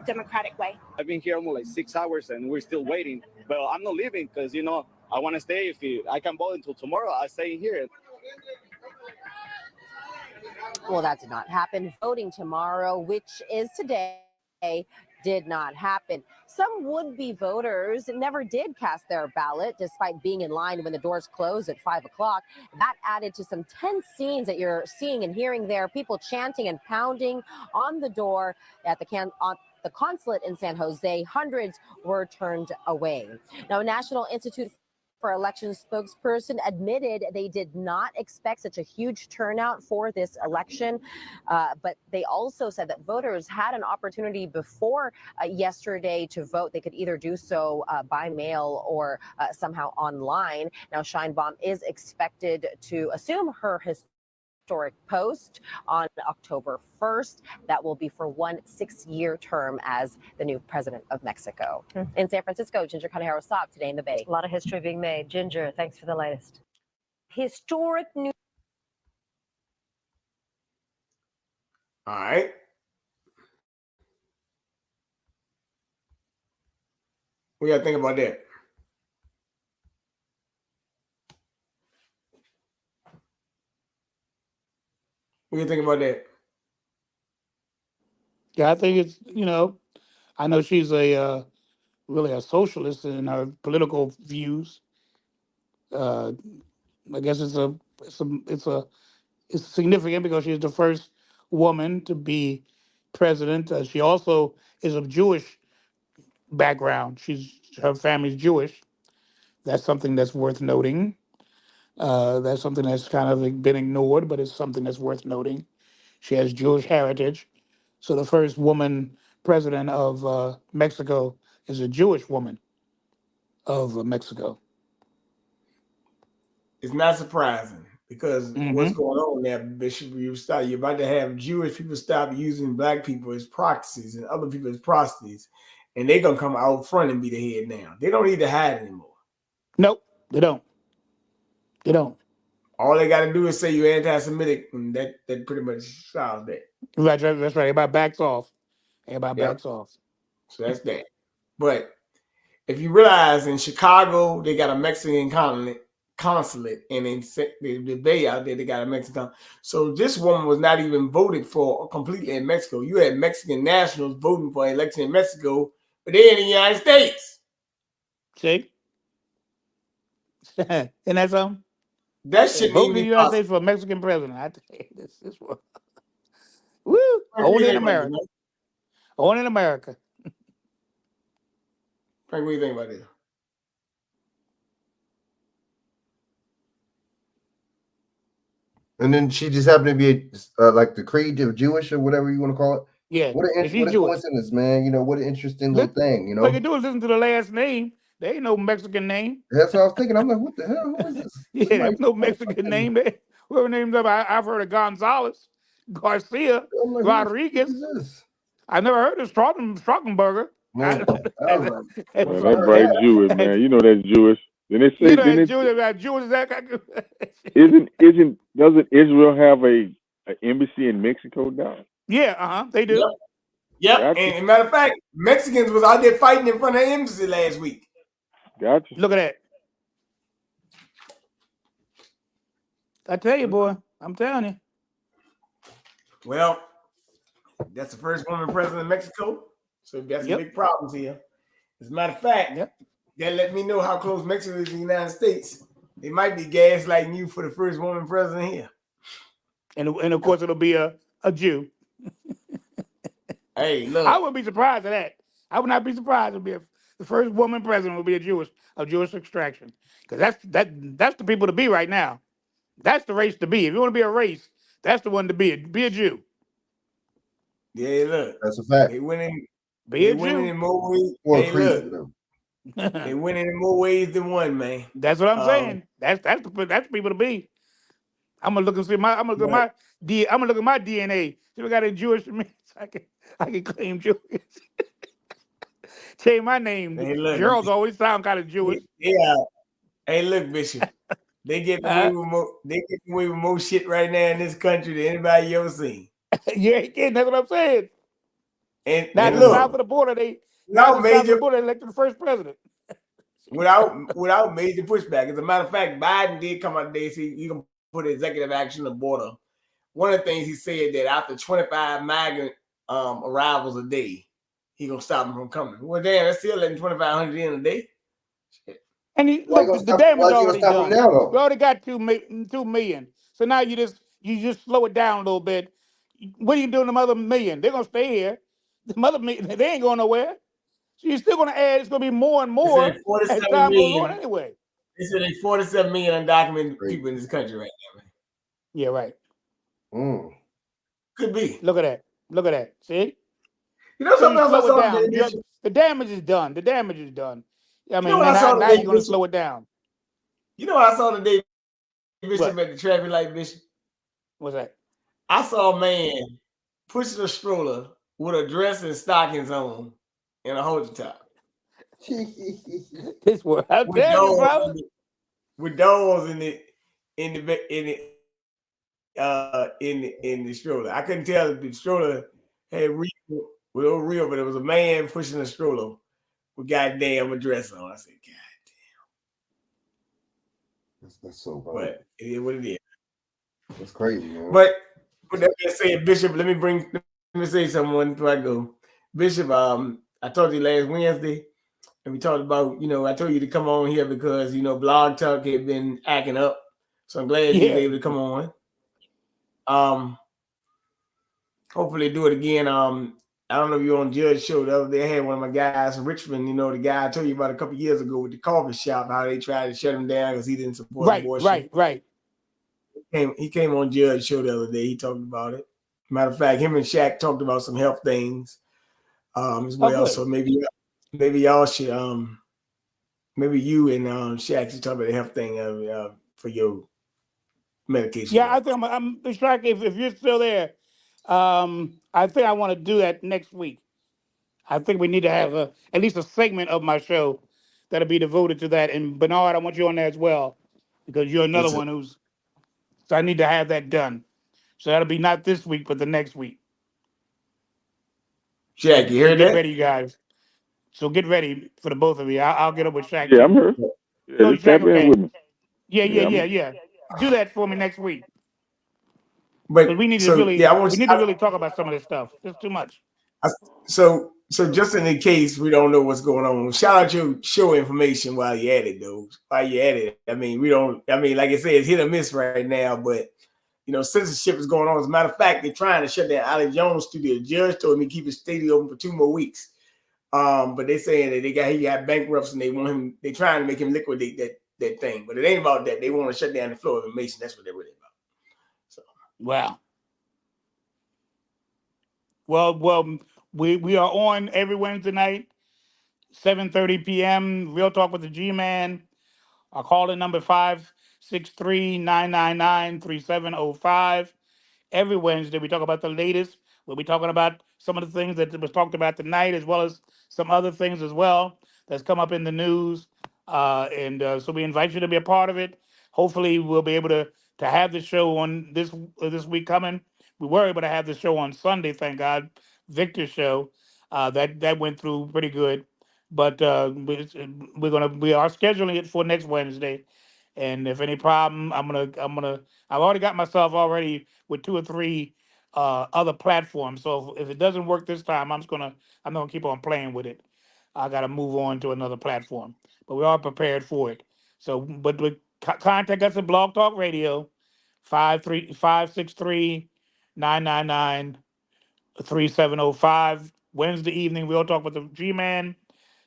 democratic way. I've been here almost like 6 hours and we're still waiting, but I'm not leaving because, you know, I want to stay. If I can vote until tomorrow, I'll stay here. Well, that did not happen. Voting tomorrow, which is today, did not happen. Some would-be voters never did cast their ballot despite being in line when the doors closed at 5 o'clock. That added to some tense scenes that you're seeing and hearing there. People chanting and pounding on the door at the consulate in San Jose. Hundreds were turned away. Now, National Institute for Elections spokesperson admitted they did not expect such a huge turnout for this election, but they also said that voters had an opportunity before yesterday to vote. They could either do so by mail or somehow online. Now, Sheinbaum is expected to assume her historic post on October 1st. That will be for 1 6-year term as the new president of Mexico. In San Francisco, Ginger Conejero Sob, Today in the Bay. A lot of history being made. Ginger, thanks for the latest. Historic news. All right. What y'all think about that? What do you think about that? Yeah, I think it's, I know she's a really a socialist in her political views. I guess it's significant because she's the first woman to be president. She also is of Jewish background. Her family's Jewish. That's something that's worth noting. That's something that's kind of been ignored, but it's something that's worth noting. She has Jewish heritage. So the first woman president of Mexico is a Jewish woman of Mexico. It's not surprising because what's going on there, Bishop? You're about to have Jewish people stop using black people as proxies and other people as prostitutes, and they're gonna come out front and be the head now. They don't need to hide anymore. Nope, they don't. They don't. All they got to do is say you're anti-Semitic, and that pretty much solves that. Right, that's right. Everybody backs off. Backs off. So that's that. But if you realize in Chicago, they got a Mexican consulate, and in the Bay out there, they got a Mexican. So this woman was not even voted for completely in Mexico. You had Mexican nationals voting for an election in Mexico, but they're in the United States. See? Isn't that something? That shit vote in the United States for a Mexican president. I tell you, this one. Woo! Only in America. Only in America. Frank, what do you think about this? And then she just happened to be like the creed of Jewish or whatever you want to call it. Yeah, what a coincidence, man. You know, what an interesting little thing. You know, all you do is listen to the last name. There ain't no Mexican name. That's what I was thinking. I'm like, what the hell? Who is this? Yeah, there's no Mexican name there. Whoever names up, I've heard of Gonzalez, Garcia, like, Rodriguez. I never heard of Strauchenberger. That's right, Jewish, man. You know that's Jewish. Then they say, Jewish is that? Doesn't Israel have an embassy in Mexico now? Yeah, they do. Yep. Gotcha. And matter of fact, Mexicans was out there fighting in front of the embassy last week. Gotcha. Look at that. I tell you, boy. I'm telling you. Well, That's the first woman president of Mexico. So we've got some Yep. big problems here. As a matter of fact, that let me know how close Mexico is to the United States. They might be gaslighting you for the first woman president here. And of course it'll be a Jew. Hey, look. I wouldn't be surprised at that. I would not be surprised if the first woman president would be of Jewish extraction. Because that's the people to be right now. That's the race to be. If you want to be a race, that's the one to be. Be a Jew. Yeah, look. That's a fact. They winning. Be They a winning Jew. in more ways. Or Hey, crazy look. though. They winning in more ways than one, man. That's what I'm saying. That's the people to be. I'm gonna look and see my. I'm gonna look at my DNA. See if I got a Jewish in me. So I can claim Jewish. Change my name. Hey, look. Gerald's always sound kind of Jewish. Yeah. Hey, look, Bishop. They get away with more. They get away with more shit right now in this country than anybody you ever seen. You ain't kidding. That's what I'm saying. And Now look, south of the border, they without major elected the first president. without major pushback. As a matter of fact, Biden did come out today and say he can put executive action on the border. One of the things he said that after 25 migrant arrivals a day, he gonna stop them from coming. Well, damn, that's still letting 2,500 in a day. Shit. And look, the damage is already done. We already got 2 million. So now you just slow it down a little bit. What are you doing to the other million? They're gonna stay here. The other million, they ain't going nowhere. So you're still gonna add. It's gonna be more and more as 47 time goes million. on anyway. They said there's 47 million undocumented people in this country right now, man. Yeah, right. Could be. Look at that. Look at that. See? You know something else I slow it saw down. today? The damage is done. The damage is done. I mean, what I saw now today, you're gonna Bishop? slow it down. You know what I saw today, Bishop, What? at the traffic light, Bishop? What's that? I saw a man pushing a stroller with a dress and stockings on and a halter top. This world, I tell you, brother. With doors in the stroller. I couldn't tell if the stroller had real, but it was a man pushing a stroller with goddamn a dress on. I said, God, That's so bad. but it is what it is. That's crazy, man. But that being said, Bishop, let me say something before I go. Bishop, I told you last Wednesday, and we talked about, I told you to come on here because, Blog Talk had been acting up. So I'm glad you were able to come on. Hopefully do it again. I don't know if you're on Judge Show. The other day I had one of my guys in Richmond, the guy I told you about a couple years ago with the coffee shop, how they tried to shut him down because he didn't support abortion. Right. He came on Judge Show the other day. He talked about it. Matter of fact, him and Chak talked about some health things as well. So maybe y'all should maybe you and Chak should talk about the health thing for your medication. Yeah, I think I'm distracted. If you're still there, I think I want to do that next week. I think we need to have at least a segment of my show that'll be devoted to that. And Bernard, I want you on there as well because you're another one who's. So I need to have that done. So that'll be not this week, but the next week. Chak, you heard that? Get ready, you guys. So get ready for the both of you. I'll get up with Chak. Yeah, I'm here. Yeah, just tap in with me. Yeah. Do that for me next week. But we need to really talk about some of this stuff. There's too much. So just in the case we don't know what's going on, shout out your show information while you're at it, though. While you're at it, like I said, it's hit or miss right now, but censorship is going on. As a matter of fact, they're trying to shut down Alex Jones' studio. The judge told me to keep his studio open for 2 more weeks. But they're saying that he got bankruptcy and they're trying to make him liquidate that thing. But it ain't about that. They want to shut down the flow of information. That's what they're really about. So wow. Well, we are on every Wednesday night, 7:30 p.m. Real Talk with the G-Man. Our call-in number 563-999-3705. Every Wednesday, we talk about the latest. We'll be talking about some of the things that was talked about tonight, as well as some other things as well that's come up in the news. So we invite you to be a part of it. Hopefully, we'll be able to have the show on this week coming. We were able to have the show on Sunday, thank God. Victor's show that went through pretty good, but we are scheduling it for next Wednesday. And if any problem, I've already got myself with 2 or 3 other platforms. So if it doesn't work this time, I'm gonna keep on playing with it. I got to move on to another platform, but we are prepared for it. So, but contact us at Blog Talk Radio, 563-563-999-3705. Wednesday evening, we'll talk with the G-Man,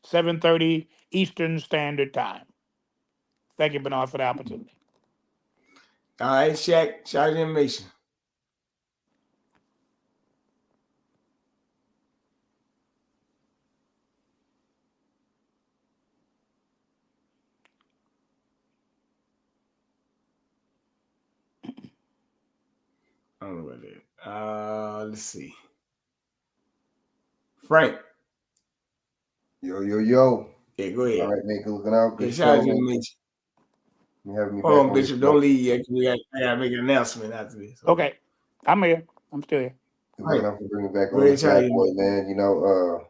7:30 Eastern Standard Time. Thank you, Bernard, for the opportunity. All right, Shaq, shout out the information. I don't know what it is. Let's see. Frank. Yo. Yeah, go ahead. All right, man. Looking out. Good shout out show, to the man. information. You having me Hold back on, on Bishop. Don't leave yet. I gotta make an announcement after this. Okay. I'm here. I'm still here. Looking out for bringing back Go on ahead, this shout out bad to boy, you. man. You know,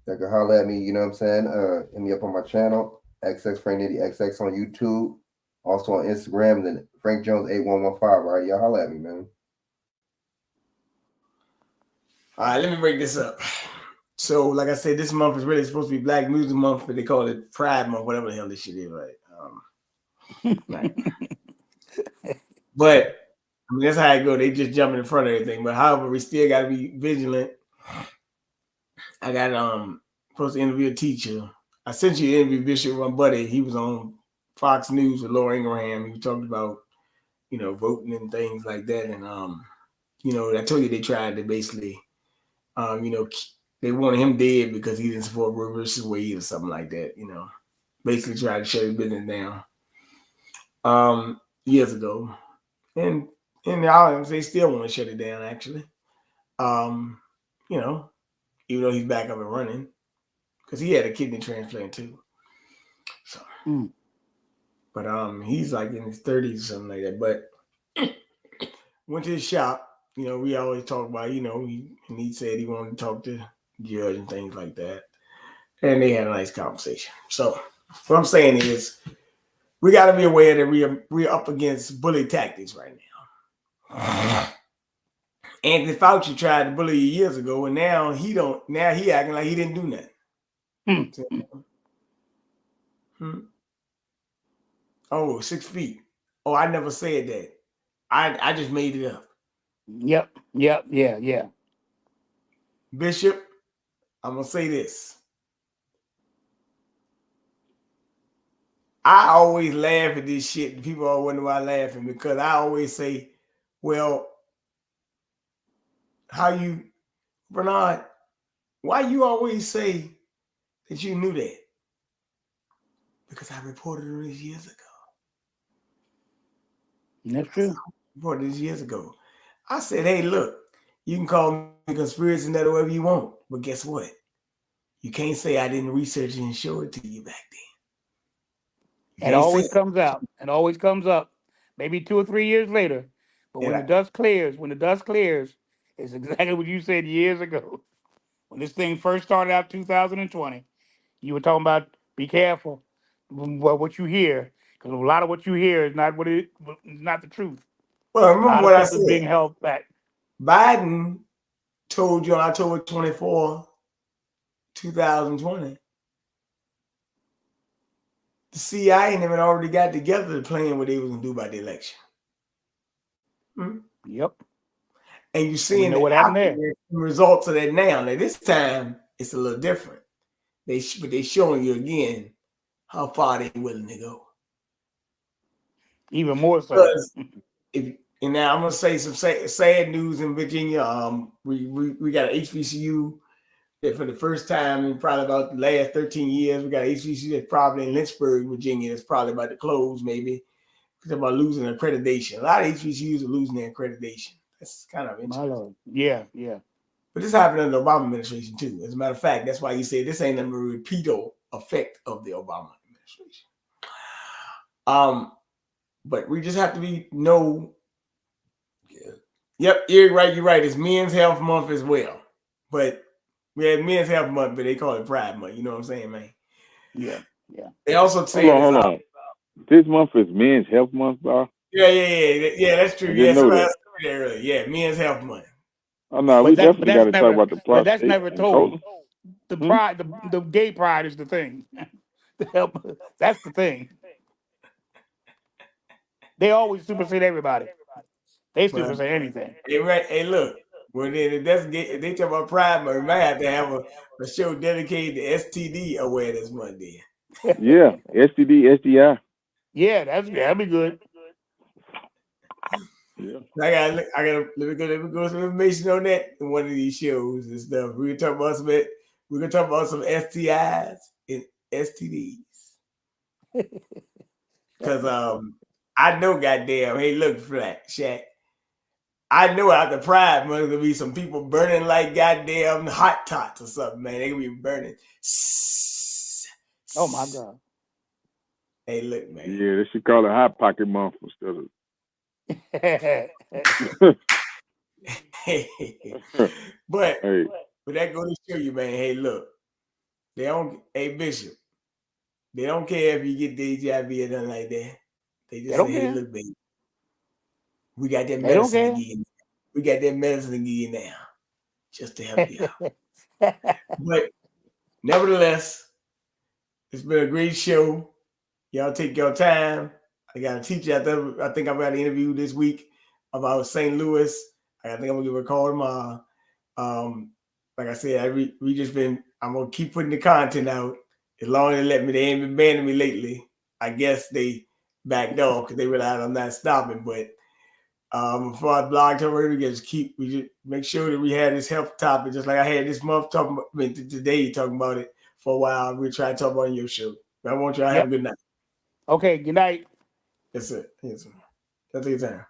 y'all can holler at me, you know what I'm saying? Hit me up on my channel, XX Frank Nitty XX on YouTube, also on Instagram, and then Frank Jones 8115. All right, y'all holler at me, man. All right, let me break this up. So, like I said, this month is really supposed to be Black Music Month, but they call it Pride Month, whatever the hell this shit is, right? Right. But I mean, that's how it go. They just jumping in front of everything. But however, we still got to be vigilant. I got supposed to interview a teacher. I sent you to interview Bishop, my buddy. He was on Fox News with Laura Ingraham. He talked about, voting and things like that. And I told you they tried to basically, they wanted him dead because he didn't support Roe versus Wade or something like that. Basically tried to shut his business down years ago. And in the audience, they still want to shut it down, actually. Even though he's back up and running, because he had a kidney transplant too. So, but he's like in his 30s or something like that. But went to his shop. We always talk about, he said he wanted to talk to the judge and things like that. And they had a nice conversation. So what I'm saying is, we got to be aware that we're up against bully tactics right now. Anthony Fauci tried to bully you years ago, and now he acting like he didn't do nothing. Oh, 6 feet. Oh, I never said that. I just made it up. Yep. Yeah. Bishop, I'm gonna say this. I always laugh at this shit. People always wonder why I'm laughing, because I always say, well, Bernard, why you always say that you knew that? Because I reported on this years ago. That's true. I reported this years ago. I said, hey, look, you can call me a conspiracy nut or whatever you want, but guess what? You can't say I didn't research it and show it to you back then. It always comes out. It always comes up. Maybe 2 or 3 years later. But when the dust clears, it's exactly what you said years ago. When this thing first started out 2020, you were talking about be careful what you hear, because a lot of what you hear is not not the truth. Well, remember what I Is said. being held back. Biden told you on October 24, 2020, the CIA and them had already got together to plan what they was going to do about the election. Yep. And you're seeing what happened there. The results of that now. Now, this time, it's a little different. But they showing you again how far they're willing to go. Even more so. And now I'm gonna say some sad news in Virginia. We got an HBCU that for the first time in probably about the last 13 years, we got an HBCU that's probably in Lynchburg, Virginia. That's probably about to close, maybe. Because about losing accreditation. A lot of HBCUs are losing their accreditation. That's kind of interesting. My Lord. Yeah. But this happened under the Obama administration too. As a matter of fact, that's why you say this ain't a repeato effect of the Obama administration. But we just have to know. Yep, you're right. It's Men's Health Month as well. But we had Men's Health Month, but they call it Pride Month. You know what I'm saying, man? Yeah. They also say hold on. This month is Men's Health Month, bro. Yeah, that's true. I didn't know that. Yeah, men's health month. Oh no, we definitely got to talk about the But that's prostate never and told. colon. The pride, the gay pride is the thing. That's the thing. They always supersede everybody. They But supersede anything. hey, look. Well, then if they talk about Pride Month, we might have to have a show dedicated to STD awareness month. Then. Yeah, STD, STI. Yeah, that'd be good. Yeah. I gotta let me go some information on that in one of these shows and stuff. We're gonna talk about some STIs and STDs. Cause I know goddamn, hey look, Shaq. I know after Pride Month gonna be some people burning like goddamn hot tots or something, man. They gonna be burning. Oh my God. Hey, look, man. Yeah, they should call it Hot Pocket Month instead of. but Hey. that goes to show you, man. Hey, look, hey Bishop, they don't care if you get the HIV or nothing like that. They just say, hey, look, baby, we got that medicine to give you. We got that medicine to give you now, just to help you out. But nevertheless, it's been a great show. Y'all take your time. I got a teacher I think I've got an interview this week about St. Louis. I think I'm gonna give a call tomorrow. Like I said, I'm gonna keep putting the content out as long as they let me. They ain't been banning me lately. I guess they backed off because they realized I'm not stopping. But as far as blog talk, we just make sure that we had this health topic, just like I had this month today talking about it for a while. We'll try to talk about it on your show. But I want y'all to have a good night. Okay, good night. That's it. That's your time.